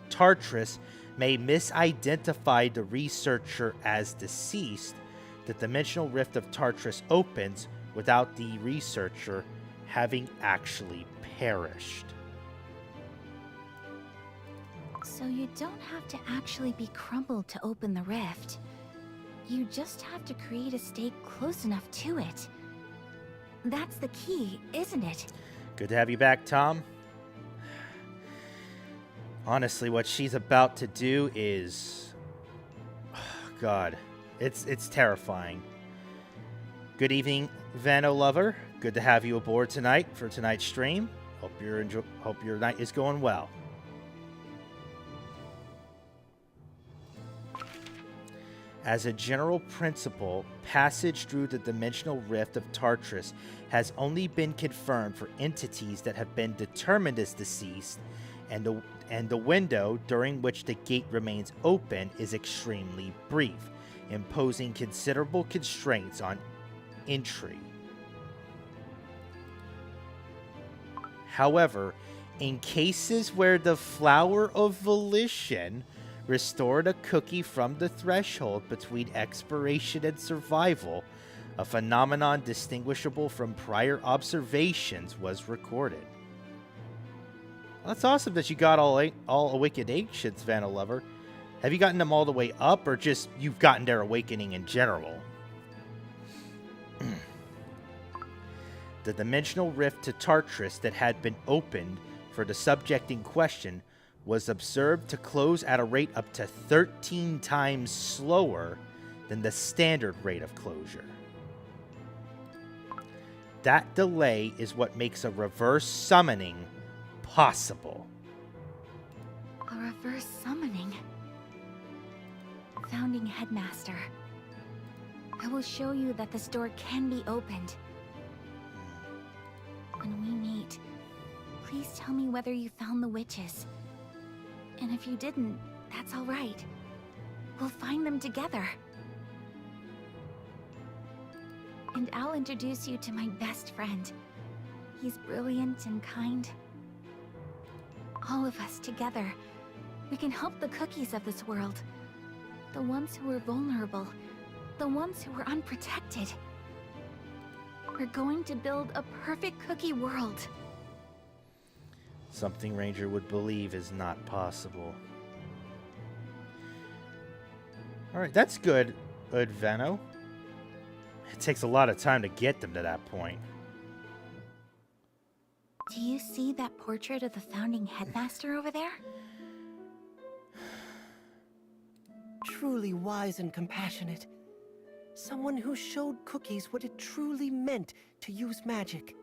Tartrus may misidentify the researcher as deceased, the dimensional rift of Tartrus opens without the researcher having actually perished. So you don't have to actually be crumbled to open the rift. You just have to create a state close enough to it. That's the key, isn't it? Good to have you back, Tom. Honestly, what she's about to do is... oh, God, it's terrifying. Good evening, Vano Lover. Good to have you aboard tonight for tonight's stream. Hope your night is going well. As a general principle, passage through the dimensional rift of Tartrus has only been confirmed for entities that have been determined as deceased, and the window during which the gate remains open is extremely brief, imposing considerable constraints on entry. However, in cases where the Flower of Volition restored a cookie from the threshold between expiration and survival, a phenomenon distinguishable from prior observations was recorded. Well, that's awesome that you got all Awakened Ancients, Vanna Lover. Have you gotten them all the way up, or just you've gotten their awakening in general? The dimensional rift to Tartrus that had been opened for the subject in question was observed to close at a rate up to 13 times slower than the standard rate of closure. That delay is what makes a reverse summoning possible. A reverse summoning. Founding Headmaster, I will show you that this door can be opened. When we meet, please tell me whether you found the witches. And if you didn't, that's all right. We'll find them together. And I'll introduce you to my best friend. He's brilliant and kind. All of us together, we can help the cookies of this world. The ones who are vulnerable. The ones who are unprotected. We're going to build a perfect cookie world. Something Ranger would believe is not possible. Alright, that's good, Vano. It takes a lot of time to get them to that point. Do you see that portrait of the founding headmaster over there? Truly wise and compassionate. Someone who showed cookies what it truly meant to use magic.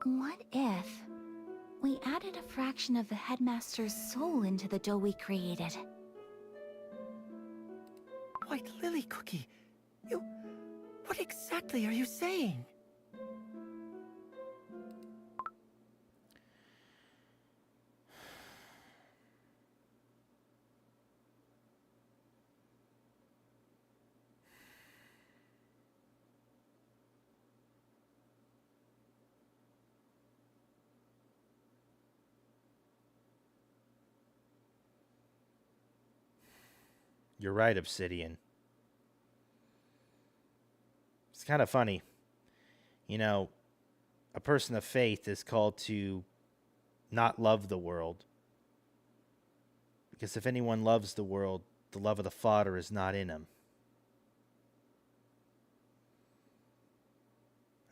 What if we added a fraction of the headmaster's soul into the dough we created? White Lily Cookie, what exactly are you saying? You're right, Obsidian. It's kind of funny. You know, a person of faith is called to not love the world. Because if anyone loves the world, the love of the Father is not in him.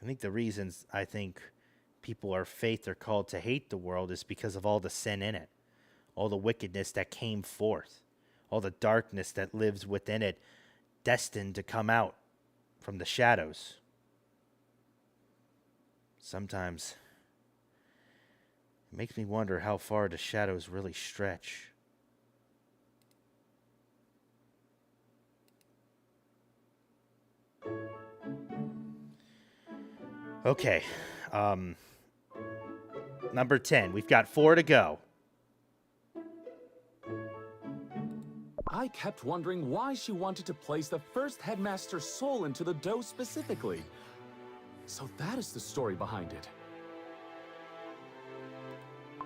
I think the reasons people of faith are called to hate the world is because of all the sin in it. All the wickedness that came forth. All the darkness that lives within it, destined to come out from the shadows. Sometimes it makes me wonder how far the shadows really stretch. Okay, number 10. We've got 4 to go. I kept wondering why she wanted to place the first headmaster's soul into the dough specifically. So that is the story behind it.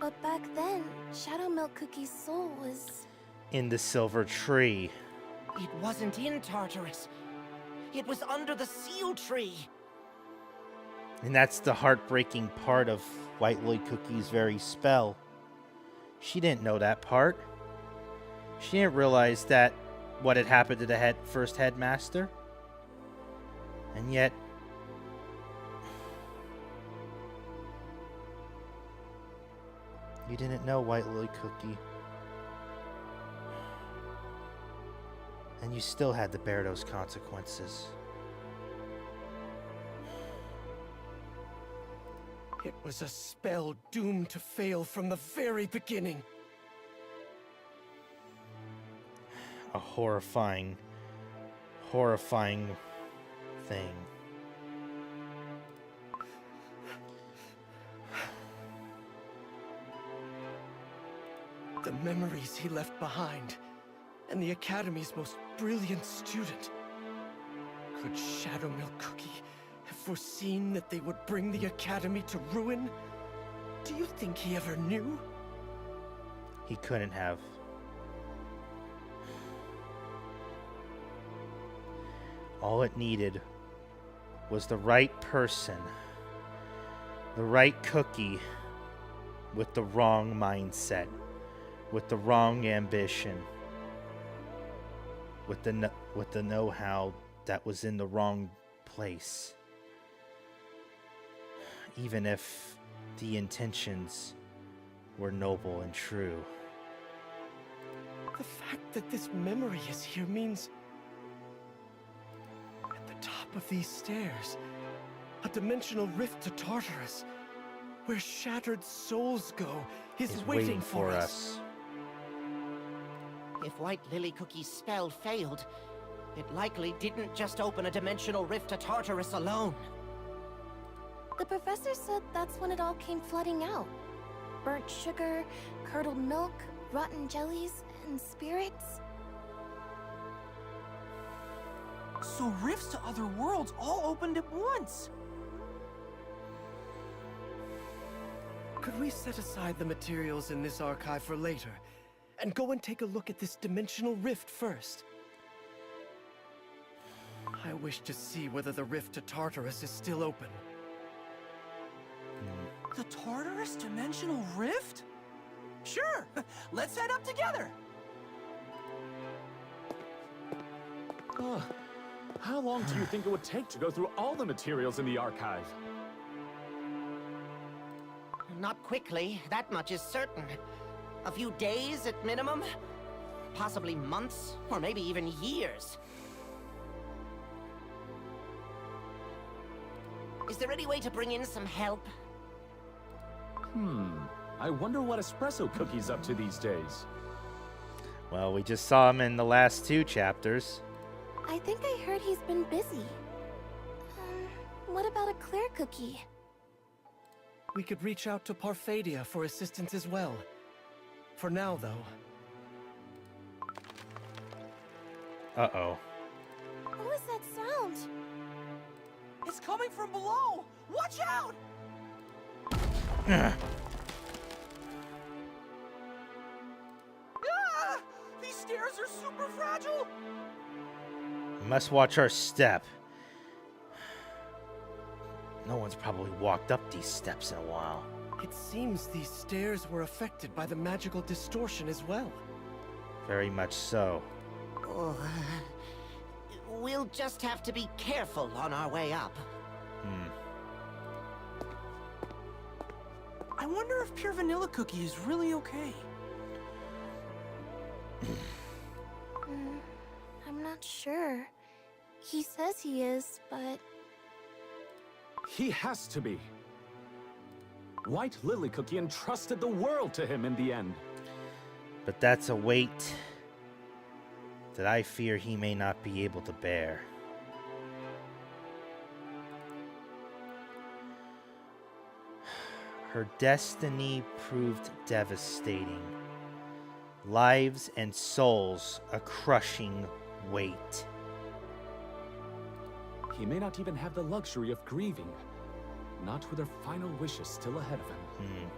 But back then, Shadow Milk Cookie's soul was... in the silver tree. It wasn't in Tartarus. It was under the seal tree. And that's the heartbreaking part of White Lily Cookie's very spell. She didn't know that part. She didn't realize that what had happened to the first headmaster. And yet, you didn't know, White Lily Cookie. And you still had to bear those consequences. It was a spell doomed to fail from the very beginning. A horrifying, horrifying thing. The memories he left behind, and the Academy's most brilliant student. Could Shadowmilk Cookie have foreseen that they would bring the Academy to ruin? Do you think he ever knew? He couldn't have. All it needed was the right person, the right cookie, with the wrong mindset, with the wrong ambition, with the know-how that was in the wrong place. Even if the intentions were noble and true. The fact that this memory is here means... at the top of these stairs, a dimensional rift to Tartarus, where shattered souls go, is waiting for us. If White Lily Cookie's spell failed, it likely didn't just open a dimensional rift to Tartarus alone. The professor said that's when it all came flooding out. Burnt sugar, curdled milk, rotten jellies, and spirits. So rifts to other worlds all opened at once. Could we set aside the materials in this archive for later, and go and take a look at this dimensional rift first? I wish to see whether the rift to Tartarus is still open. The Tartarus Dimensional Rift? Sure, let's head up together. How long do you think it would take to go through all the materials in the archive? Not quickly, that much is certain. A few days at minimum? Possibly months, or maybe even years. Is there any way to bring in some help? I wonder what Espresso Cookie's up to these days. Well, we just saw him in the last 2 chapters. I think I heard he's been busy. What about a Claire Cookie? We could reach out to Parfadia for assistance as well. For now, though. Uh-oh. What was that sound? It's coming from below. Watch out! Ah! These stairs are super fragile. We must watch our step. No one's probably walked up these steps in a while. It seems these stairs were affected by the magical distortion as well. Very much so. Oh, we'll just have to be careful on our way up. I wonder if Pure Vanilla Cookie is really okay. I'm not sure. He says he is, but... He has to be. White Lily Cookie entrusted the world to him in the end. But that's a weight that I fear he may not be able to bear. Her destiny proved devastating. Lives and souls a crushing weight. He may not even have the luxury of grieving. Not with her final wishes still ahead of him.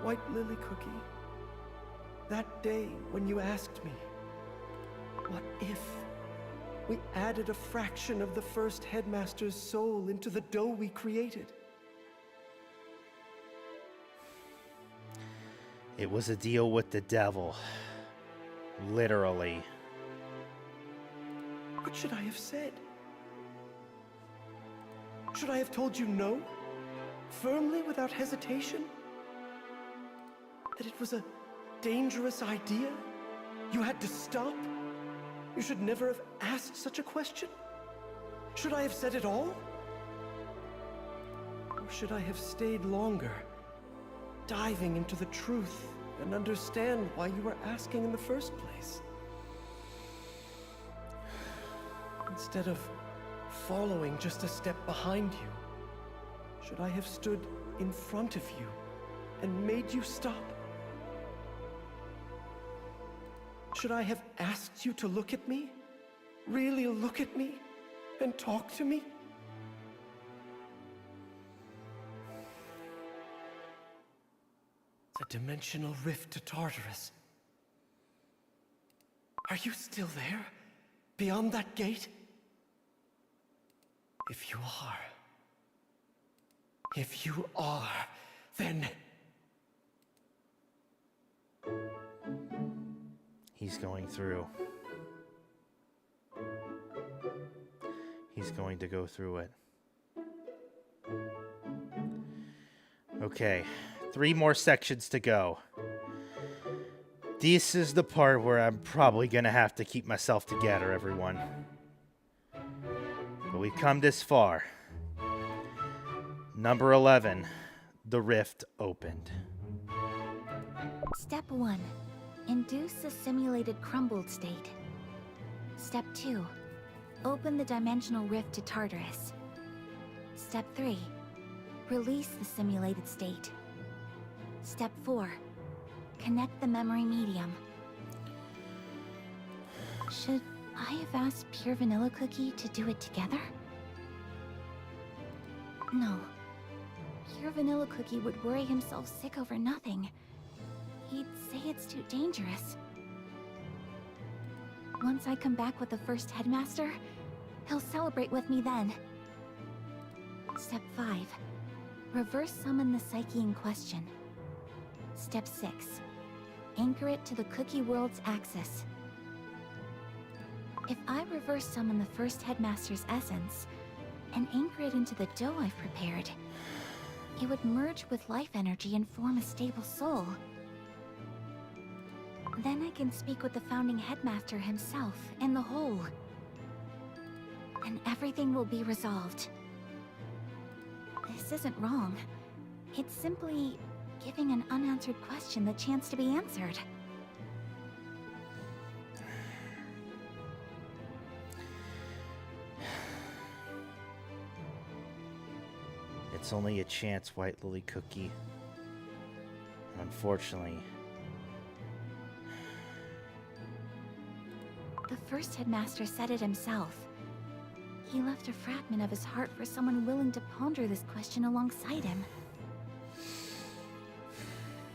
White Lily Cookie, that day when you asked me, What if we added a fraction of the first headmaster's soul into the dough we created? It was a deal with the devil. Literally. What should I have said? Should I have told you no? Firmly, without hesitation? That it was a dangerous idea? You had to stop? You should never have asked such a question? Should I have said it all? Or should I have stayed longer, diving into the truth and understand why you were asking in the first place? Instead of following just a step behind you, should I have stood in front of you and made you stop? Should I have asked you to look at me? Really look at me? And talk to me? The dimensional rift to Tartrus. Are you still there? Beyond that gate? If you are, then... He's going through. He's going to go through it. Okay, 3 more sections to go. This is the part where I'm probably going to have to keep myself together, everyone. But we've come this far. Number 11, the rift opened. Step 1. Induce the simulated crumbled state. Step 2. Open the dimensional rift to Tartarus. Step 3. Release the simulated state. Step 4. Connect the memory medium. Should I have asked Pure Vanilla Cookie to do it together? No. Pure Vanilla Cookie would worry himself sick over nothing. He'd say it's too dangerous. Once I come back with the first headmaster, he'll celebrate with me then. Step 5. Reverse summon the psyche in question. Step 6. Anchor it to the cookie world's axis. If I reverse summon the first headmaster's essence and anchor it into the dough I've prepared, it would merge with life energy and form a stable soul. Then I can speak with the founding headmaster himself in the whole. And everything will be resolved. This isn't wrong. It's simply giving an unanswered question the chance to be answered. It's only a chance, White Lily Cookie. Unfortunately. The first headmaster said it himself. He left a fragment of his heart for someone willing to ponder this question alongside him.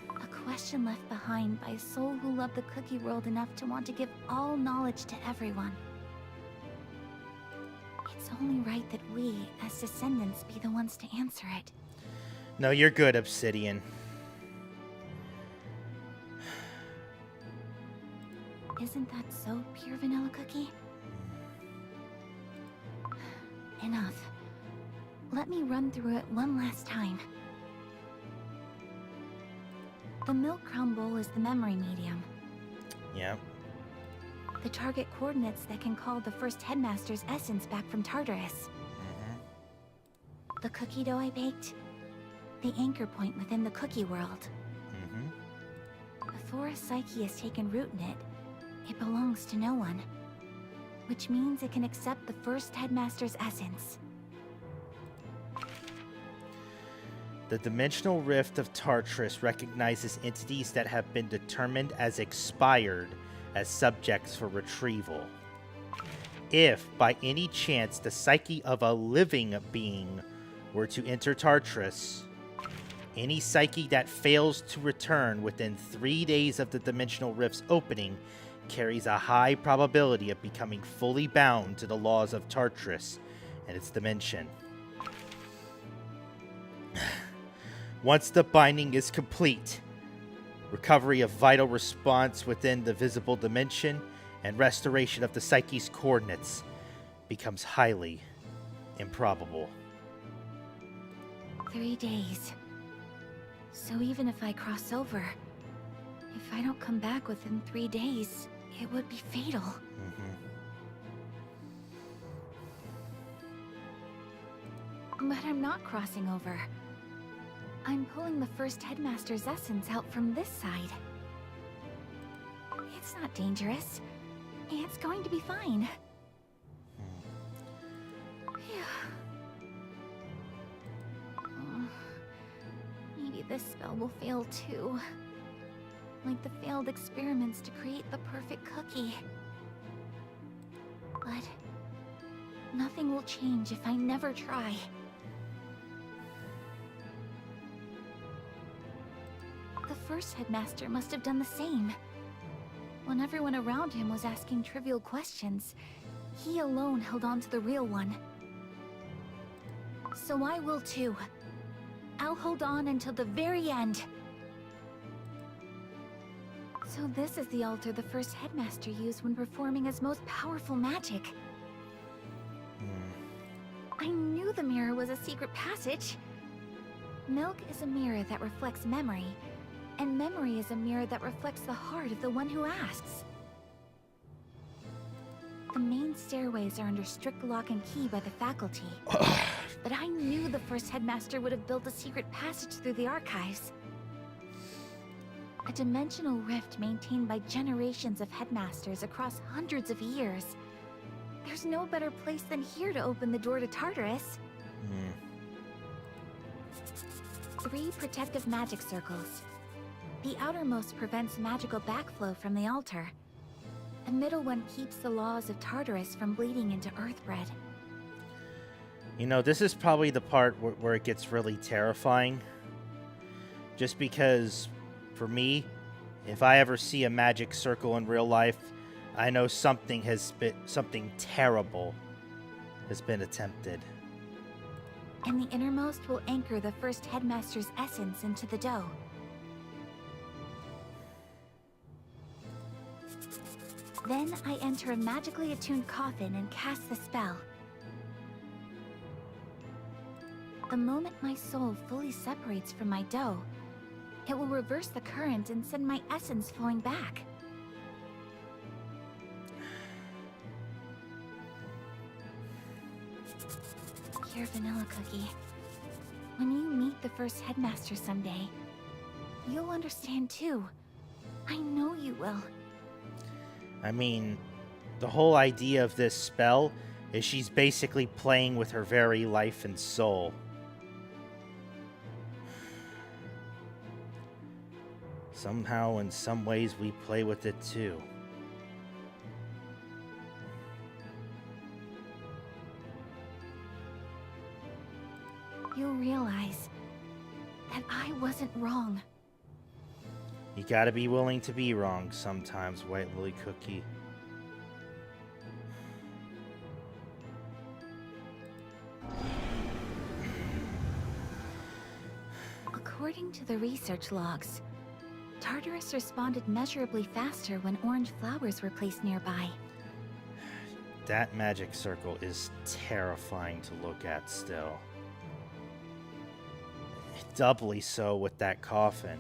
A question left behind by a soul who loved the cookie world enough to want to give all knowledge to everyone. It's only right that we, as descendants, be the ones to answer it. No, you're good, Obsidian. Isn't that so, Pure Vanilla Cookie? Enough. Let me run through it one last time. The milk crumble is the memory medium. Yeah. The target coordinates that can call the first headmaster's essence back from Tartarus. The cookie dough I baked, the anchor point within the cookie world. Before a psyche has taken root in it, it belongs to no one. Which means it can accept the first headmaster's essence. The dimensional rift of Tartrus recognizes entities that have been determined as expired as subjects for retrieval. If, by any chance, the psyche of a living being were to enter Tartrus, any psyche that fails to return within 3 days of the dimensional rift's opening carries a high probability of becoming fully bound to the laws of Tartrus and its dimension. Once the binding is complete, recovery of vital response within the visible dimension and restoration of the psyche's coordinates becomes highly improbable. 3 days. So even if I cross over, if I don't come back within 3 days, it would be fatal. But I'm not crossing over. I'm pulling the first headmaster's essence out from this side. It's not dangerous. It's going to be fine. Maybe this spell will fail too. Like the failed experiments to create the perfect cookie. But nothing will change if I never try. The first headmaster must have done the same. When everyone around him was asking trivial questions, he alone held on to the real one. So I will too. I'll hold on until the very end. So this is the altar the first headmaster used when performing his most powerful magic. I knew the mirror was a secret passage. Milk is a mirror that reflects memory, and memory is a mirror that reflects the heart of the one who asks. The main stairways are under strict lock and key by the faculty. But I knew the first headmaster would have built a secret passage through the archives. A dimensional rift maintained by generations of headmasters across hundreds of years. There's no better place than here to open the door to Tartarus. 3 protective magic circles. The outermost prevents magical backflow from the altar. The middle one keeps the laws of Tartarus from bleeding into Earthbread. You know, this is probably the part where it gets really terrifying. Just because, for me, if I ever see a magic circle in real life, I know something terrible has been attempted. And the innermost will anchor the first headmaster's essence into the dough. Then I enter a magically attuned coffin and cast the spell. The moment my soul fully separates from my dough, it will reverse the current and send my essence flowing back. Here, Vanilla Cookie. When you meet the first headmaster someday, you'll understand too. I know you will. I mean, the whole idea of this spell is she's basically playing with her very life and soul. Somehow, in some ways, we play with it too. You'll realize that I wasn't wrong. You gotta be willing to be wrong sometimes, White Lily Cookie. According to the research logs, Tartarus responded measurably faster when orange flowers were placed nearby. That magic circle is terrifying to look at still. Doubly so with that coffin.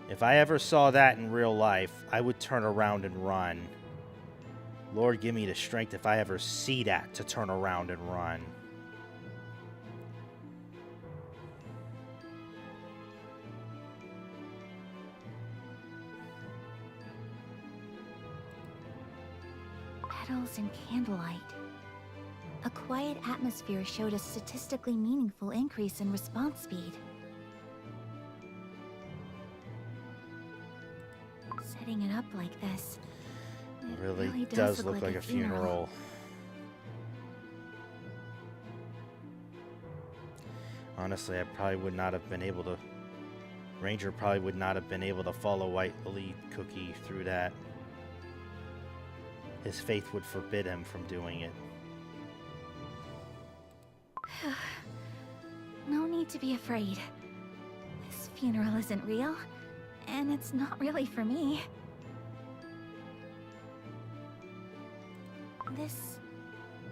If I ever saw that in real life, I would turn around and run. Lord, give me the strength if I ever see that to turn around and run. Petals and candlelight. A quiet atmosphere showed a statistically meaningful increase in response speed. Setting it up like this, It really does look like a funeral. Honestly, I probably would not have been able to Ranger probably would not have been able to follow White Lily Cookie through that. His faith would forbid him from doing it. No need to be afraid. This funeral isn't real, and it's not really for me. This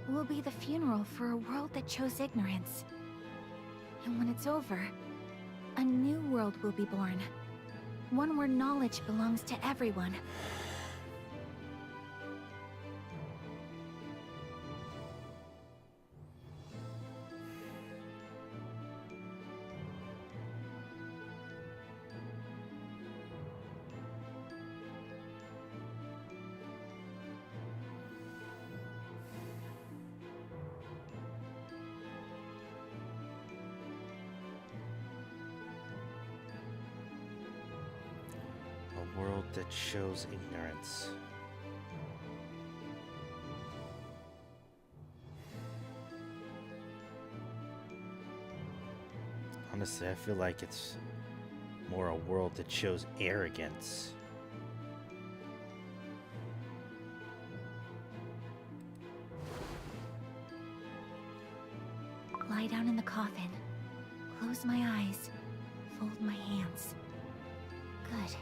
will be the funeral for a world that chose ignorance. And when it's over, a new world will be born. One where knowledge belongs to everyone. A world that shows ignorance. Honestly, I feel like it's more a world that shows arrogance. Lie down in the coffin. Close my eyes. Fold my hands. Good.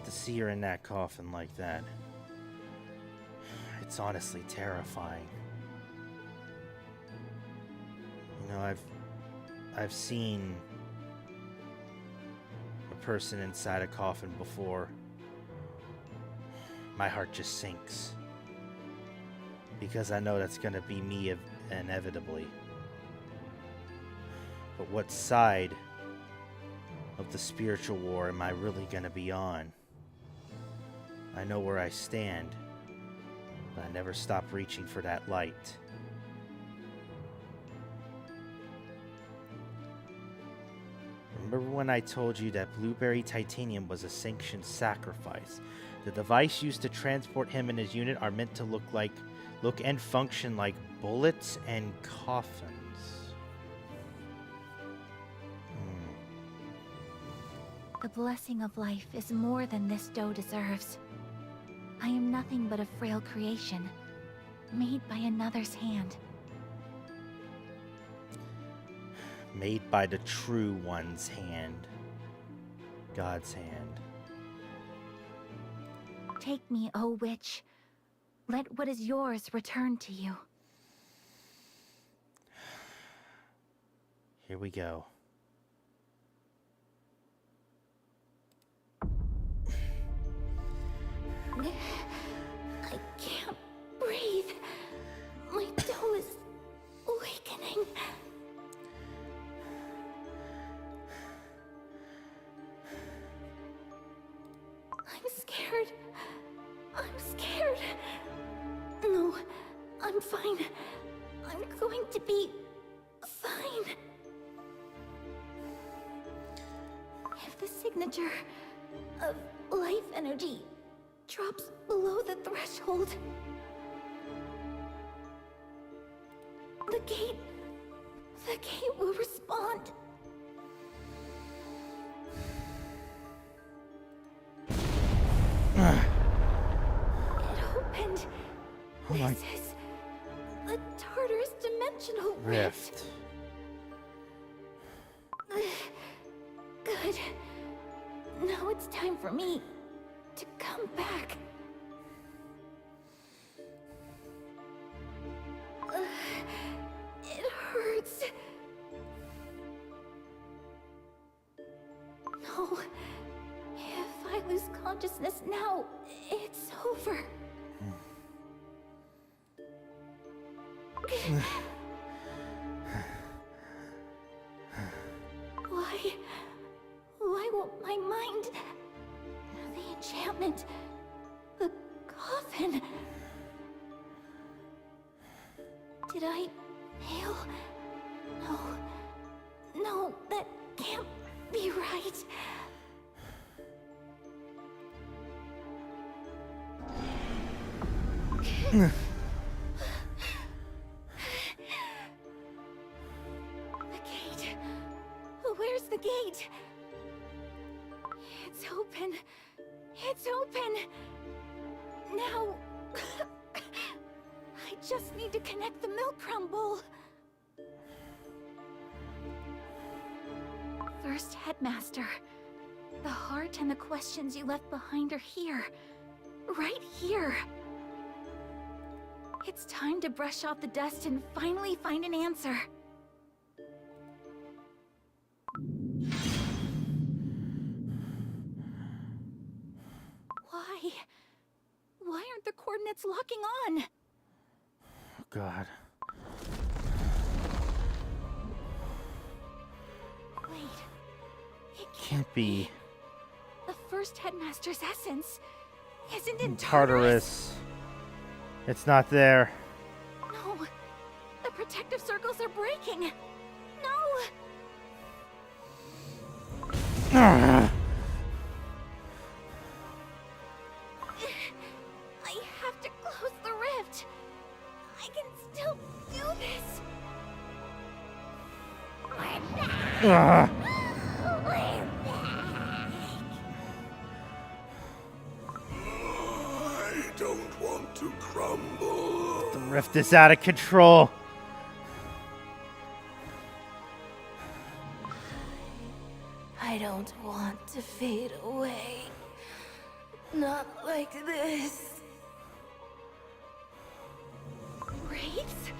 To see her in that coffin like that, it's honestly terrifying. You know, I've seen a person inside a coffin before. My heart just sinks. Because I know that's going to be me inevitably. But what side of the spiritual war am I really going to be on? I know where I stand, but I never stop reaching for that light. Remember when I told you that Blueberry Titanium was a sanctioned sacrifice? The device used to transport him and his unit are meant to look and function like bullets and coffins. The blessing of life is more than this dough deserves. I am nothing but a frail creation, made by another's hand. Made by the true one's hand. God's hand. Take me, O witch. Let what is yours return to you. Here we go. I can't breathe. My dough is weakening. I'm scared. I'm scared. No, I'm fine. I'm going to be fine. If the signature of life energy drops below the threshold, the gate will respond. It opened. Oh my. This is the Tartrus dimensional rift. Good. Now it's time for me to come back. It hurts. No. If I lose consciousness now, it's over. Why won't my mind... The enchantment... The coffin... Did I fail? No, that can't be right. The the gate. It's open. It's open. Now, I just need to connect the milk crumble. First Headmaster, the heart and the questions you left behind are here. Right here. It's time to brush off the dust and finally find an answer. Why? Why aren't the coordinates locking on? Oh, God. Wait. It Can't be. The first Headmaster's essence isn't in Tartarus. It's not there. No. The protective circles are breaking. No. I have to close the rift. I can still do this. We're back. We're back. I don't want to crumble. The rift is out of control. I don't want to fade away. Not like this. Wraiths?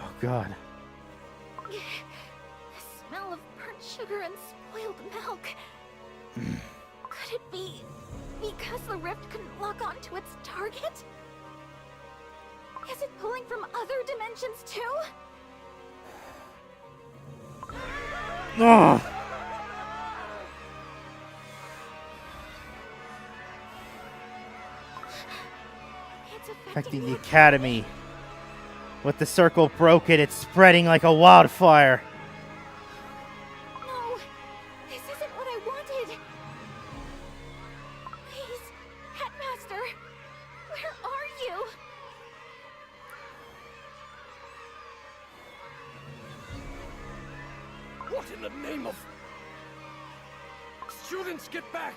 Oh, God. The smell of burnt sugar and spoiled milk. Could it be because the rift couldn't lock onto its target? Is it pulling from other dimensions too? Oh. It's Affecting the academy. With the circle broken, it's spreading like a wildfire. No, this isn't what I wanted. Please, Headmaster, where are you? What in the name of... Students, get back!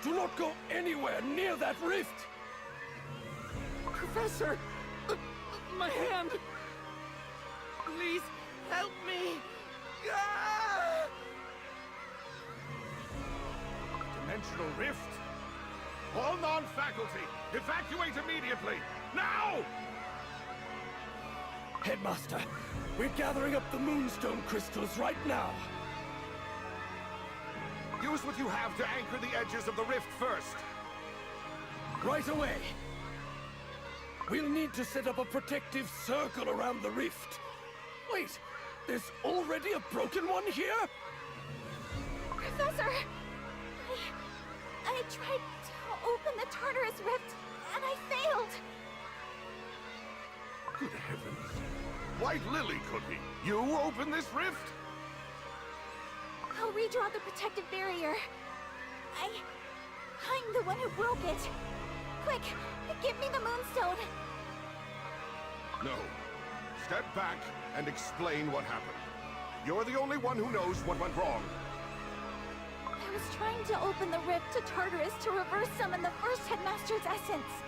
Do not go anywhere near that rift! Professor! My hand! Please, help me! Ah! Dimensional rift? All non-faculty, evacuate immediately! Now! Headmaster, we're gathering up the moonstone crystals right now. Use what you have to anchor the edges of the rift first. Right away. We'll need to set up a protective circle around the rift. Wait, there's already a broken one here? Professor, I tried to open the Tartarus rift, and I failed. Good heavens. White Lily Cookie, you open this rift? I'll redraw the protective barrier. I'm the one who broke it. Quick, give me the moonstone. No. Step back and explain what happened. You're the only one who knows what went wrong. I was trying to open the rift to Tartarus to reverse summon the first Headmaster's essence.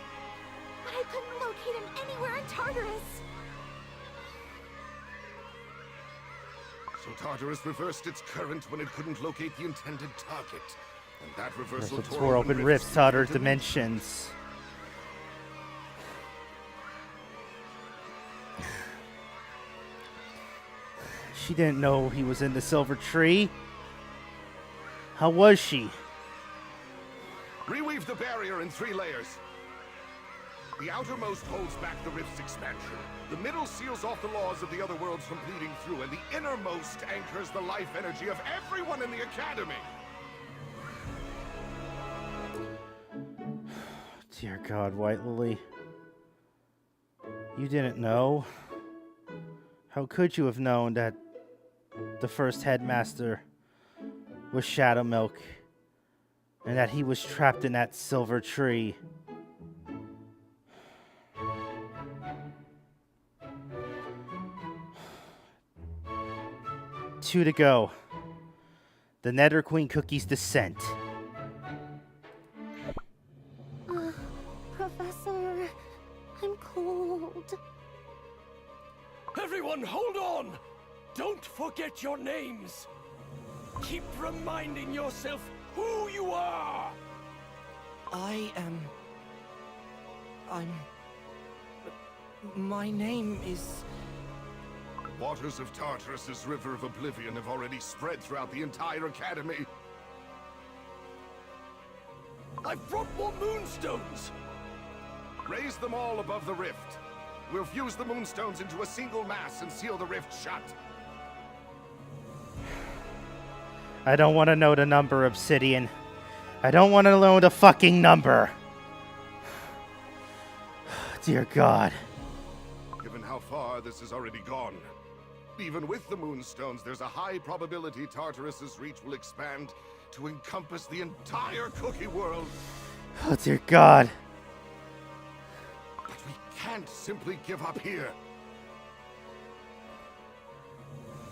But I couldn't locate him anywhere in Tartarus. So Tartarus reversed its current when it couldn't locate the intended target. And that reversal tore open rifts to other dimensions. She didn't know he was in the silver tree. How was she? Reweave the barrier in 3 layers. The outermost holds back the rift's expansion. The middle seals off the laws of the other worlds from bleeding through, and the innermost anchors the life energy of everyone in the academy. Dear God, White Lily. You didn't know? How could you have known that the first Headmaster was Shadow Milk, and that he was trapped in that silver tree? 2 to go. The Nether Queen Cookie's descent. Professor, I'm cold. Everyone, hold on! Don't forget your names! Keep reminding yourself who you are! My name is... The waters of Tartrus' River of Oblivion have already spread throughout the entire academy. I've brought more moonstones! Raise them all above the rift. We'll fuse the moonstones into a single mass and seal the rift shut. I don't want to know the number, Obsidian. I don't want to know the fucking number. Dear God. Given how far this has already gone, even with the moonstones, there's a high probability Tartarus' reach will expand to encompass the entire cookie world. Oh, dear God. But we can't simply give up here.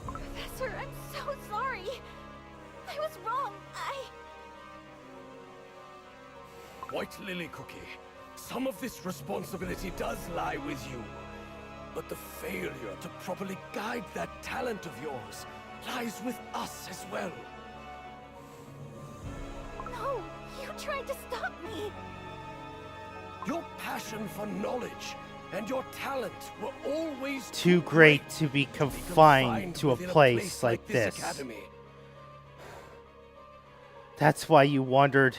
Professor, I'm so sorry. I was wrong. White Lily Cookie, some of this responsibility does lie with you. But the failure to properly guide that talent of yours lies with us as well. No, you tried to stop me. Your passion for knowledge and your talent were always Too great to be confined to a within place like this. academy. That's why you wandered.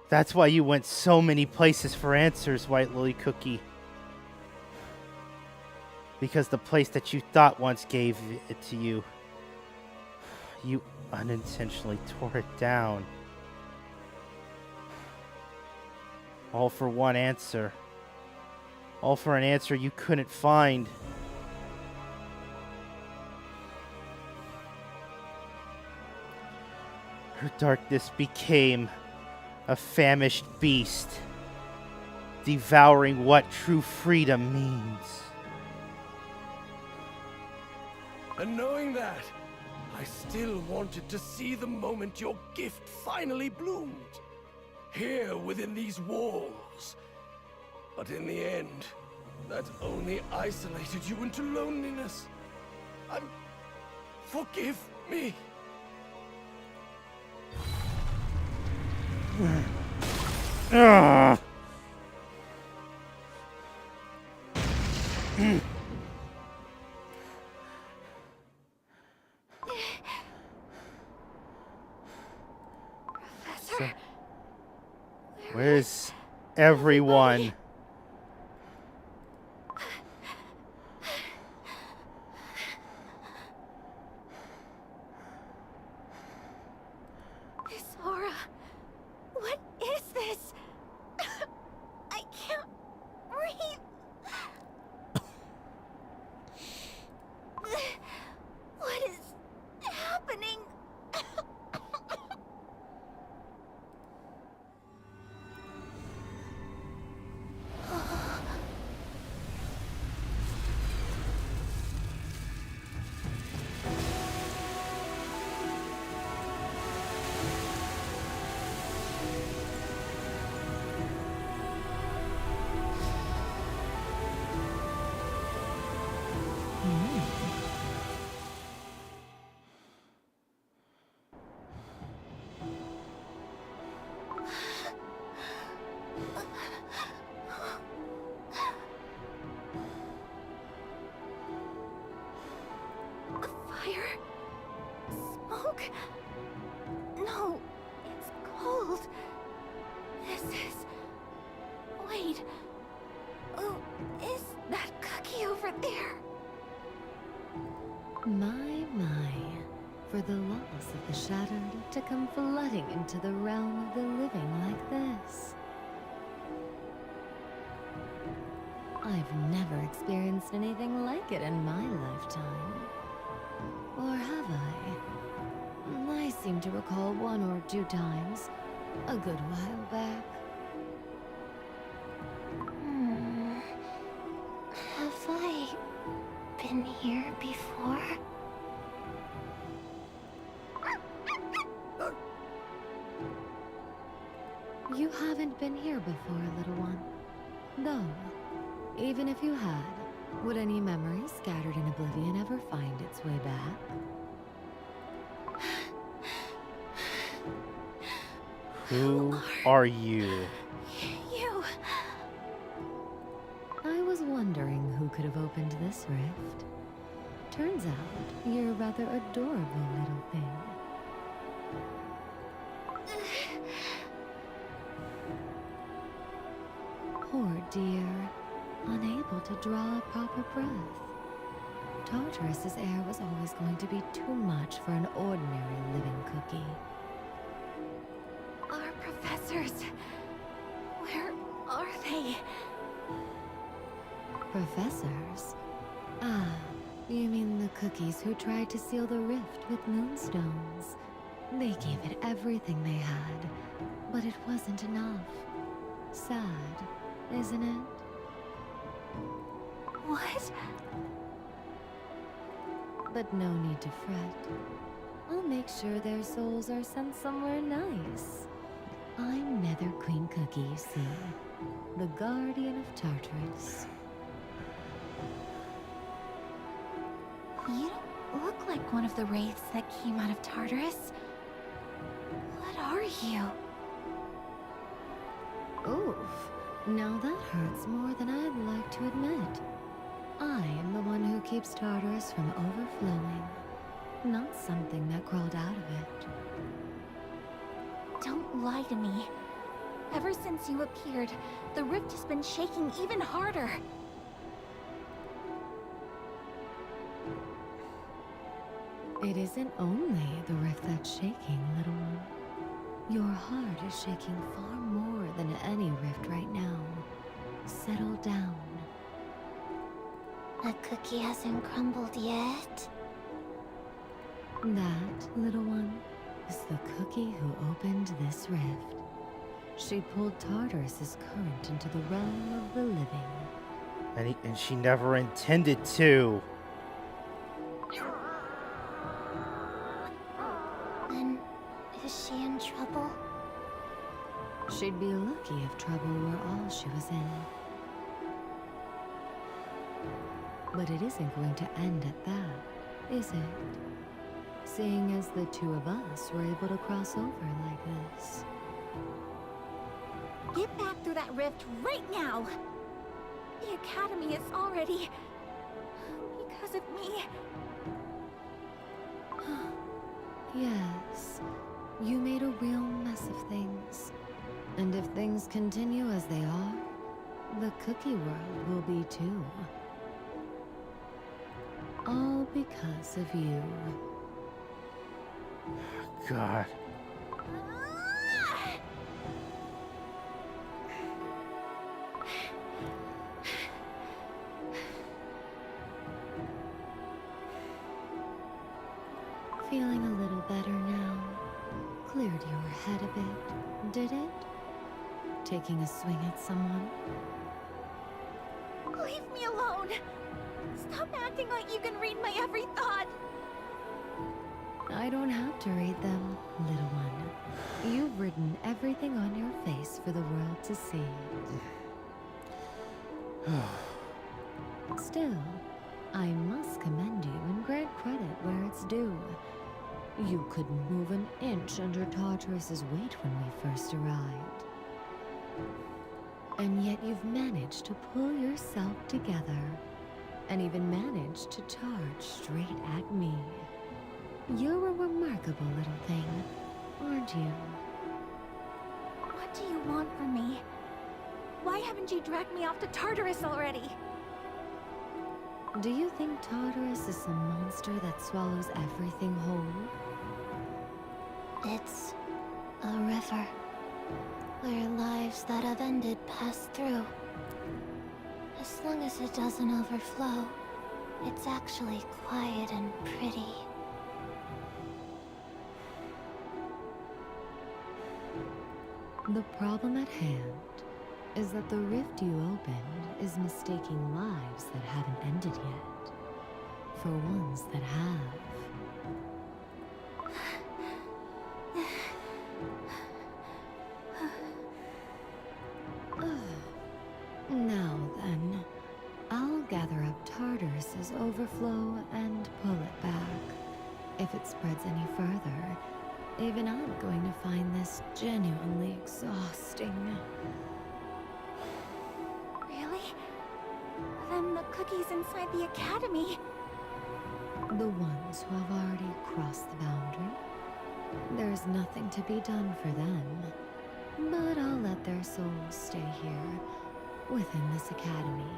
That's why you went so many places for answers, White Lily Cookie. Because the place that you thought once gave it to you, you unintentionally tore it down. All for one answer. All for an answer you couldn't find. Her darkness became a famished beast, devouring what true freedom means. And knowing that, I still wanted to see the moment your gift finally bloomed. Here within these walls. But in the end, that only isolated you into loneliness. Forgive me. Ugh. Professor, Where's everyone? this aura. What is this? I can't breathe. What is happening? Fire? Smoke? No, it's cold. This is... Wait. Who is that cookie over there? My. For the loss of the shattered to come flooding into the realm of the living like this. I've never experienced anything like it in my lifetime. Or have I? I seem to recall one or two times, a good while back. Have I been here before? You haven't been here before, little one. Though, even if you had, would any memory scattered in Oblivion ever find its way back? Who are you? You. I was wondering who could have opened this rift. Turns out, you're a rather adorable little thing. Poor dear, unable to draw a proper breath. Tartrus's air was always going to be too much for an ordinary living cookie. Our professors. Where are they? Professors? Ah, you mean the cookies who tried to seal the rift with moonstones. They gave it everything they had, but it wasn't enough. Sad, isn't it? What? But no need to fret. I'll make sure their souls are sent somewhere nice. I'm Nether Queen Cookie, you see. The guardian of Tartrus. You don't look like one of the wraiths that came out of Tartarus. What are you? Oof. Now that hurts more than I'd like to admit. I am the one who keeps Tartarus from overflowing. Not something that crawled out of it. Don't lie to me. Ever since you appeared, the rift has been shaking even harder. It isn't only the rift that's shaking, little one. Your heart is shaking far more than any rift right now. Settle down. The cookie hasn't crumbled yet. That, little one, is the cookie who opened this rift. She pulled Tartarus's current into the realm of the living. And she never intended to. Then, is she in trouble? She'd be lucky if trouble were all she was in. But it isn't going to end at that, is it? Seeing as the two of us were able to cross over like this. Get back through that rift right now! The Academy is already... because of me. Yes, you made a real mess of things. And if things continue as they are, the cookie world will be too. All because of you. God. Feeling a little better now. Cleared your head a bit, did it? Taking a swing at someone? Leave me alone! Stop acting like you can read my every thought! I don't have to read them, little one. You've written everything on your face for the world to see. Still, I must commend you and grant credit where it's due. You couldn't move an inch under Tartarus's weight when we first arrived. And yet you've managed to pull yourself together, and even managed to charge straight at me. You're a remarkable little thing, aren't you? What do you want from me? Why haven't you dragged me off to Tartarus already? Do you think Tartarus is some monster that swallows everything whole? It's a river where lives that have ended pass through. As long as it doesn't overflow, it's actually quiet and pretty. The problem at hand is that the rift you opened is mistaking lives that haven't ended yet for ones that have. and pull it back. If it spreads any further, even I'm going to find this genuinely exhausting. Really? Then the cookies inside the academy. The ones who have already crossed the boundary. There's nothing to be done for them. But I'll let their souls stay here, within this academy.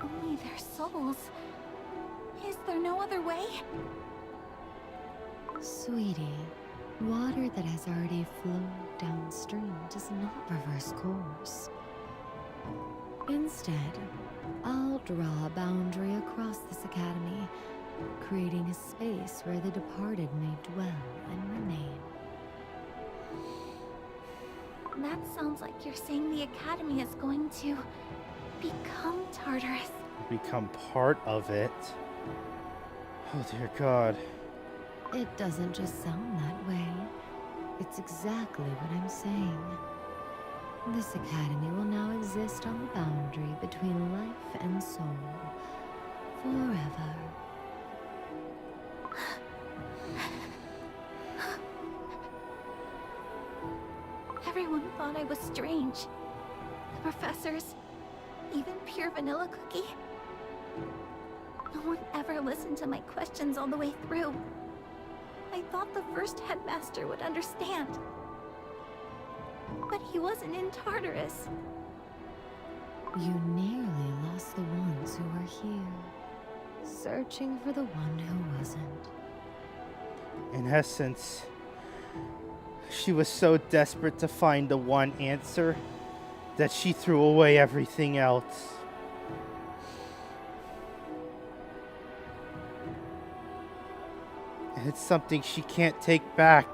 Only their souls. Is there no other way? Sweetie, water that has already flowed downstream does not reverse course. Instead, I'll draw a boundary across this academy, creating a space where the departed may dwell and remain. That sounds like you're saying the academy is going to become Tartarus. Become part of it. Oh dear God. It doesn't just sound that way. It's exactly what I'm saying. This academy will now exist on the boundary between life and soul. Forever. Everyone thought I was strange. The professors, even pure vanilla cookie. No one ever listened to my questions all the way through. I thought the first headmaster would understand. But he wasn't in Tartarus. You nearly lost the ones who were here, searching for the one who wasn't. In essence, she was so desperate to find the one answer that she threw away everything else. And it's something she can't take back.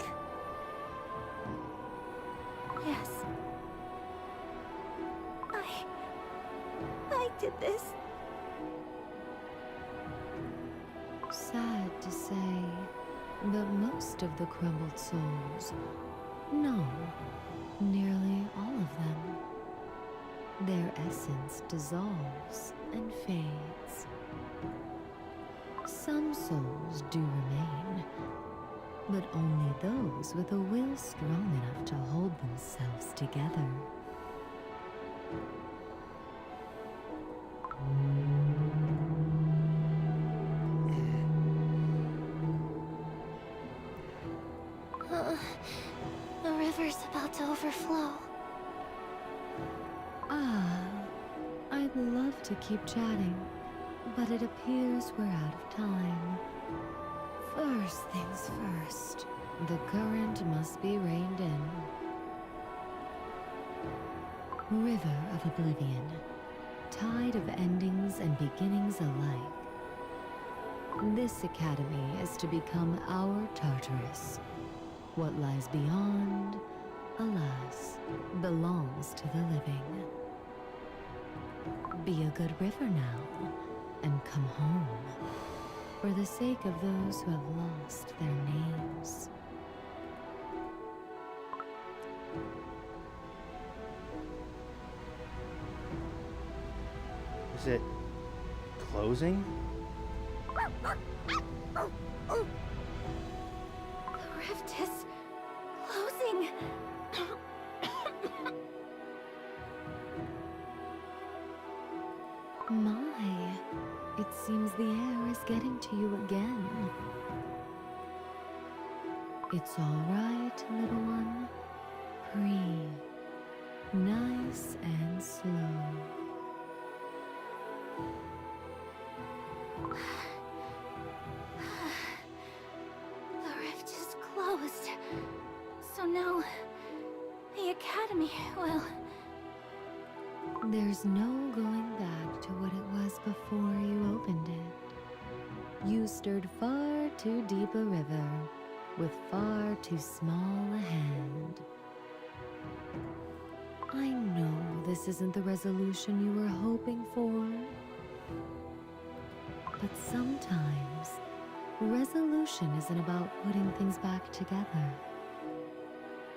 Yes. I did this. Sad to say, but most of the crumbled souls, no, nearly all of them, their essence dissolves and fades. Some souls do remain, but only those with a will strong enough to hold themselves together. The river's about to overflow. I'd love to keep chatting, but it appears we're out of time. First things first, the current must be reined in. River of Oblivion, tide of endings and beginnings alike. This academy is to become our Tartarus. What lies beyond, alas, belongs to the living. Be a good river now, and come home, for the sake of those who have lost their names. Is it closing? The rift is closing. My, it seems the air is getting to you again. It's all right, little one. Breathe. Nice and slow. The rift is closed. So now, the academy will... There's no going back to what it was before you opened it. You stirred far too deep a river, with far too small a hand. I know this isn't the resolution you were hoping for. But sometimes, resolution isn't about putting things back together.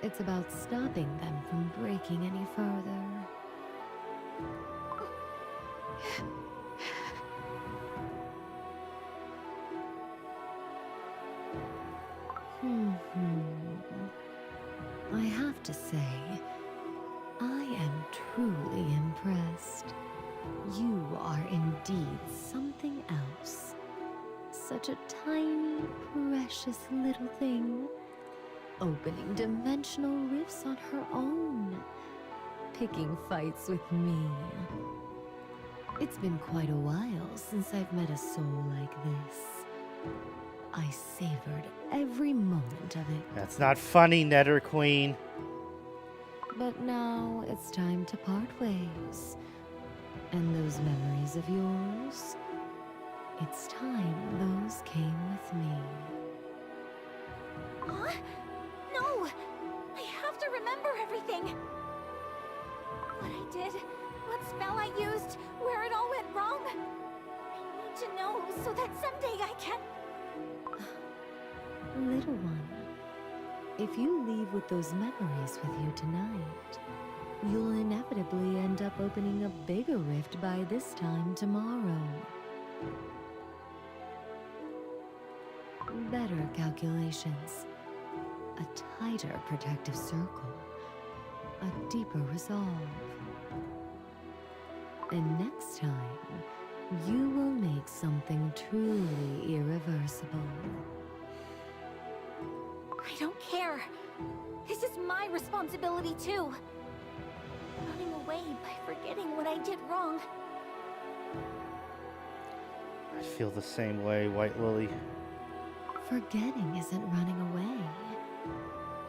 It's about stopping them from breaking any further. to say, I am truly impressed. You are indeed something else. Such a tiny, precious little thing, opening dimensional rifts on her own, picking fights with me. It's been quite a while since I've met a soul like this. I savored every moment of it. That's not funny, Netter Queen. But now it's time to part ways. And those memories of yours, it's time those came with me. Huh? No! I have to remember everything! What I did, what spell I used, where it all went wrong. I need to know so that someday I can... Little one, if you leave with those memories with you tonight, you'll inevitably end up opening a bigger rift by this time tomorrow. Better calculations, a tighter protective circle, a deeper resolve. And next time, you will make something truly irreversible. I don't care. This is my responsibility too. Running away by forgetting what I did wrong. I feel the same way, White Lily. Forgetting isn't running away.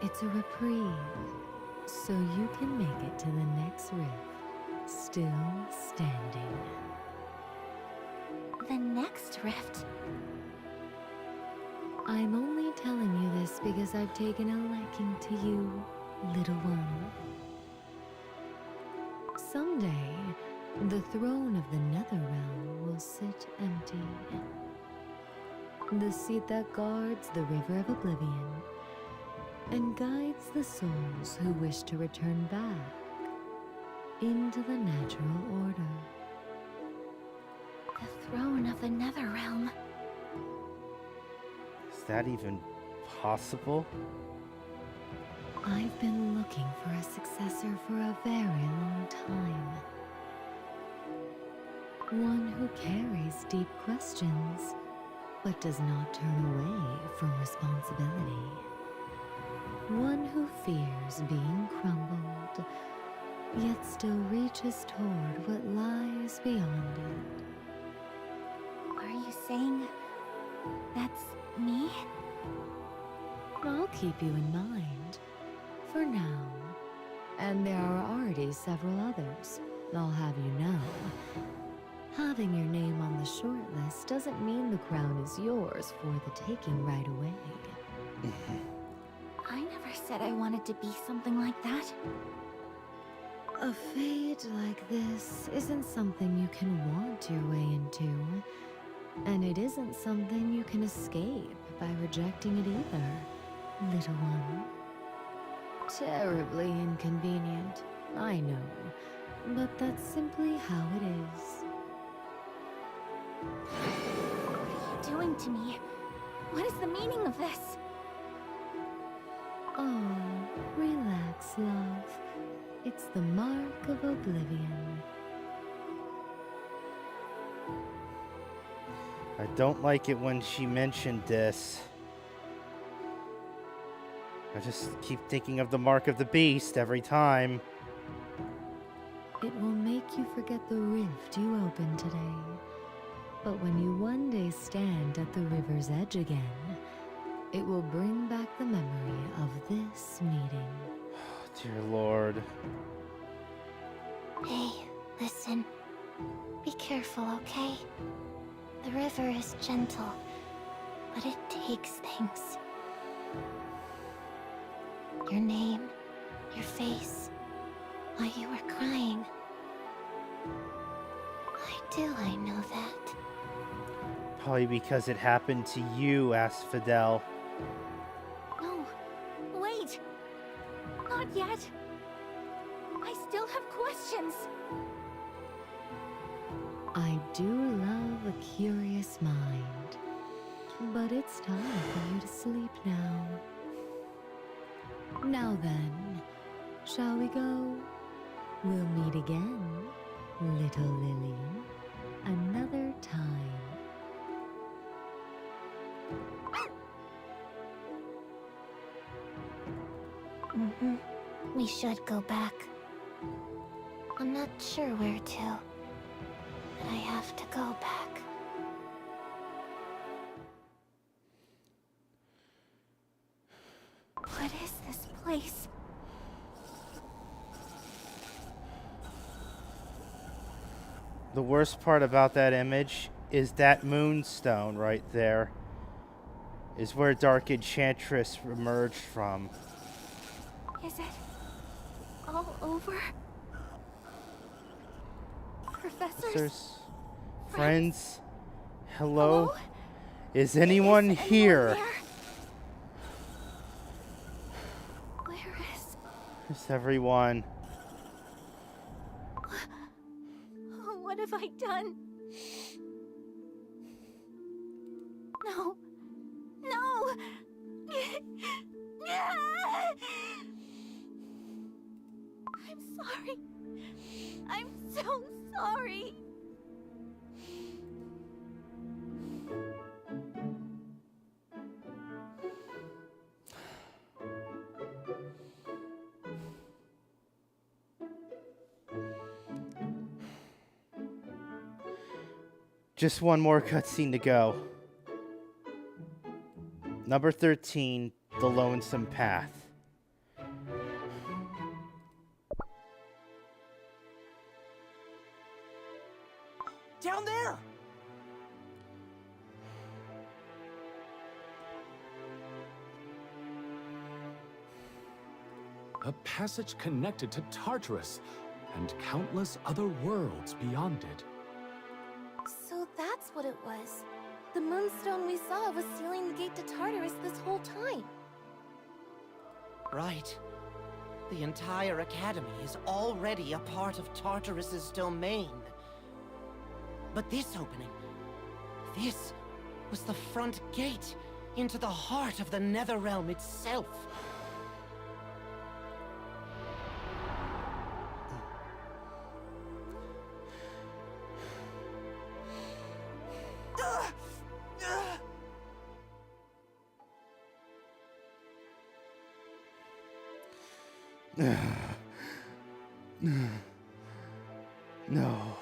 It's a reprieve, so you can make it to the next rift, still standing. The next rift? I'm only telling you this because I've taken a liking to you, little one. Someday, the throne of the Netherrealm will sit empty. The seat that guards the river of Oblivion and guides the souls who wish to return back into the natural order. The throne of the Netherrealm. Is that even possible? I've been looking for a successor for a very long time. One who carries deep questions, but does not turn away from responsibility. One who fears being crumbled, yet still reaches toward what lies beyond it. Are you saying that's me? I'll keep you in mind, for now. And there are already several others, I'll have you know. Having your name on the shortlist doesn't mean the crown is yours for the taking right away. I never said I wanted to be something like that. A fate like this isn't something you can want your way into. And it isn't something you can escape by rejecting it either, little one. Terribly inconvenient, I know, but that's simply how it is. What are you doing to me? What is the meaning of this? Oh, relax, love. It's the mark of Oblivion. I don't like it when she mentioned this. I just keep thinking of the mark of the beast every time. It will make you forget the rift you opened today. But when you one day stand at the river's edge again, it will bring back the memory of this meeting. Dear Lord. Hey, listen. Be careful, okay? The river is gentle, but it takes things. Your name, your face, why you were crying. I know that. Probably because it happened to you, Asphodel. No, wait. Not yet. I still have questions. I do love a curious mind. But it's time for you to sleep now. Now then, Shall we go? We'll meet again, little Lily. Another time. We should go back. I'm not sure where to, but I have to go back. What is this place? The worst part about that image is that moonstone right there is where Dark Enchantress emerged from. Is it all over? Professors, friends, hello? Hello? Is anyone here? Where is... Is everyone? What have I done? No. No! I'm sorry. I'm so sorry. Just one more cutscene to go. Number 13, The Lonesome Path. Down there! A passage connected to Tartrus and countless other worlds beyond it. So that's what it was. The moonstone we saw was sealing the gate to Tartarus this whole time. Right. The entire academy is already a part of Tartarus's domain. But this opening, this was the front gate into the heart of the Netherrealm itself. No.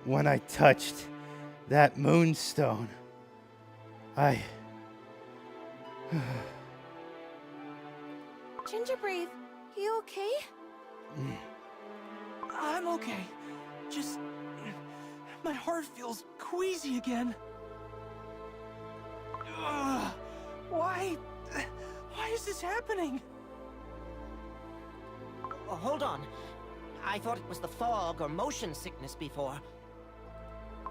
When I touched that moonstone, Gingerbrave, you okay? I'm okay. Just... my heart feels queasy again. Ugh. Why is this happening? Hold on. I thought it was the fog or motion sickness before.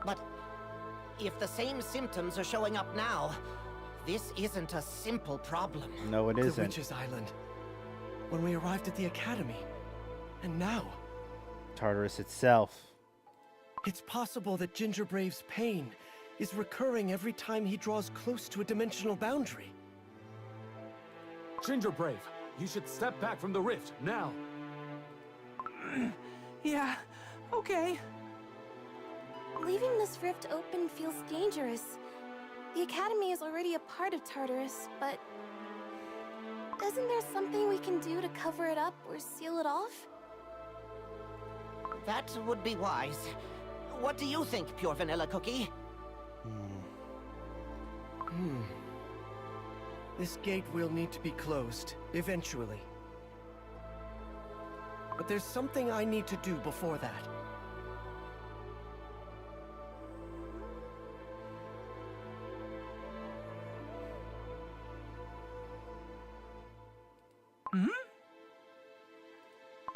But if the same symptoms are showing up now, this isn't a simple problem. no, it The isn't. Witch's Island. When we arrived at the academy. And now, Tartarus itself. it's possible that Gingerbrave's pain is recurring every time he draws close to a dimensional boundary. Gingerbrave, you should step back from the rift now. Yeah, okay. Leaving this rift open feels dangerous. The academy is already a part of Tartarus, but... isn't there something we can do to cover it up or seal it off? That would be wise. What do you think, Pure Vanilla Cookie? This gate will need to be closed, eventually. But there's something I need to do before that.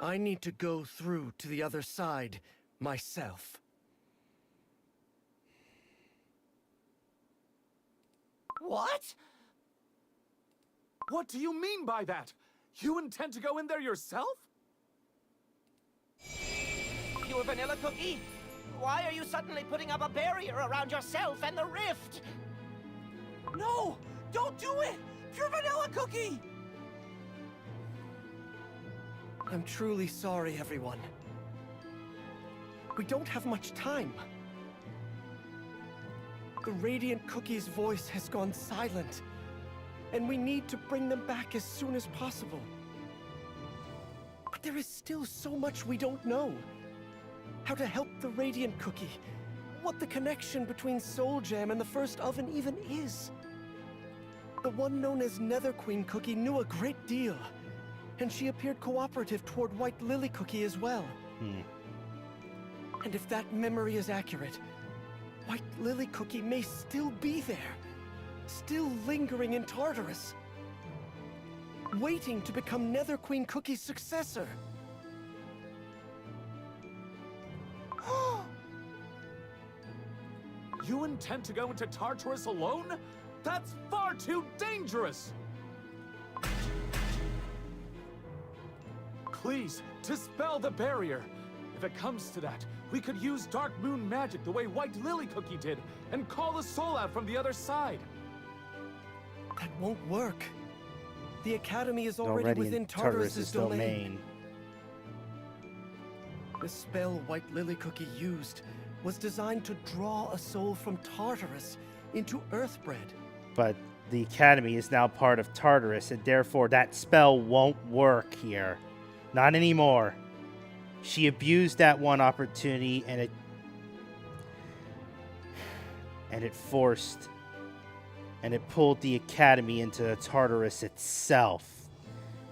I need to go through to the other side myself. What? What do you mean by that? You intend to go in there yourself? Pure Vanilla Cookie? Why are you suddenly putting up a barrier around yourself and the rift? No! Don't do it! Pure Vanilla Cookie! I'm truly sorry, everyone. We don't have much time. The Radiant Cookie's voice has gone silent, and we need to bring them back as soon as possible. But there is still so much we don't know. How to help the Radiant Cookie, what the connection between Soul Jam and the First Oven even is. The one known as Nether Queen Cookie knew a great deal, and she appeared cooperative toward White Lily Cookie as well. And if that memory is accurate, White Lily Cookie may still be there, still lingering in Tartarus, waiting to become Nether Queen Cookie's successor. You intend to go into Tartarus alone? That's far too dangerous! Please, dispel the barrier. If it comes to that, we could use Dark Moon magic the way White Lily Cookie did, and call the soul out from the other side. That won't work. The Academy is already within Tartarus's domain. The spell White Lily Cookie used was designed to draw a soul from Tartarus into Earthbread. But the Academy is now part of Tartarus, and therefore that spell won't work here. Not anymore. She abused that one opportunity, and it forced, and it pulled the Academy into Tartarus itself,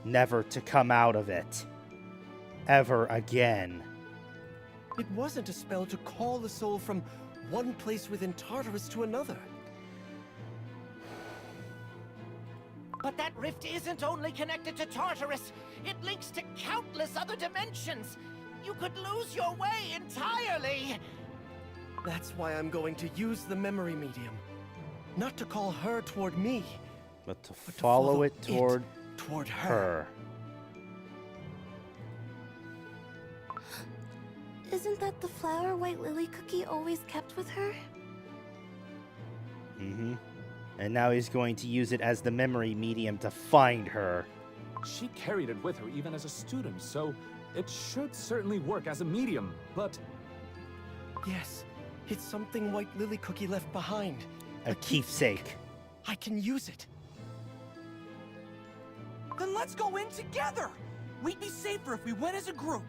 never to come out of it ever again. It wasn't a spell to call the soul from one place within Tartarus to another. But that rift isn't only connected to Tartarus. It links to countless other dimensions. You could lose your way entirely. That's why I'm going to use the memory medium. Not to call her toward me, but to follow it toward her. Isn't that the flower White Lily Cookie always kept with her? Mm-hmm. And now he's going to use it as the memory medium to find her. She carried it with her even as a student, so it should certainly work as a medium, but... Yes, it's something White Lily Cookie left behind. A keepsake. I can use it. Then let's go in together! We'd be safer if we went as a group.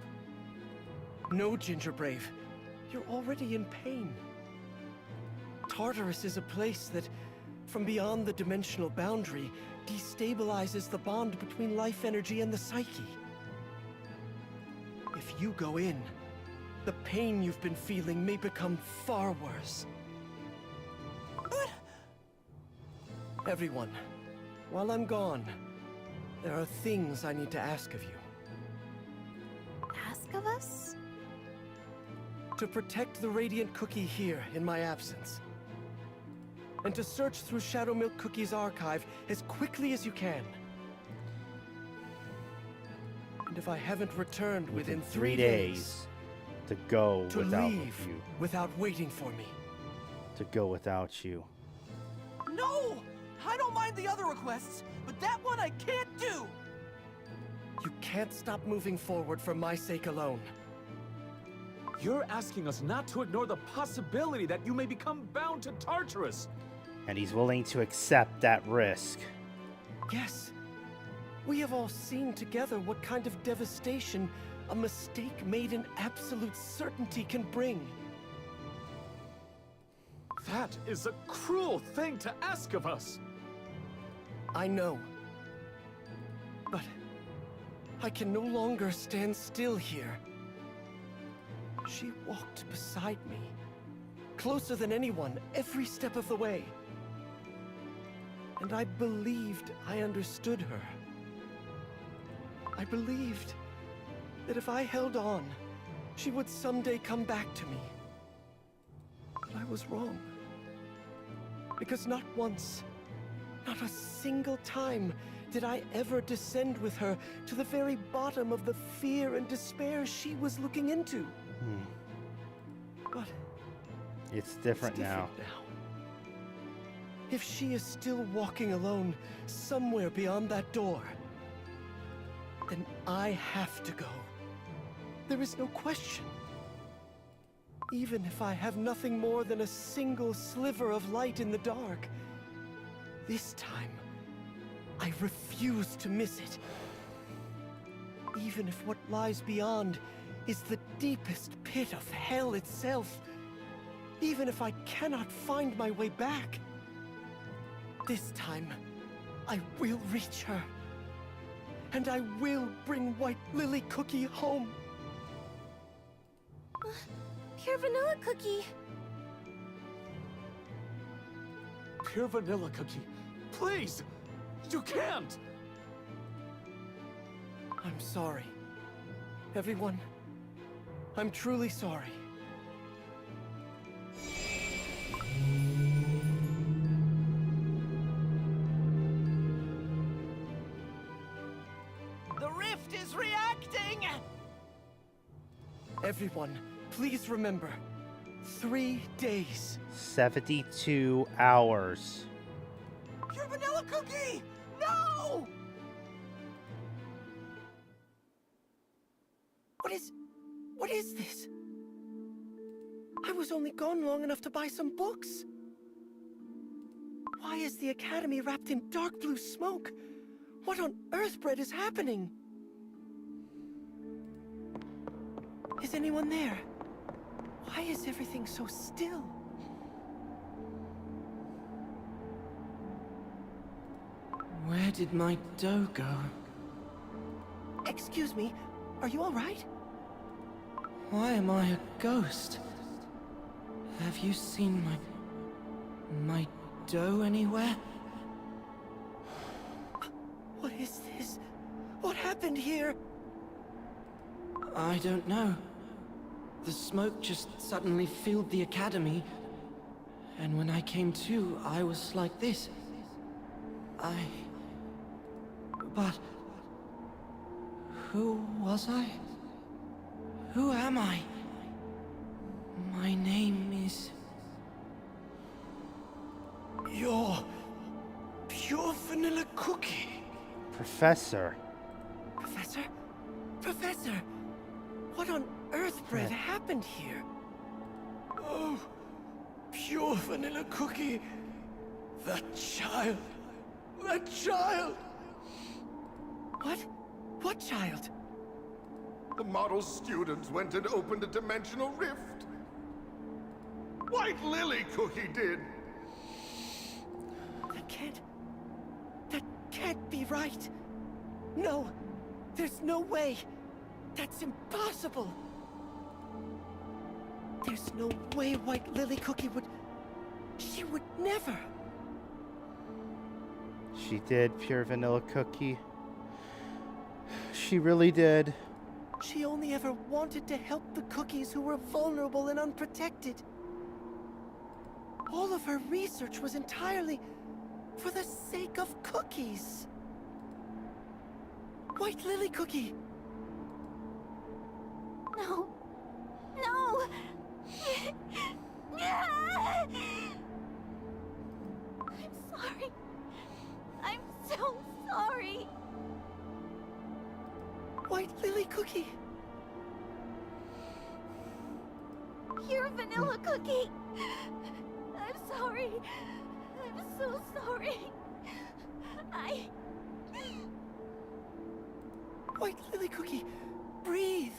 No, Ginger Brave. You're already in pain. Tartarus is a place that, from beyond the dimensional boundary, destabilizes the bond between life energy and the psyche. If you go in, the pain you've been feeling may become far worse. Everyone, while I'm gone, there are things I need to ask of you. Ask of us? To protect the Radiant Cookie here in my absence. And to search through Shadow Milk Cookie's archive as quickly as you can. And if I haven't returned within 3 days, to go to without leave you. Without waiting for me. To go without you. No! I don't mind the other requests, but that one I can't do! You can't stop moving forward for my sake alone. You're asking us not to ignore the possibility that you may become bound to Tartarus. And he's willing to accept that risk. Yes. We have all seen together what kind of devastation a mistake made in absolute certainty can bring. That is a cruel thing to ask of us. I know. But I can no longer stand still here. She walked beside me, closer than anyone, every step of the way. And I believed I understood her. I believed that if I held on, she would someday come back to me. But I was wrong. Because not once, not a single time did I ever descend with her to the very bottom of the fear and despair she was looking into. But it's different now. If she is still walking alone somewhere beyond that door, then I have to go. There is no question. Even if I have nothing more than a single sliver of light in the dark, this time, I refuse to miss it. Even if what lies beyond is the deepest pit of hell itself, even if I cannot find my way back, this time, I will reach her. And I will bring White Lily Cookie home. Pure vanilla cookie. Pure vanilla cookie. Please! You can't! I'm sorry. Everyone, I'm truly sorry. The rift is reacting! Everyone, please remember, 3 days. 72 hours. Pure vanilla cookie! No! What is this? I was only gone long enough to buy some books. Why is the Academy wrapped in dark blue smoke? What on earth, Bread, is happening? Is anyone there? Why is everything so still? Where did my dough go? Excuse me, are you all right? Why am I a ghost? Have you seen my dough anywhere? What is this? What happened here? I don't know. The smoke just suddenly filled the academy, and when I came to, I was like this. But who was I? Who am I? My name is... You're Pure Vanilla Cookie. Professor. Professor? Professor! What on earth, Bread, happened here? Oh, Pure Vanilla Cookie. That child. That child! What? What child? The model students went and opened a dimensional rift. White Lily Cookie did. That can't be right. No, there's no way. That's impossible. There's no way White Lily Cookie would... She would never. She did, Pure Vanilla Cookie. She really did. She only ever wanted to help the cookies who were vulnerable and unprotected. All of her research was entirely for the sake of cookies. White Lily Cookie! No. No! I'm sorry. I'm so sorry. White Lily Cookie! Pure vanilla cookie. I'm sorry. I'm so sorry. White Lily Cookie, breathe.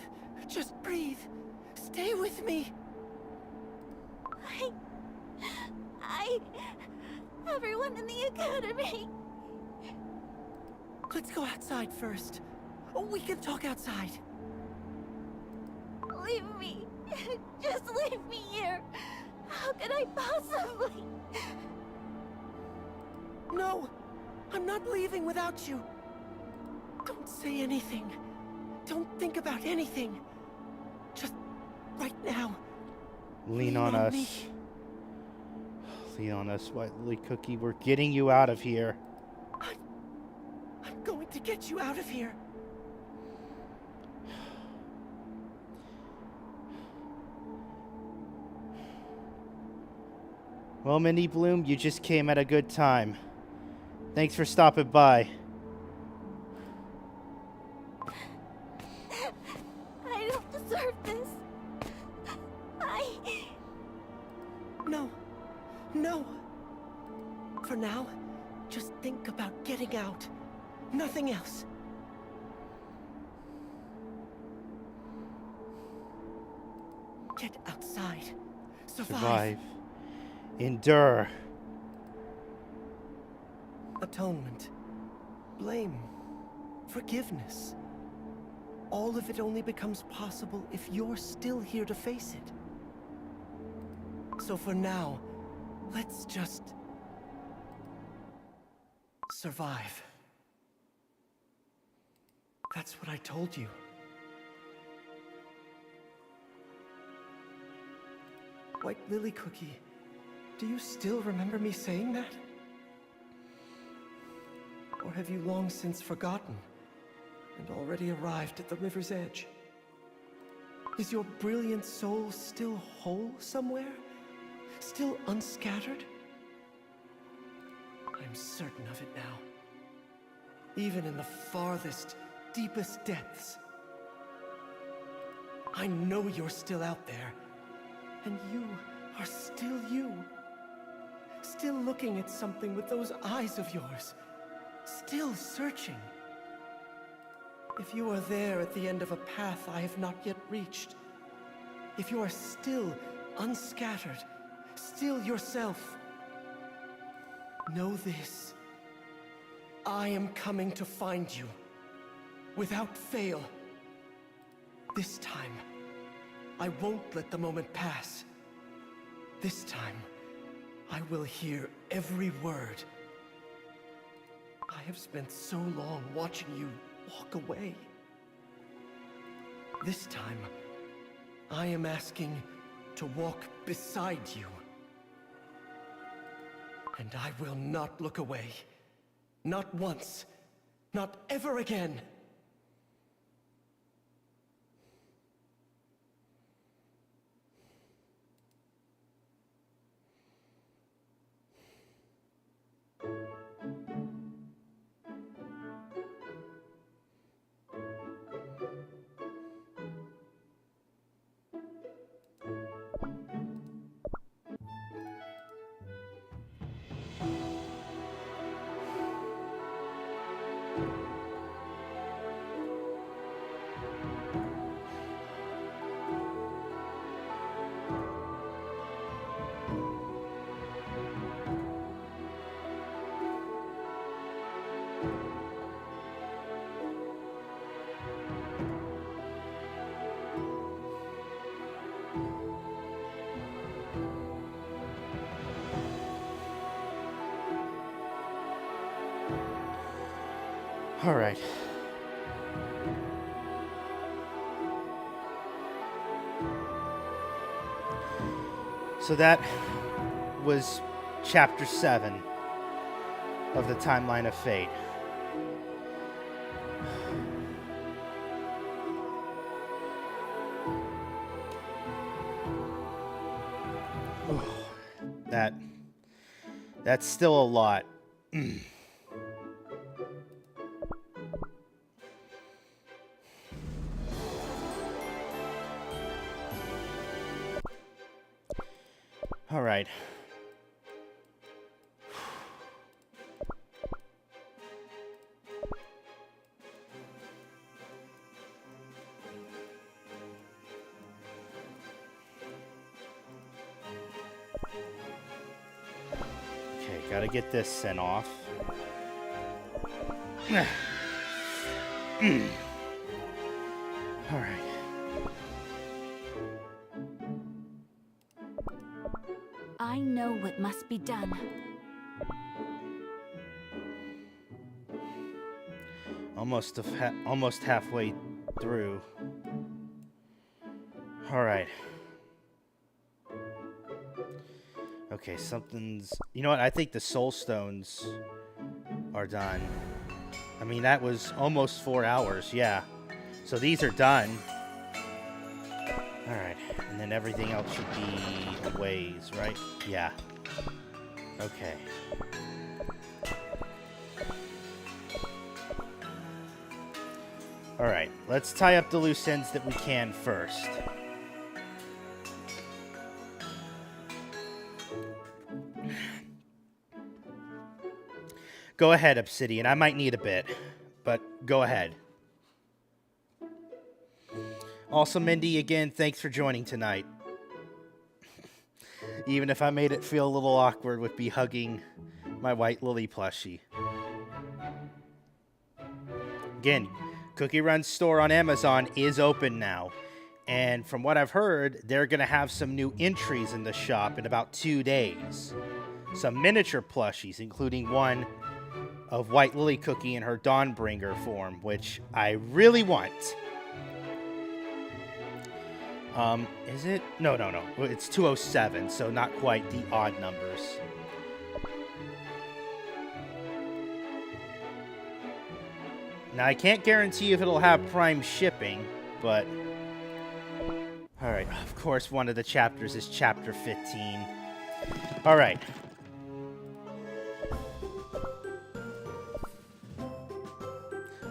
Just breathe. Stay with me. Everyone in the academy. Let's go outside first. We can talk outside. Leave me. Just leave me here. How could I possibly? No, I'm not leaving without you. Don't say anything. Don't think about anything. Just right now. Lean on us. me. Lean on us, White Lily Cookie. We're getting you out of here. I'm going to get you out of here. Well, Minnie Bloom, you just came at a good time. Thanks for stopping by. No. For now, just think about getting out. Nothing else. Get outside. Survive. Endure. Atonement. Blame. Forgiveness. All of it only becomes possible if you're still here to face it. So for now, let's just survive. That's what I told you. White Lily Cookie, do you still remember me saying that? Or have you long since forgotten and already arrived at the river's edge? Is your brilliant soul still whole somewhere? Still unscattered? I'm certain of it now. Even in the farthest, deepest depths. I know you're still out there. And you are still you. Still looking at something with those eyes of yours. Still searching. If you are there at the end of a path I have not yet reached, if you are still unscattered, still yourself, know this. I am coming to find you. Without fail. This time, I won't let the moment pass. This time, I will hear every word. I have spent so long watching you walk away. This time, I am asking to walk beside you. And I will not look away. Not once. Not ever again. All right. So that was Chapter 7 of the Timeline of Fate. That's still a lot. All right. Okay, gotta get this sent off. All right. I know what must be done. Almost halfway through. All right. Okay, something's... You know what? I think the soul stones are done. I mean, that was almost 4 hours. Yeah. So these are done. All right. And then everything else should be ways, right? Yeah. Okay. All right. Let's tie up the loose ends that we can first. Go ahead, Obsidian. I might need a bit, but go ahead. Also, Mindy, again, thanks for joining tonight. Even if I made it feel a little awkward with me hugging my White Lily plushie. Again, Cookie Run's store on Amazon is open now. And from what I've heard, they're going to have some new entries in the shop in about 2 days. Some miniature plushies, including one of White Lily Cookie in her Dawnbringer form, which I really want. Is it? No. It's 207, so not quite the odd numbers. Now, I can't guarantee if it'll have Prime shipping, but... Alright, of course, one of the chapters is Chapter 15. Alright.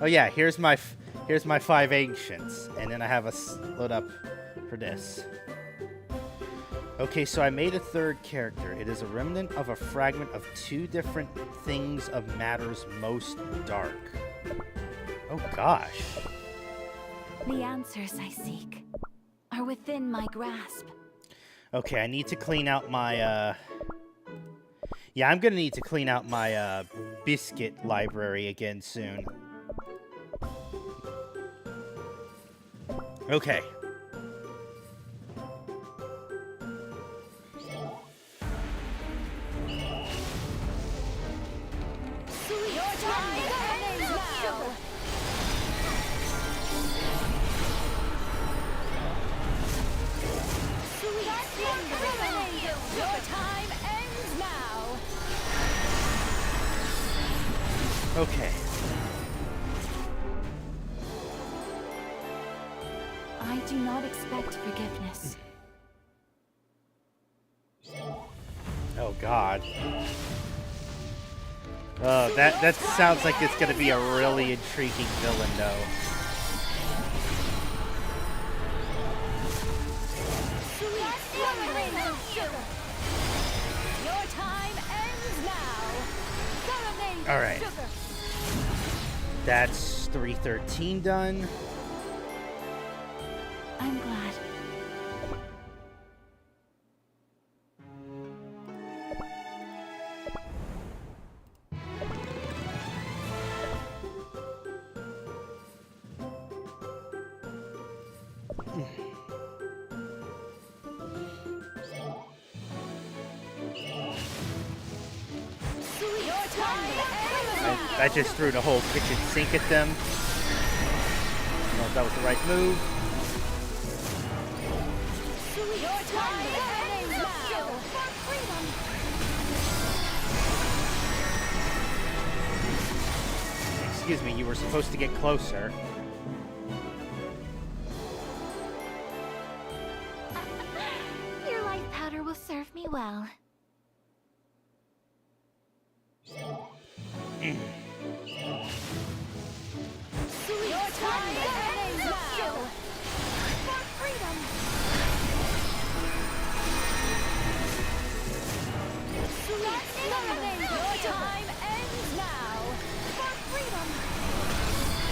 Oh yeah, here's my 5 ancients, and then I have a load up for this. Okay, so I made a third character. It is a remnant of a fragment of 2 different things of matter's most dark. Oh gosh. The answers I seek are within my grasp. Okay, I need to clean out my, Yeah, I'm gonna need to clean out my, biscuit library again soon. Okay. Okay. I do not expect forgiveness. Oh God. Oh, that sounds like it's gonna be a really intriguing villain, though. Your time ends now. All right. That's 313 done. I'm glad. I just threw the whole kitchen sink at them. I don't know if that was the right move. Excuse me, you were supposed to get closer. Your life powder will serve me well.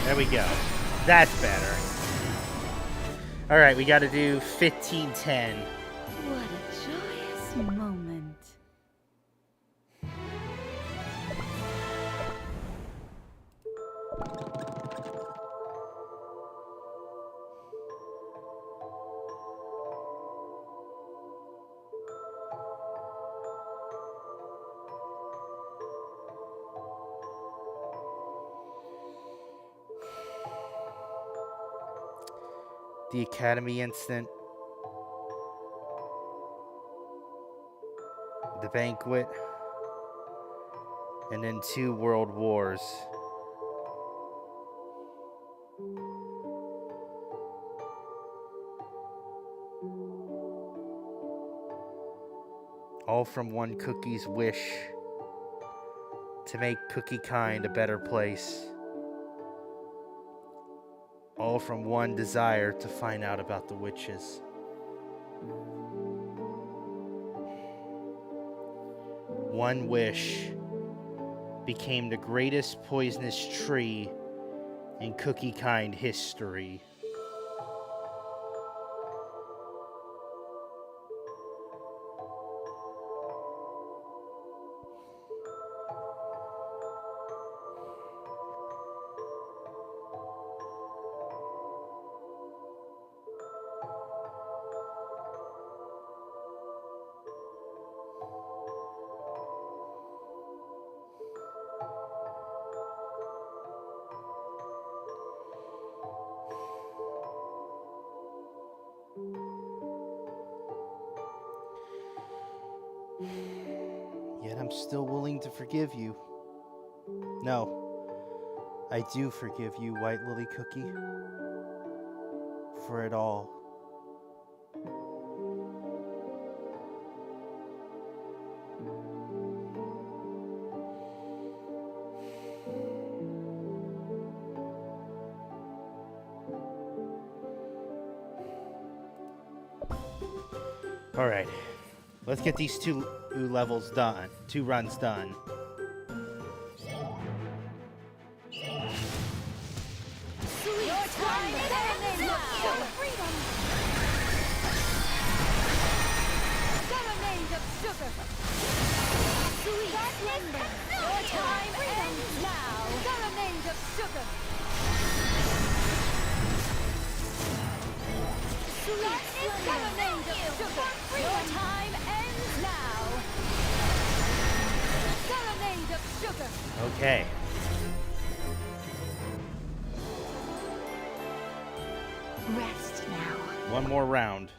There we go. That's better. All right, we got to do 1510. What a joyous moment. The Academy incident. The banquet. And then 2 world wars. All from one cookie's wish to make Cookie Kind a better place. All from one desire to find out about the witches. One wish became the greatest poisonous tree in cookie kind history. Yet I'm still willing to forgive you. No, I do forgive you, White Lily Cookie, for it all. All right. Let's get these two levels done. 2 runs done. Okay. Rest now. One more round.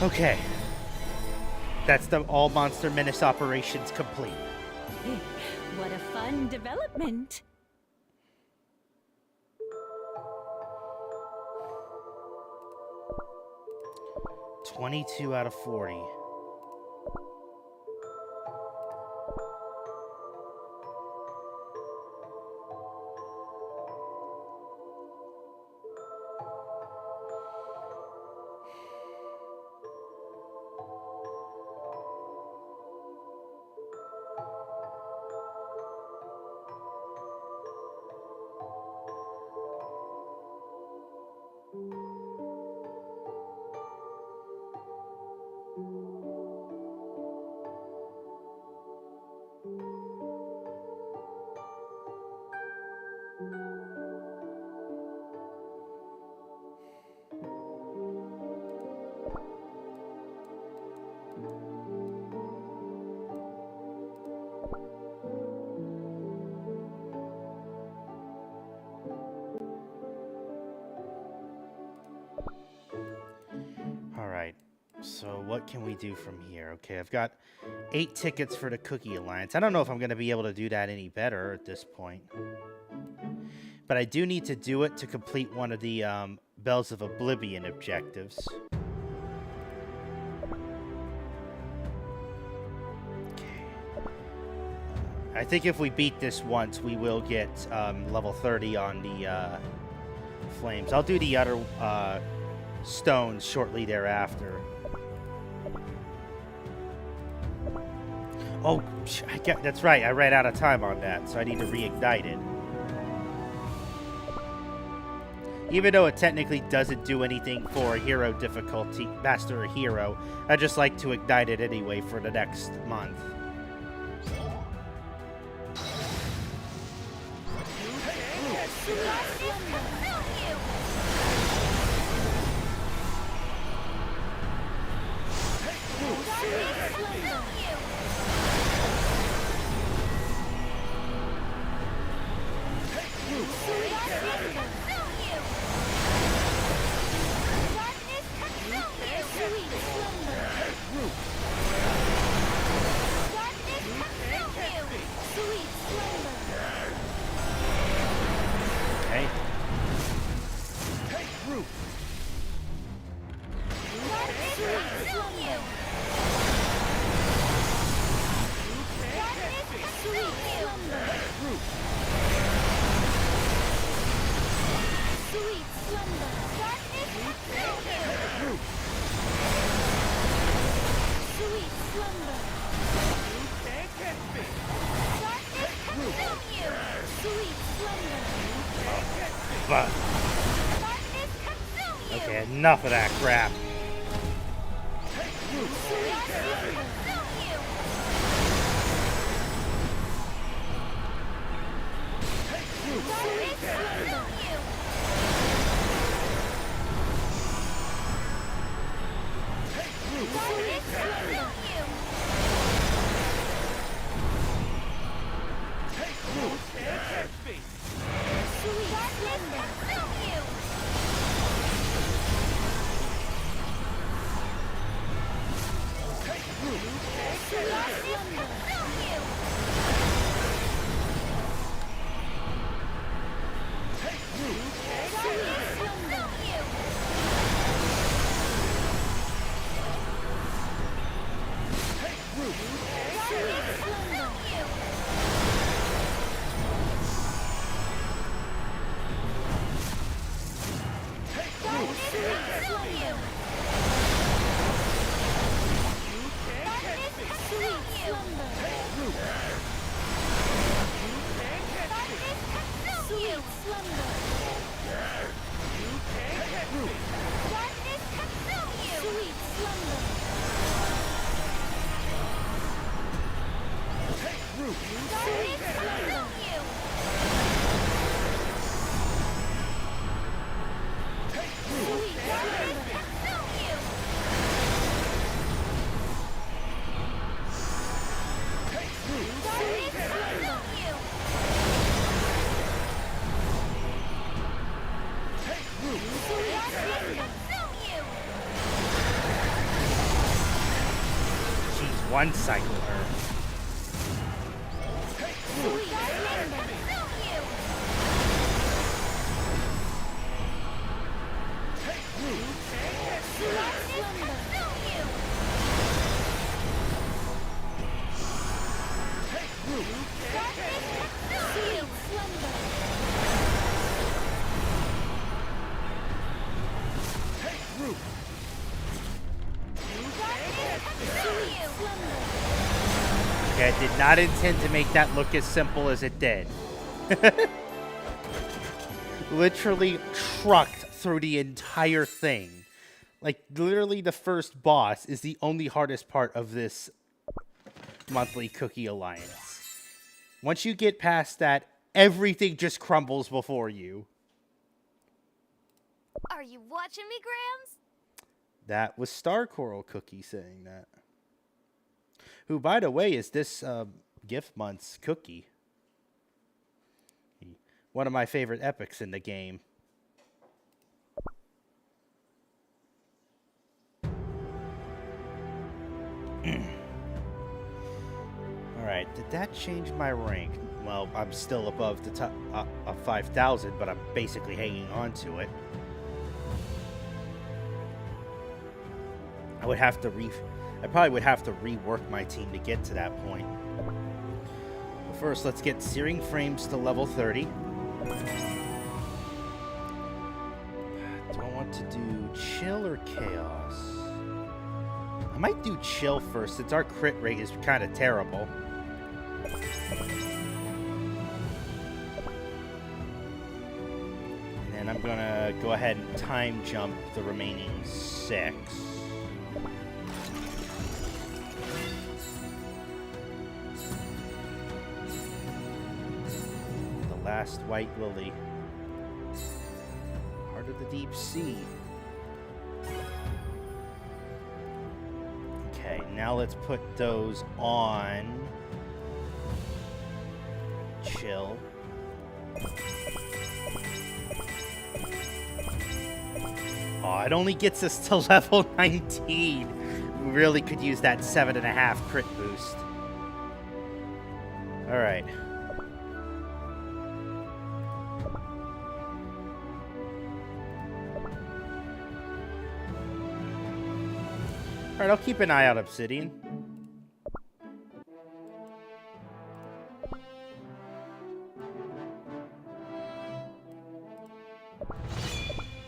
Okay. That's the all Monster Menace operations complete. What a fun development. 22 out of 40. So what can we do from here? Okay, I've got 8 tickets for the Cookie Alliance. I don't know if I'm going to be able to do that any better at this point. But I do need to do it to complete one of the Bells of Oblivion objectives. Okay. I think if we beat this once, we will get level 30 on the flames. I'll do the other stones shortly thereafter. Oh, that's right. I ran out of time on that, so I need to reignite it. Even though it technically doesn't do anything for hero difficulty, master a hero, I just like to ignite it anyway for the next month. slumber. Sweet slumber. Sweet slumber. Darkness consume you. Sweet slumber. You can't catch me. Darkness consume you. Sweet slumber. You can't catch me. Darkness consume you. Okay, enough of that crap. Sweet slumber. Consume you. Darkness consume you. Darkness consume you. Sweet slumber. Consume you. Sweet slumber. Consume you. Darkness consume you. Sweet slumber. One cycle her. Okay, I did not intend to make that look as simple as it did. Literally trucked through the entire thing. Like, literally the first boss is the only hardest part of this monthly cookie alliance. Once you get past that, everything just crumbles before you. Are you watching me, Grams? That was Star Coral Cookie saying that. Who, by the way, is this gift month's cookie. One of my favorite epics in the game. Alright, did that change my rank? Well, I'm still above the top of 5,000, but I'm basically hanging on to it. I probably would have to rework my team to get to that point. But first, let's get Searing Frames to level 30. Do I want to do Chill or Chaos? I might do Chill first, since our crit rate is kind of terrible. And then I'm gonna go ahead and time jump the remaining 6. Last White Lily. Heart of the Deep Sea. Okay, now let's put those on Chill. Oh, it only gets us to level 19. We really could use that 7.5 crit boost. Alright. Alright, I'll keep an eye out, Obsidian.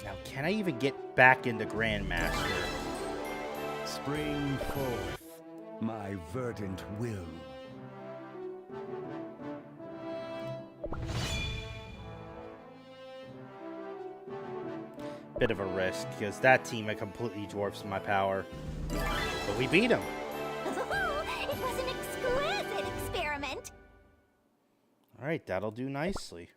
Now, can I even get back into Grandmaster? Spring forth, my verdant will. Bit of a risk, because that team completely dwarfs my power. But we beat him. It was an exquisite experiment. Alright, that'll do nicely.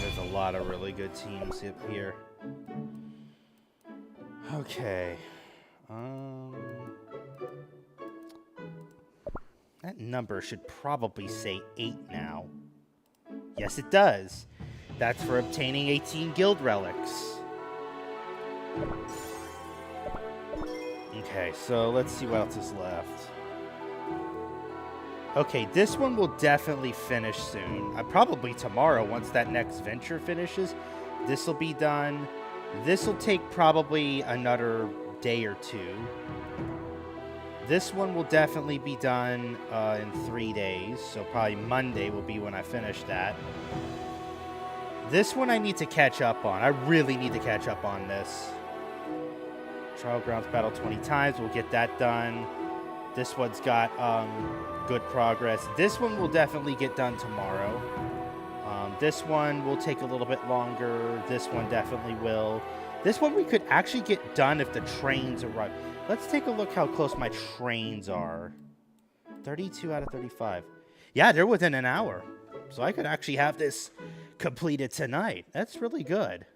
There's a lot of really good teams up here. Okay. That number should probably say 8 now. Yes, it does. That's for obtaining 18 guild relics. Okay, so let's see what else is left. Okay, this one will definitely finish soon. Probably tomorrow, once that next venture finishes. This will be done. This will take probably another day or two. This one will definitely be done in 3 days. So probably Monday will be when I finish that. This one I need to catch up on. I really need to catch up on this. Trial Grounds battle 20 times. We'll get that done. This one's got good progress. This one will definitely get done tomorrow. This one will take a little bit longer. This one definitely will. This one we could actually get done if the trains arrive. Let's take a look how close my trains are. 32 out of 35. Yeah, they're within an hour. So I could actually have this completed tonight. That's really good.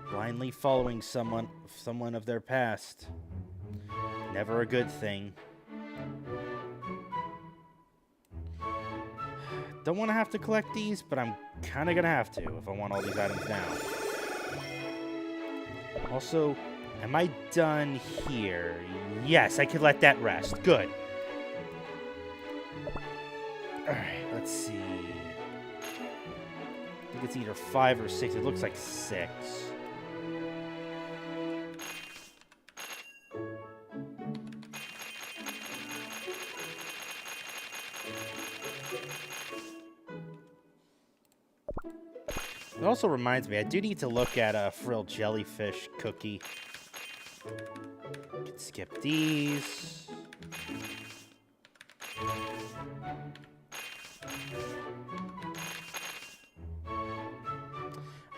Blindly following someone of their past. Never a good thing. Don't want to have to collect these, but I'm kind of going to have to if I want all these items now. Also, am I done here? Yes, I could let that rest. Good. Alright, let's see. I think it's either 5 or 6. It looks like 6. It also reminds me, I do need to look at a frilled jellyfish cookie. Can skip these.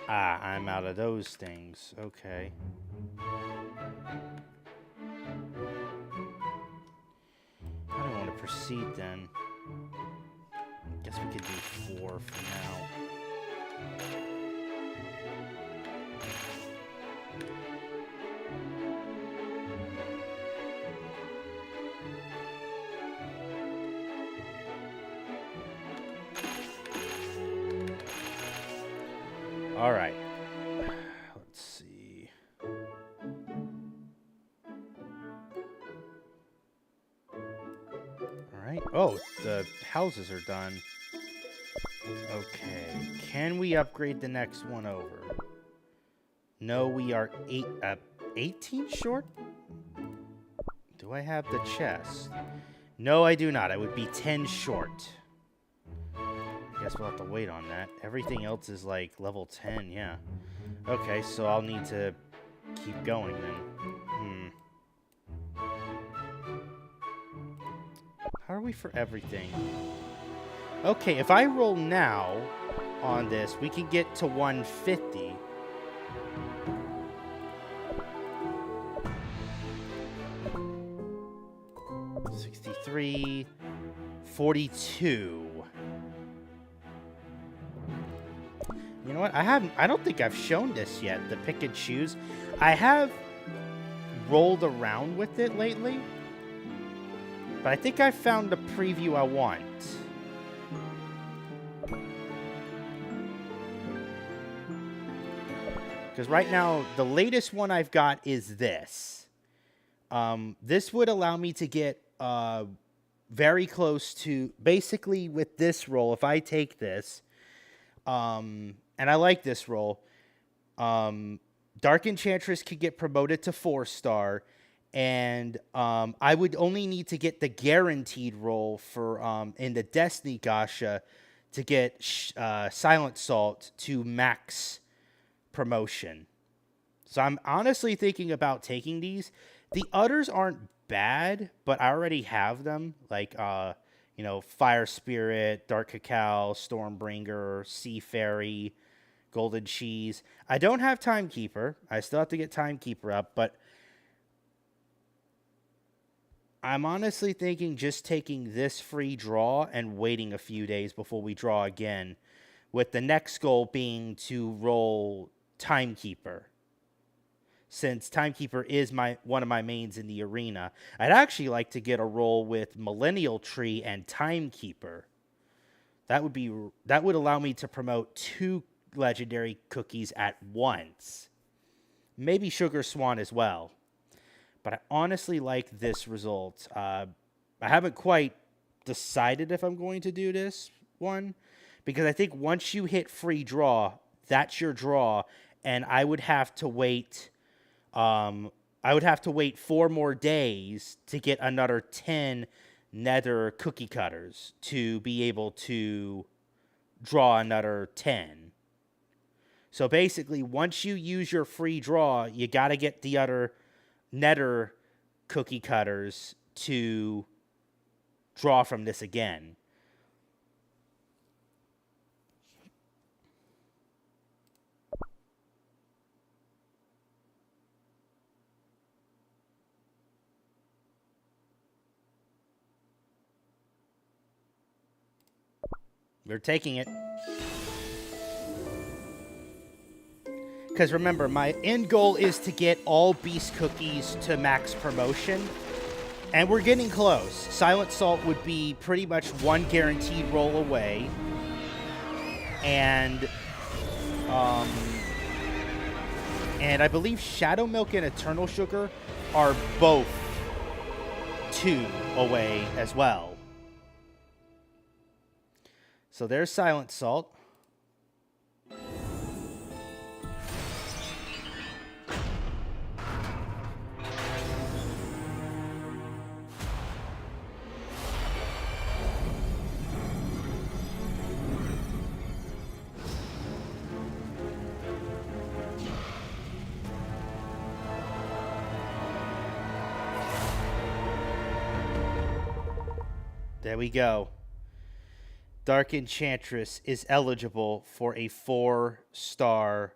Ah, I'm out of those things. Okay. I don't want to proceed then. Guess we could do 4 for now. All right. Let's see. All right. Oh, the houses are done. Okay. Can we upgrade the next one over? No, we are 18 short? Do I have the chest? No, I do not. I would be 10 short. Guess we'll have to wait on that. Everything else is like level 10, yeah. Okay, so I'll need to keep going then. How are we for everything? Okay, if I roll now on this, we can get to 150. $63, 42. You know know what? I don't think I've shown this yet, the pick and choose. I have rolled around with it lately, but I think I found the preview I want. Because right now, the latest one I've got is this. This would allow me to get very close to, basically with this roll, if I take this, and I like this roll, Dark Enchantress could get promoted to 4-star, and I would only need to get the guaranteed roll for in the Destiny Gacha to get Silent Salt to max promotion. So I'm honestly thinking about taking these. The others aren't bad, but I already have them, like you know, Fire Spirit, Dark Cacao, Stormbringer, Sea Fairy, Golden Cheese. I don't have Timekeeper. I still have to get Timekeeper up, but I'm honestly thinking just taking this free draw and waiting a few days before we draw again, with the next goal being to roll Timekeeper. Since Timekeeper is one of my mains in the arena, I'd actually like to get a roll with Millennial Tree and Timekeeper. That would allow me to promote 2 legendary cookies at once. Maybe Sugar Swan as well. But I honestly like this result. I haven't quite decided if I'm going to do this one, because I think once you hit free draw, that's your draw, and I would have to wait. I would have to wait 4 more days to get another 10 nether cookie cutters to be able to draw another 10. So basically, once you use your free draw, you got to get the other nether cookie cutters to draw from this again. They're taking it. Because remember, my end goal is to get all beast cookies to max promotion. And we're getting close. Silent Salt would be pretty much 1 guaranteed roll away. And I believe Shadow Milk and Eternal Sugar are both 2 away as well. So there's Silent Salt. There we go. Dark Enchantress is eligible for a 4-star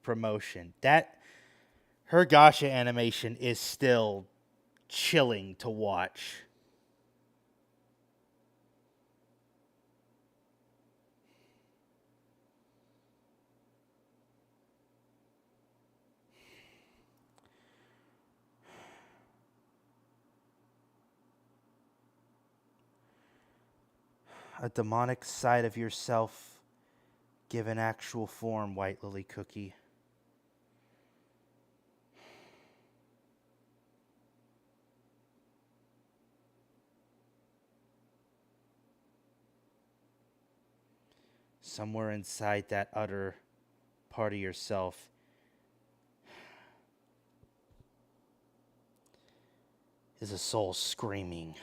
promotion. Her gacha animation is still chilling to watch. A demonic side of yourself given actual form, White Lily Cookie. Somewhere inside that other part of yourself is a soul screaming.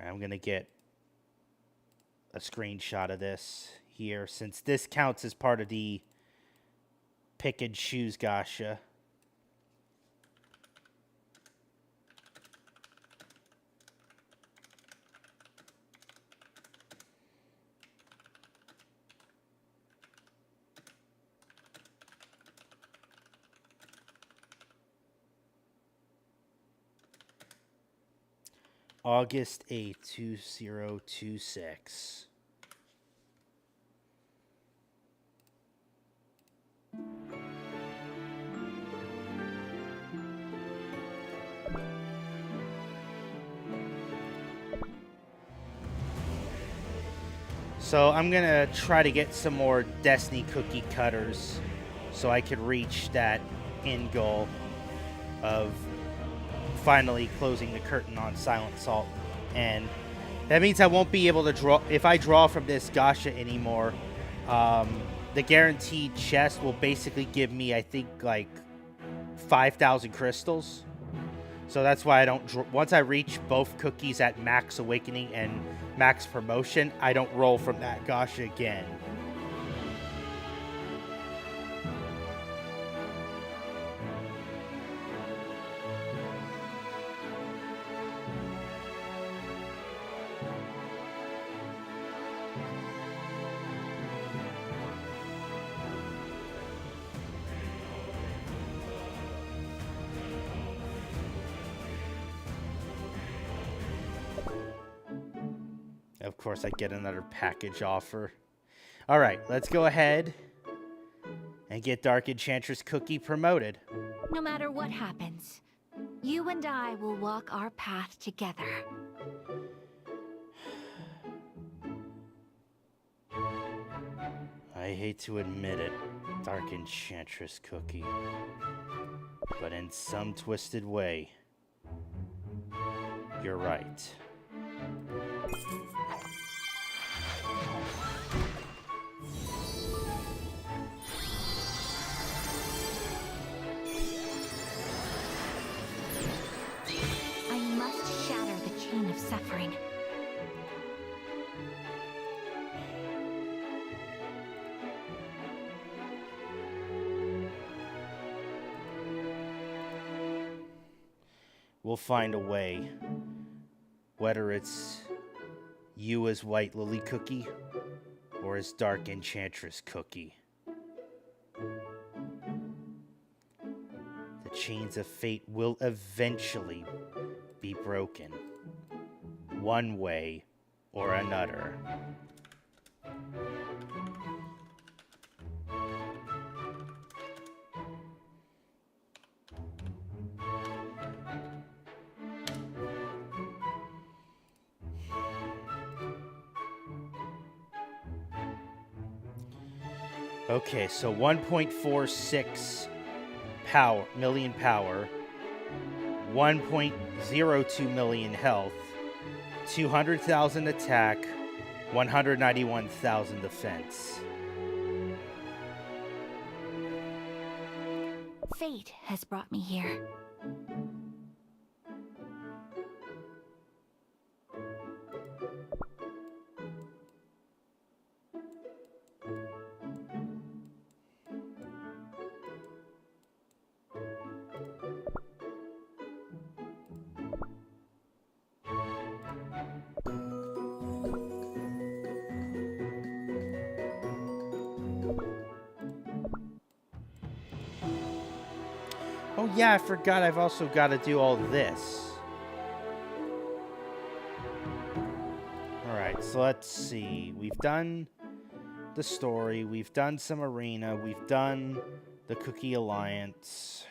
I'm going to get a screenshot of this here, since this counts as part of the pick and choose gacha. August 8th, 2026. So I'm gonna try to get some more Destiny cookie cutters so I could reach that end goal of finally closing the curtain on Silent Salt. And that means I won't be able to draw. If I draw from this gacha anymore, the guaranteed chest will basically give me, I think, like 5,000 crystals. So that's why I don't. Once I reach both cookies at max awakening and max promotion, I don't roll from that gacha again. Of course, I get another package offer. All right, let's go ahead and get Dark Enchantress Cookie promoted. No matter what happens, you and I will walk our path together. I hate to admit it, Dark Enchantress Cookie, but in some twisted way, you're right. I must shatter the chain of suffering. We'll find a way. Whether it's you as White Lily Cookie or as Dark Enchantress Cookie. The chains of fate will eventually be broken, one way or another. Okay, so 1.46 million power, 1.02 million health, 200,000 attack, 191,000 defense. Fate has brought me here. Oh yeah, I forgot I've also got to do all this. Alright, so let's see. We've done the story, we've done some arena, we've done the Cookie Alliance.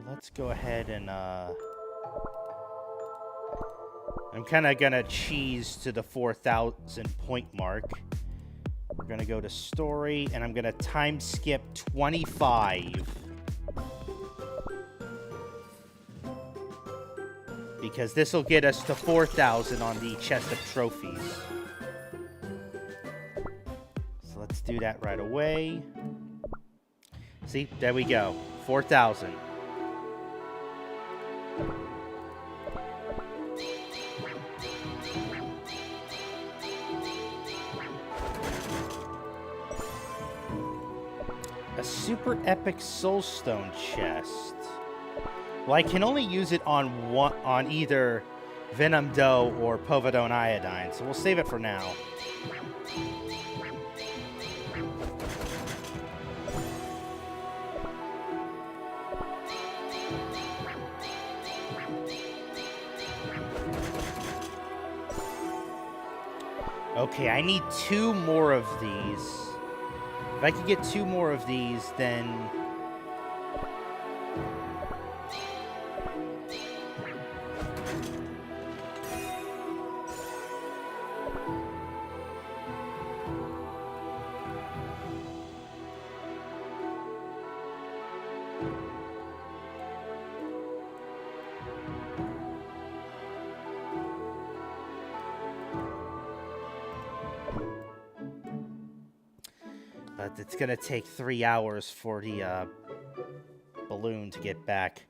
Let's go ahead and, I'm kind of gonna cheese to the 4,000 point mark. We're gonna go to story, and I'm gonna time skip 25. Because this will get us to 4,000 on the chest of trophies. So let's do that right away. See, there we go. 4,000. A super epic soulstone chest. Well, I can only use it on either Venom Dough or Povidone Iodine, so we'll save it for now. Okay, I need 2 more of these. If I can get 2 more of these, then... But it's gonna take 3 hours for the balloon to get back.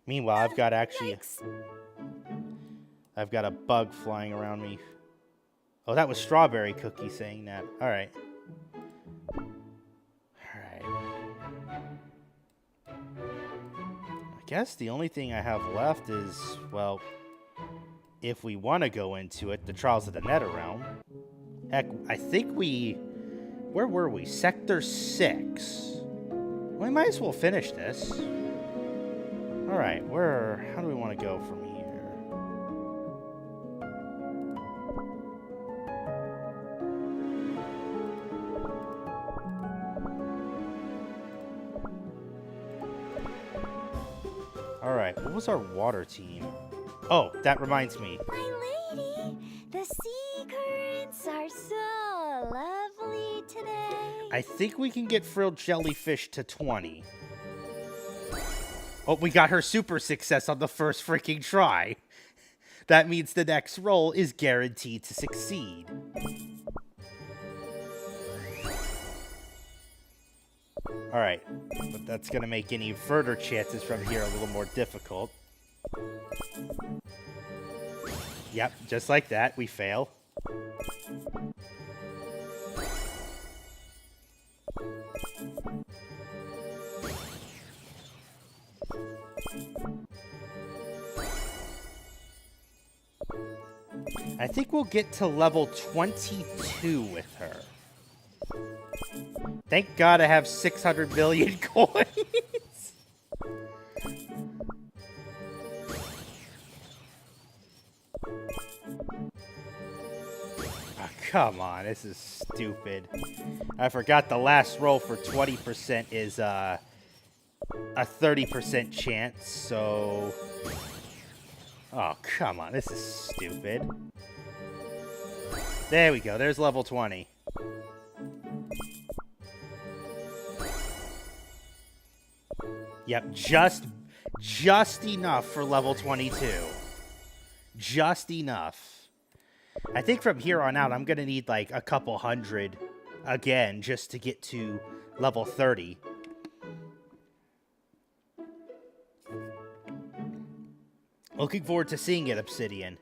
Meanwhile, I've got a bug flying around me. Oh, that was Strawberry Cookie saying that. Alright. Alright. I guess the only thing I have left is, well, if we want to go into it, the Trials of the Netherrealm. Heck, I think we... Where were we? Sector 6. We might as well finish this. Alright, how do we want to go from here? Alright, what was our water team? Oh, that reminds me. My lady, the sea currents are so lovely today. I think we can get Frilled Jellyfish to 20. Oh, we got her super success on the first freaking try. That means the next roll is guaranteed to succeed. Alright, but that's going to make any further chances from here a little more difficult. Yep, just like that, we fail. I think we'll get to level 22 with her. Thank God I have 600 million coins. Oh, come on, this is stupid. I forgot the last roll for 20% is a 30% chance, so... Oh, come on, this is stupid. There we go, there's level 20. Yep, just enough for level 22. Just enough. I think from here on out, I'm going to need like a couple hundred again just to get to level 30. Looking forward to seeing it, Obsidian.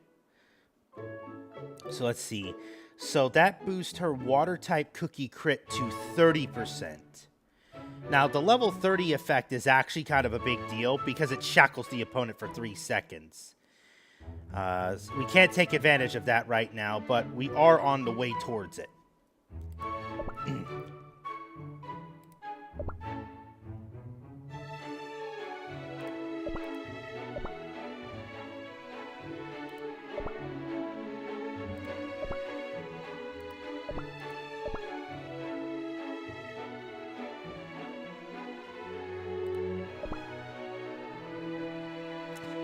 So let's see. So that boosts her water type cookie crit to 30%. Now, the level 30 effect is actually kind of a big deal because it shackles the opponent for 3 seconds. We can't take advantage of that right now, but we are on the way towards it.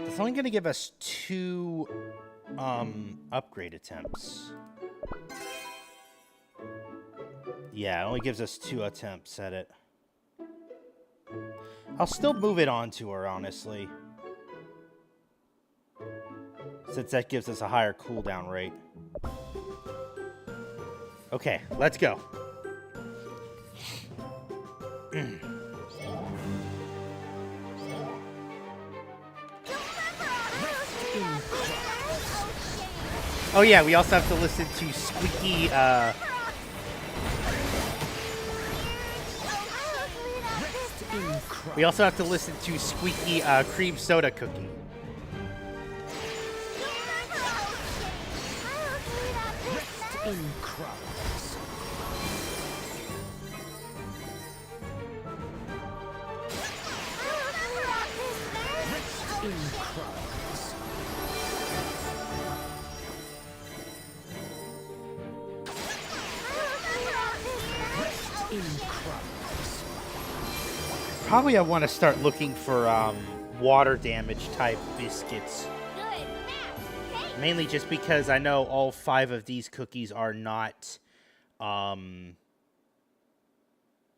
It's only going to give us 2 upgrade attempts. Yeah, it only gives us 2 attempts at it. I'll still move it on to her, honestly. Since that gives us a higher cooldown rate. Okay, let's go. Oh yeah, we also have to listen to Squeaky, we also have to listen to Squeaky, Cream Soda Cookie. Probably I want to start looking for water damage type biscuits. Mainly just because I know all 5 of these cookies are not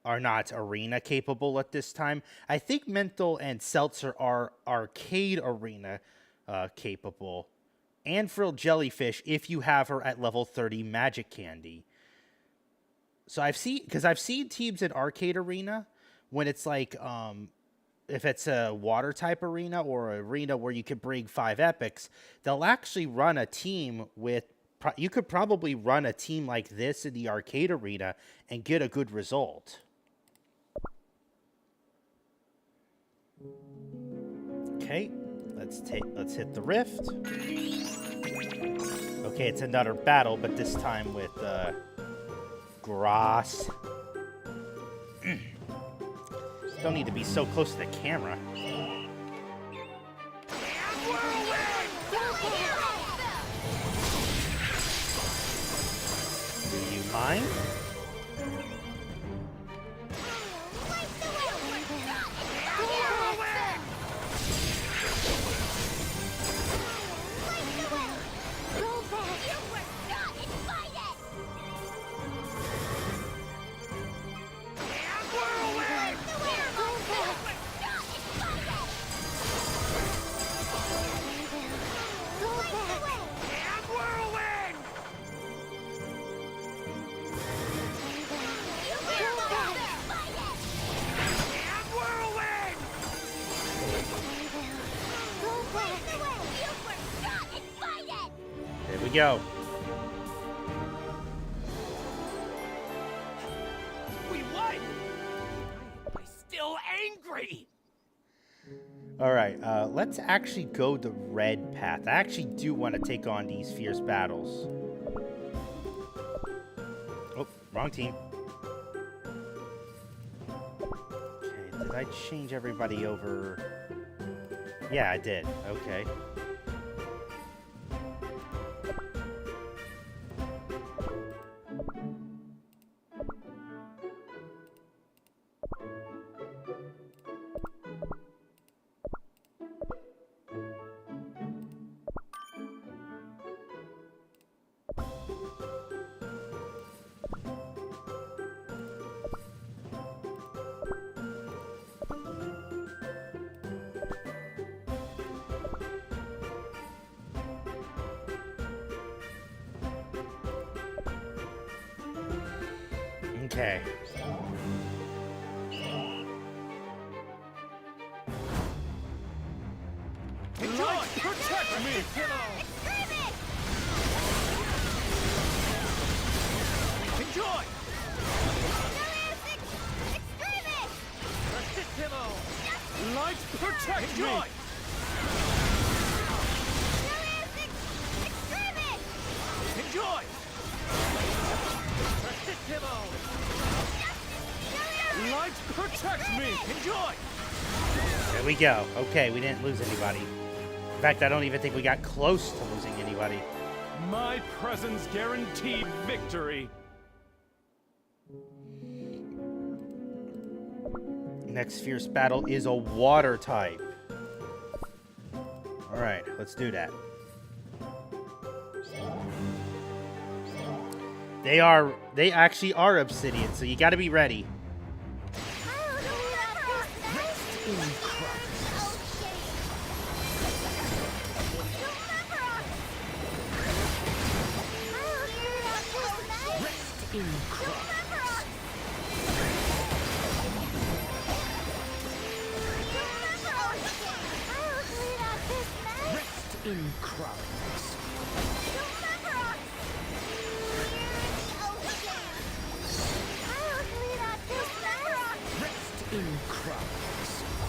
arena capable at this time. I think Menthol and Seltzer are arcade arena capable. And Frilled Jellyfish if you have her at level 30 Magic Candy. So I've seen teams in arcade arena when it's like if it's a water type arena or an arena where you could bring 5 epics, they'll actually run a team with you could probably run a team like this in the arcade arena and get a good result. Okay, let's hit the rift. Okay, it's another battle, but this time with grass. Don't need to be so close to the camera. Do you mind? There we go. We won! I'm still angry! Alright, let's actually go the red path. I actually do want to take on these fierce battles. Oh, wrong team. Okay, did I change everybody over? Yeah, I did. Okay. Okay. Light, protect me! Enjoy! Light, protect me! Enjoy! Light, protect me! Enjoy! There we go. Okay, we didn't lose anybody. In fact, I don't even think we got close to losing anybody. My presence guaranteed victory. Next fierce battle is a water type. Alright, let's do that. They actually are obsidian, so you gotta be ready.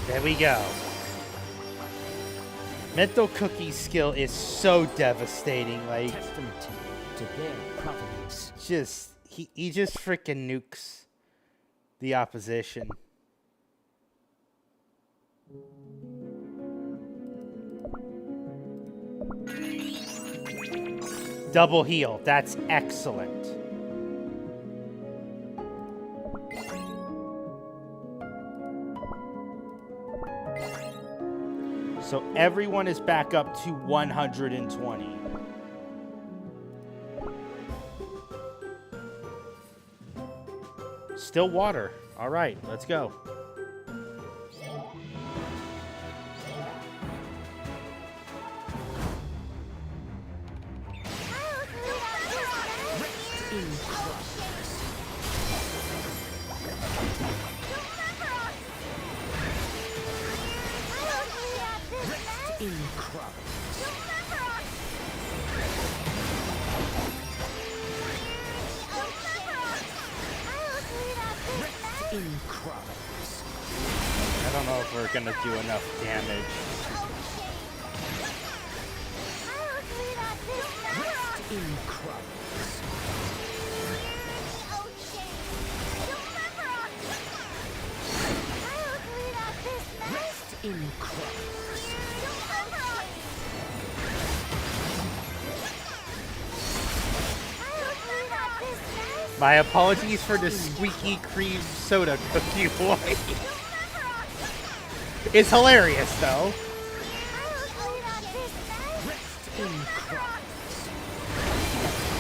There we go. Mental Cookie's skill is so devastating, like testament to their providence. Just he just freaking nukes the opposition. Double heal. That's excellent. So everyone is back up to 120. Still water. All right, let's go. I don't know if we're gonna do enough damage. My apologies for the squeaky cream soda cookie boy. It's hilarious, though.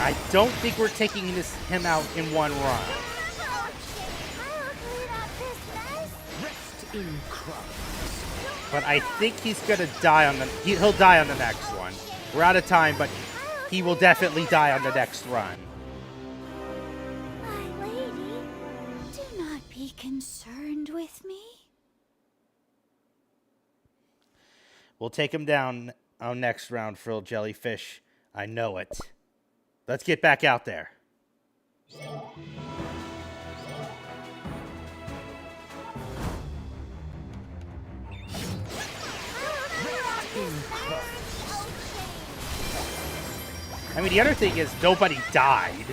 I don't think we're taking him out in one run. But I think he's gonna die on the. He'll die on the next one. We're out of time, but he will definitely die on the next run. My lady, do not be concerned with me. We'll take him down on next round, Frilled Jellyfish. I know it. Let's get back out there. I mean, the other thing is nobody died.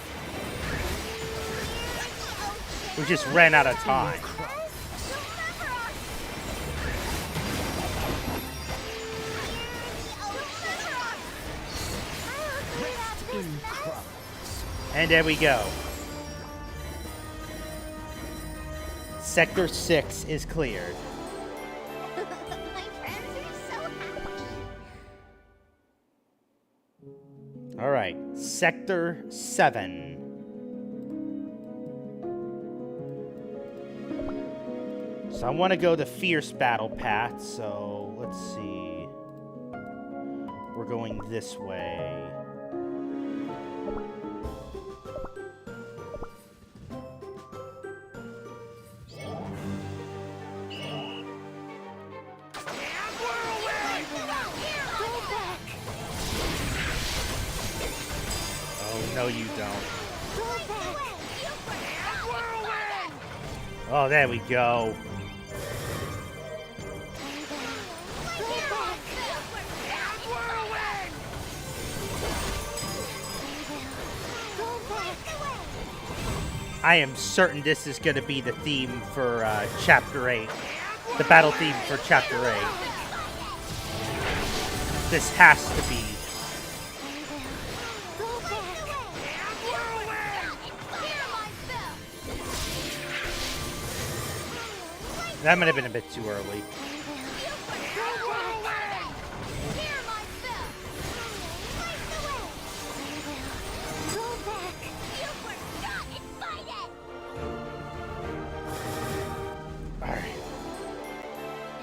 We just ran out of time. And there we go. Sector 6 is cleared. My friends are so happy. All right, Sector 7. So I want to go the fierce battle path, so let's see. We're going this way. No, you don't. Oh, there we go. I am certain this is going to be the theme for Chapter 8. The battle theme for Chapter 8. This has to be. That might have been a bit too early.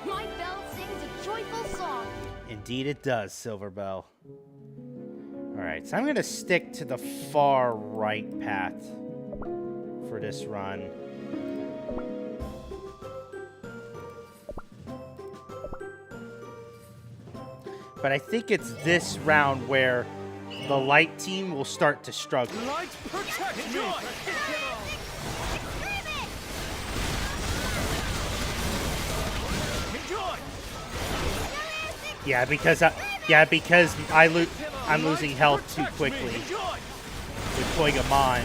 My bell sings a joyful song. Indeed it does, Silverbell. Alright, so I'm going to stick to the far right path for this run. But I think it's this round where the light team will start to struggle. Light, protect me! Yeah, because I'm losing health too quickly with Koigamon.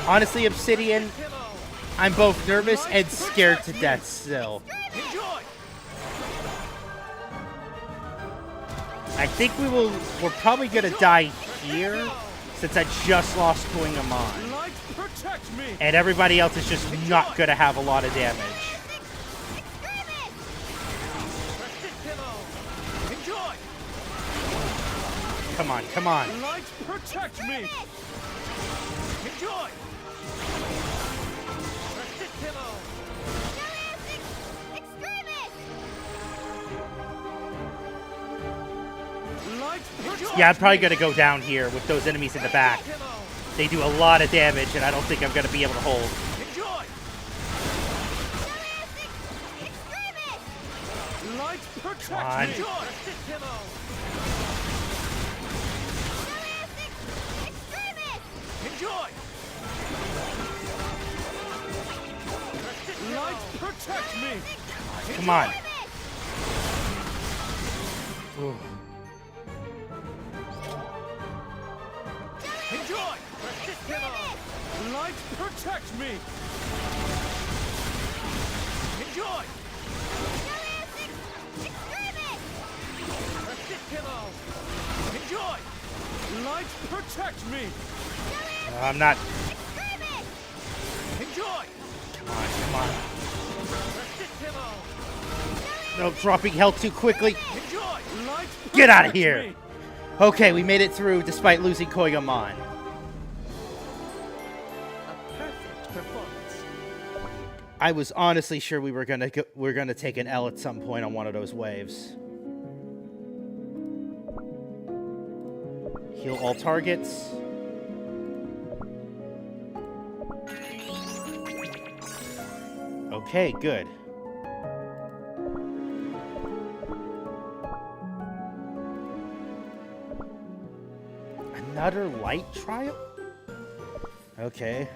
Honestly, Obsidian, I'm both nervous and scared to death still. I think we're probably gonna die here since I just lost Koigamon. and everybody else is just not going to have a lot of damage. Come on, come on. Light, protect me! Enjoy! Yeah, I'm probably going to go down here with those enemies in the back. They do a lot of damage, and I don't think I'm going to be able to hold. Come on. Enjoy! Light, protect me! Come on. Ooh. Enjoy! Light, protect me! Enjoy! Enjoy! Light, protect me! I'm not. Enjoy! Come on, come on. No, dropping health too quickly. Get out of here. Okay, we made it through despite losing Koyamon. I was honestly sure we were gonna take an L at some point on one of those waves. Heal all targets. Okay, good. Another light trial? Okay.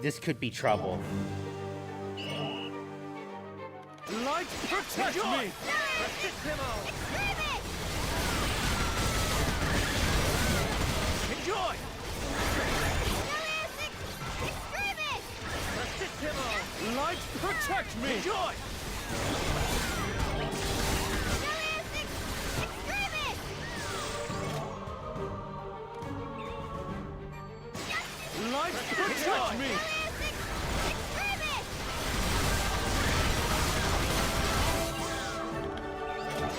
This could be trouble. Light, protect me! Enjoy! Light, protect me! Enjoy! Light, protect me!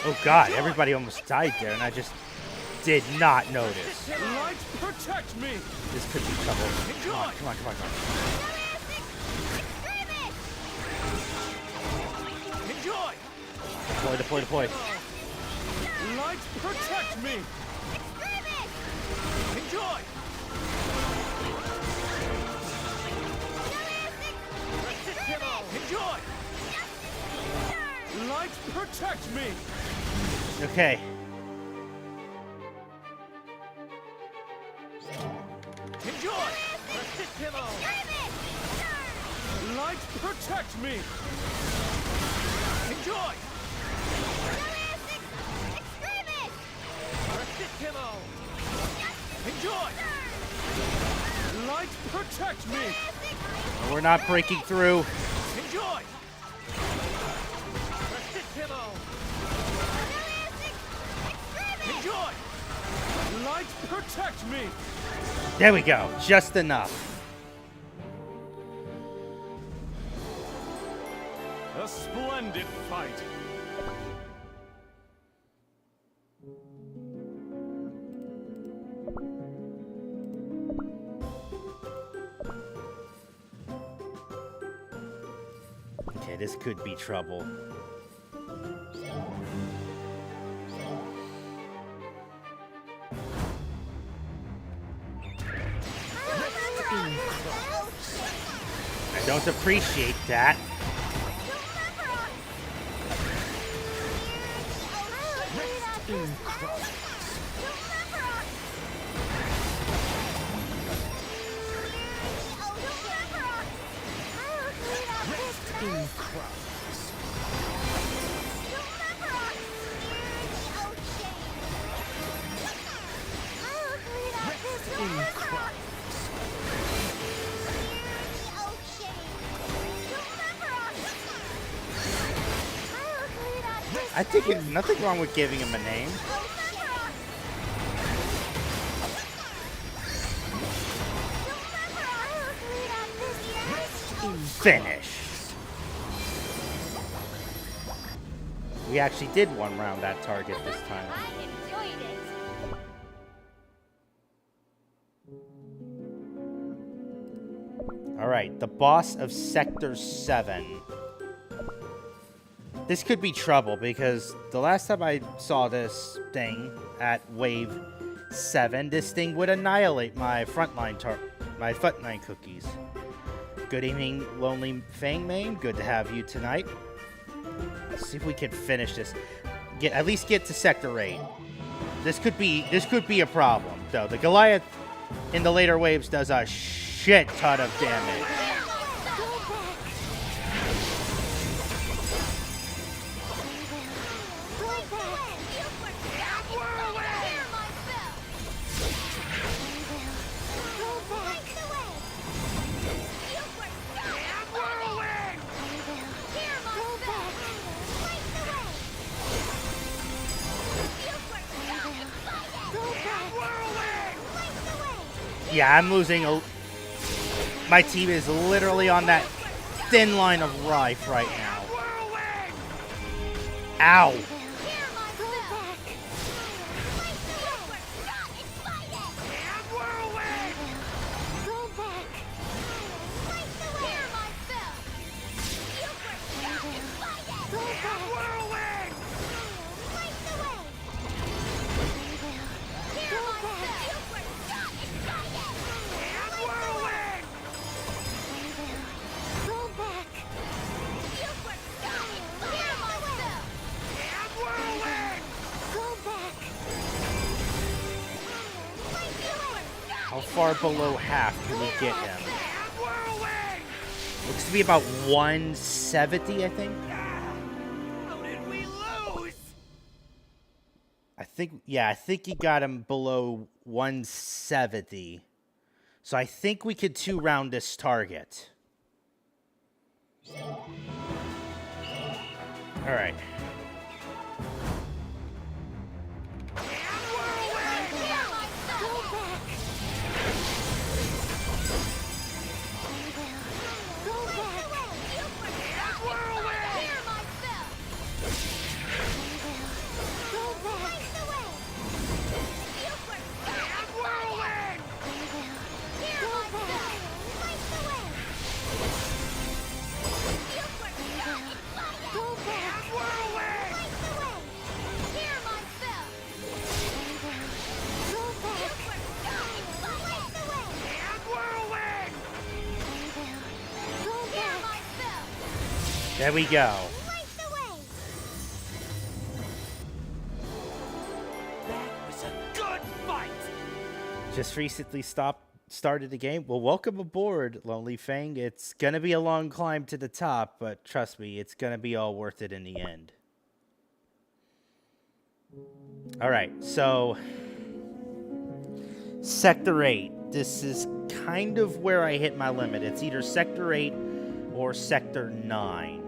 Oh god, everybody almost died there, and I just did not notice. Light, protect me! This could be trouble. Come on, come on, come on, come on. Enjoy! Deploy, deploy, deploy. Light, protect me! Enjoy! Enjoy! Light, protect me! Okay. Enjoy! Light, protect me! Enjoy! Enjoy! Light, protect me! We're not breaking through. Enjoy! Enjoy! Light, protect me! There we go. Just enough. A splendid fight! Okay, this could be trouble. I don't appreciate that. I think there's nothing wrong with giving him a name. Finished. We actually did one round that target this time. I enjoyed it. Alright, the boss of Sector 7. This could be trouble, because the last time I saw this thing at Wave 7, this thing would annihilate my frontline cookies. Good evening, Lonely Fang Main. Good to have you tonight. Let's see if we can finish this. At least get to Sector 8. This could be a problem, though. The Goliath in the later waves does a shit ton of damage. Yeah, I'm losing my team is literally on that thin line of life right now. Ow! How far below half can we get him? Looks to be about 170, I think. How did we lose? I think he got him below 170. So I think we could 2-round this target. All right. There we go. That was a good fight. Just recently started the game. Well, welcome aboard, Lonely Fang. It's gonna be a long climb to the top, but trust me, it's gonna be all worth it in the end. All right, so Sector 8. This is kind of where I hit my limit. It's either Sector 8 or Sector 9.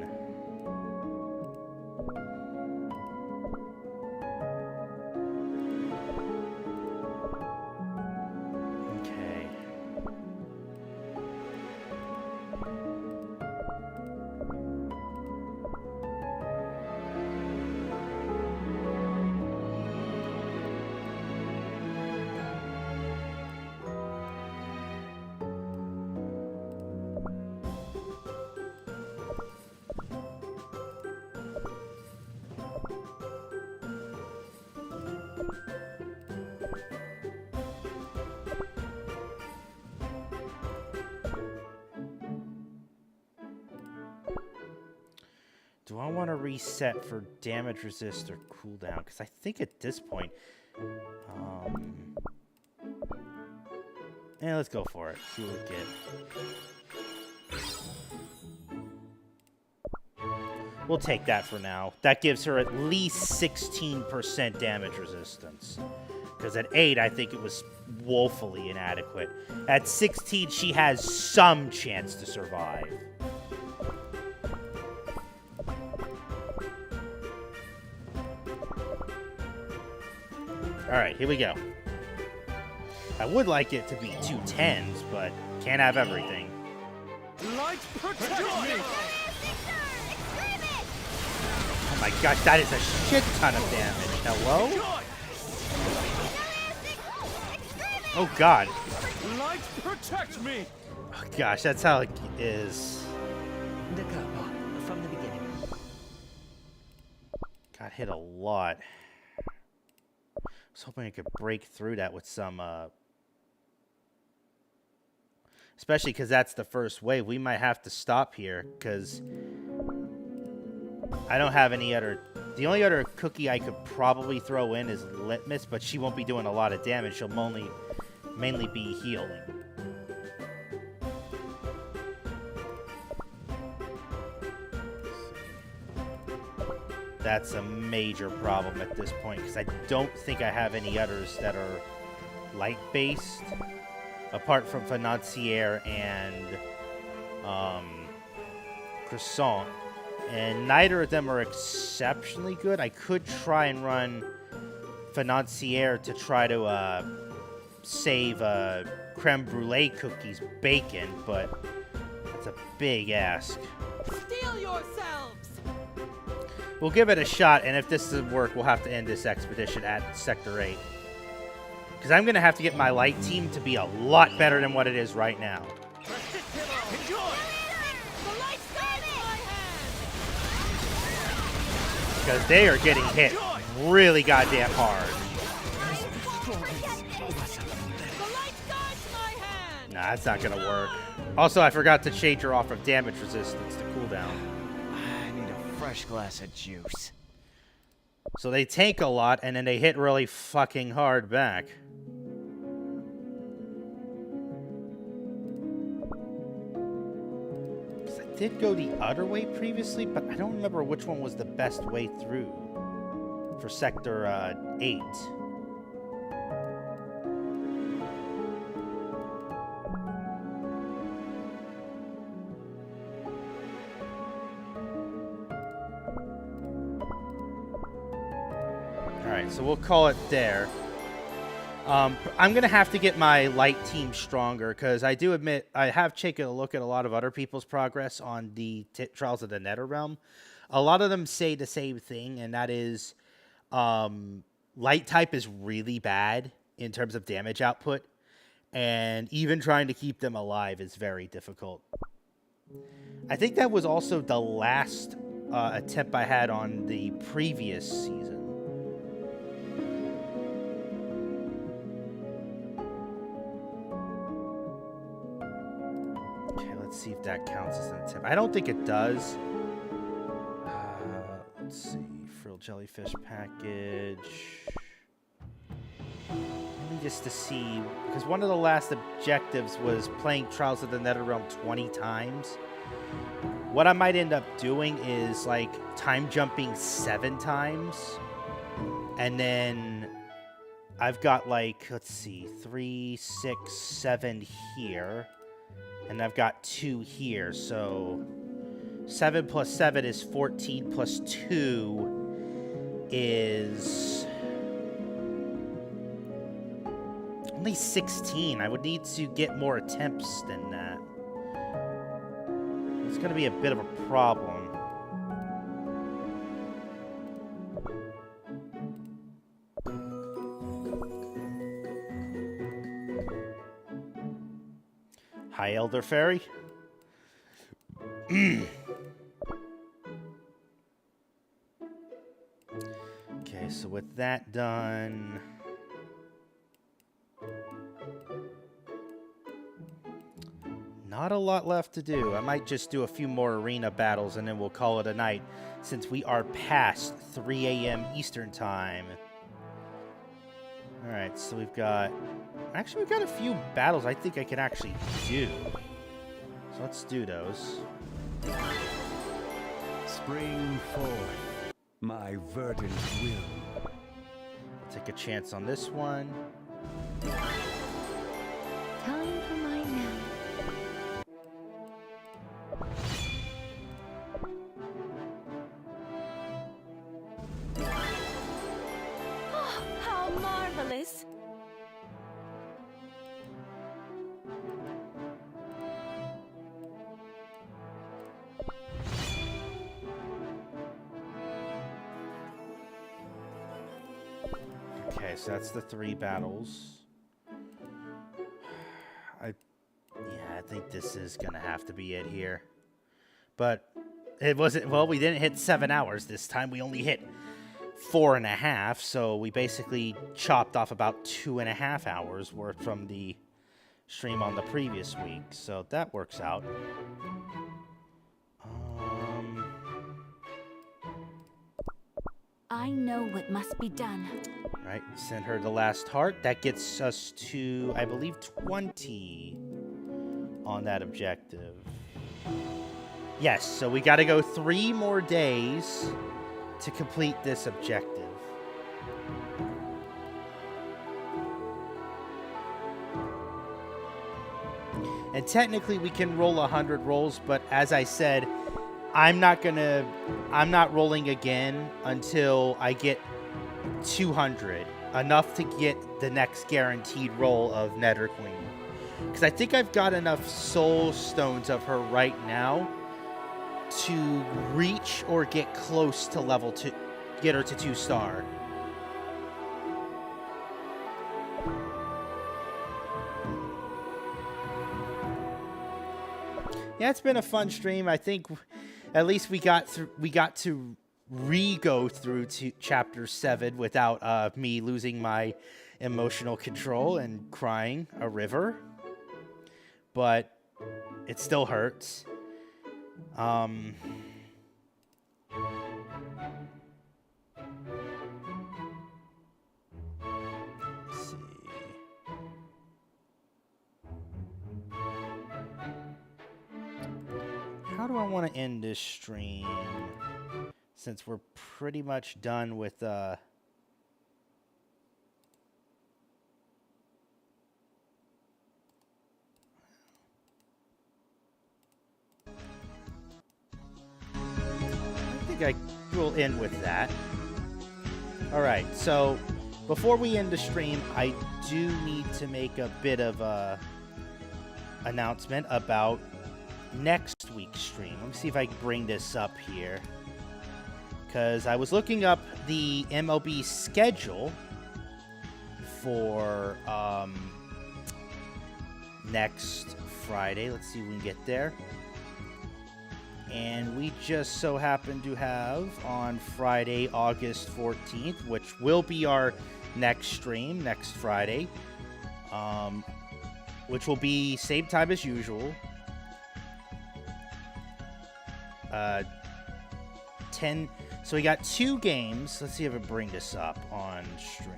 Do I want to reset for damage resist or cooldown? Because I think at this point... yeah, let's go for it. See what we get. We'll take that for now. That gives her at least 16% damage resistance. Because at 8, I think it was woefully inadequate. At 16, she has some chance to survive. Alright, here we go. I would like it to be 2 10s, but can't have everything. Light protect me! Oh my gosh, that is a shit ton of damage. Hello? Oh god. Light, protect me! Oh gosh, that's how it is. Da capo, from the beginning. Got hit a lot. I was hoping I could break through that with some, especially because that's the first wave. We might have to stop here, because I don't have any other... The only other cookie I could probably throw in is Litmus, but she won't be doing a lot of damage. She'll mainly be healing. That's a major problem at this point, because I don't think I have any others that are light-based, apart from Financier and Croissant. And neither of them are exceptionally good. I could try and run Financier to try to save creme brulee cookies bacon, but that's a big ask. Steel yourselves! We'll give it a shot, and if this doesn't work, we'll have to end this expedition at Sector 8. Because I'm going to have to get my light team to be a lot better than what it is right now. Because they are getting hit really goddamn hard. Nah, that's not going to work. Also, I forgot to change her off of damage resistance to cooldown. I need a fresh glass of juice. So they tank a lot, and then they hit really fucking hard back. I did go the other way previously, but I don't remember which one was the best way through for Sector 8. Alright, so we'll call it there. I'm going to have to get my light team stronger, because I do admit I have taken a look at a lot of other people's progress on the Trials of the Netherrealm. A lot of them say the same thing, and that is light type is really bad in terms of damage output, and even trying to keep them alive is very difficult. I think that was also the last attempt I had on the previous season. See if that counts as an attempt. I don't think it does. Let's see. Frilled jellyfish package. Maybe just to see, because one of the last objectives was playing Trials of the Netherrealm 20 times. What I might end up doing is like time jumping 7 times. And then I've got like, let's see, 3, 6, 7 here. And I've got 2 here, so 7 plus 7 is 14 plus 2 is only 16. I would need to get more attempts than that. It's going to be a bit of a problem. Hi, Elder Fairy. Okay, so with that done... Not a lot left to do. I might just do a few more arena battles and then we'll call it a night, since we are past 3 a.m. Eastern Time. Alright, so we've got... Actually, we've got a few battles I think I can actually do. So let's do those. Spring forth, my verdant will. Take a chance on this one. Time for my nap. Oh, how marvelous! Okay, so that's the 3 battles. I think this is gonna have to be it here. But it wasn't. Well, we didn't hit 7 hours this time. We only hit 4.5. So we basically chopped off about 2.5 hours worth from the stream on the previous week. So that works out. I know what must be done. Right, send her the last heart. That gets us to, I believe, 20 on that objective. Yes, so we got to go 3 more days to complete this objective. And technically we can roll 100 rolls, but as I said, I'm not rolling again until I get 200, enough to get the next guaranteed roll of Nether Queen. Because I think I've got enough soul stones of her right now to reach or get close to level 2, get her to 2-star. Yeah, it's been a fun stream. I think at least we got to re-go through to chapter 7 without me losing my emotional control and crying a river. But it still hurts. Let's see. How do I want to end this stream? Since we're pretty much done with I think I will end with that. Alright, so before we end the stream, I do need to make a bit of a announcement about next week's stream. Let me see if I can bring this up here. Because I was looking up the MLB schedule for next Friday. Let's see if we can get there. And we just so happen to have on Friday, August 14th, which will be our next stream next Friday, which will be same time as usual. 10. So we got 2 games. Let's see if I bring this up on stream.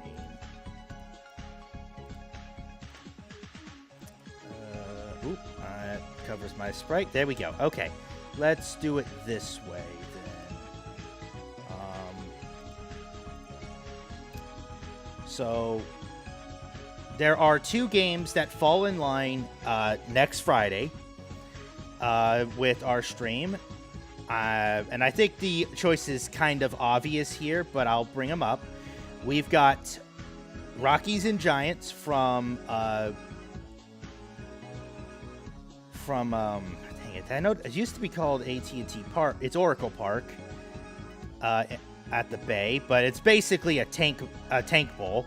That covers my sprite. There we go. Okay. Let's do it this way then. So there are 2 games that fall in line next Friday with our stream. And I think the choice is kind of obvious here, but I'll bring them up. We've got Rockies and Giants from dang it, I know it used to be called AT&T Park. It's Oracle Park at the Bay, but it's basically a tank bowl.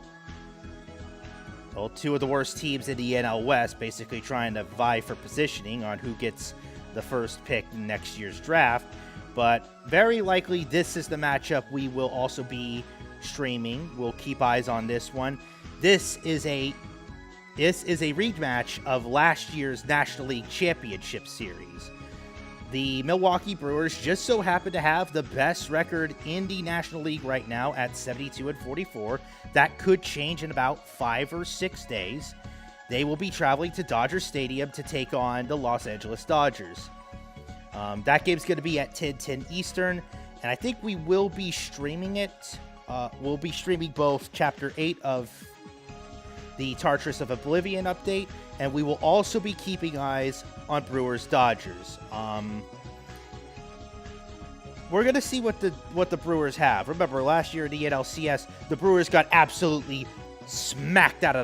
Well, 2 of the worst teams in the NL West basically trying to vie for positioning on who gets the first pick in next year's draft. But very likely this is the matchup we will also be streaming. We'll keep eyes on this one. This is a rematch of last year's National League Championship Series. The Milwaukee Brewers just so happen to have the best record in the National League right now at 72-44. That could change in about 5 or 6 days. They will be traveling to Dodger Stadium to take on the Los Angeles Dodgers. That game's going to be at 10:10 Eastern, and I think we will be streaming it. We'll be streaming both Chapter 8 of the Tartrus of Oblivion update, and we will also be keeping eyes on Brewers-Dodgers. We're going to see what the Brewers have. Remember, last year in the NLCS, the Brewers got absolutely smacked out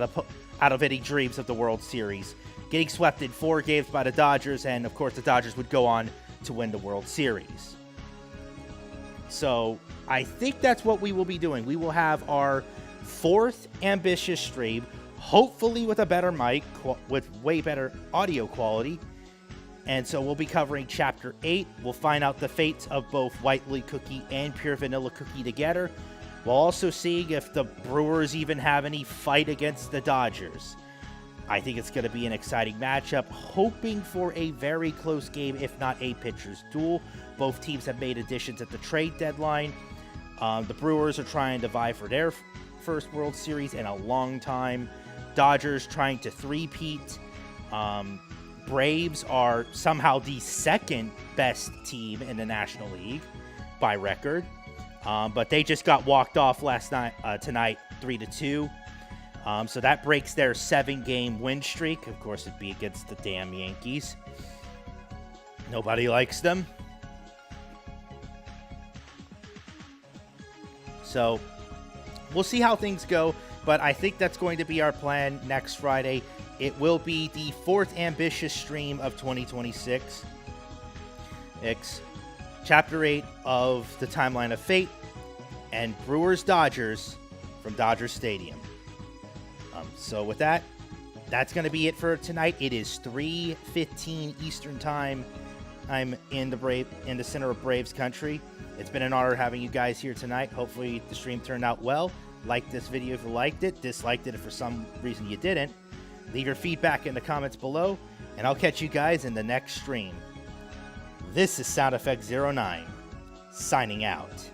of any dreams of the World Series, getting swept in 4 games by the Dodgers, and of course the Dodgers would go on to win the World Series. So I think that's what we will be doing. We will have our 4th ambitious stream, hopefully with a better mic, with way better audio quality. And so we'll be covering Chapter 8. We'll find out the fates of both White Lily Cookie and Pure Vanilla Cookie together, while also seeing if the Brewers even have any fight against the Dodgers. I think it's going to be an exciting matchup, hoping for a very close game, if not a pitcher's duel. Both teams have made additions at the trade deadline. The Brewers are trying to vie for their first World Series in a long time. Dodgers trying to three-peat. Braves are somehow the second best team in the National League by record. But they just got walked off tonight 3-2. So that breaks their 7-game win streak. Of course, it'd be against the damn Yankees. Nobody likes them. So we'll see how things go. But I think that's going to be our plan next Friday. It will be the 4th ambitious stream of 2026. It's Chapter 8 of the Timeline of Fate and Brewers-Dodgers from Dodger Stadium. So with that, that's going to be it for tonight. It is 3:15 Eastern Time. I'm in the center of Braves country. It's been an honor having you guys here tonight. Hopefully the stream turned out well. Like this video if you liked it. Disliked it if for some reason you didn't. Leave your feedback in the comments below, and I'll catch you guys in the next stream. This is Sound Effect 09, signing out.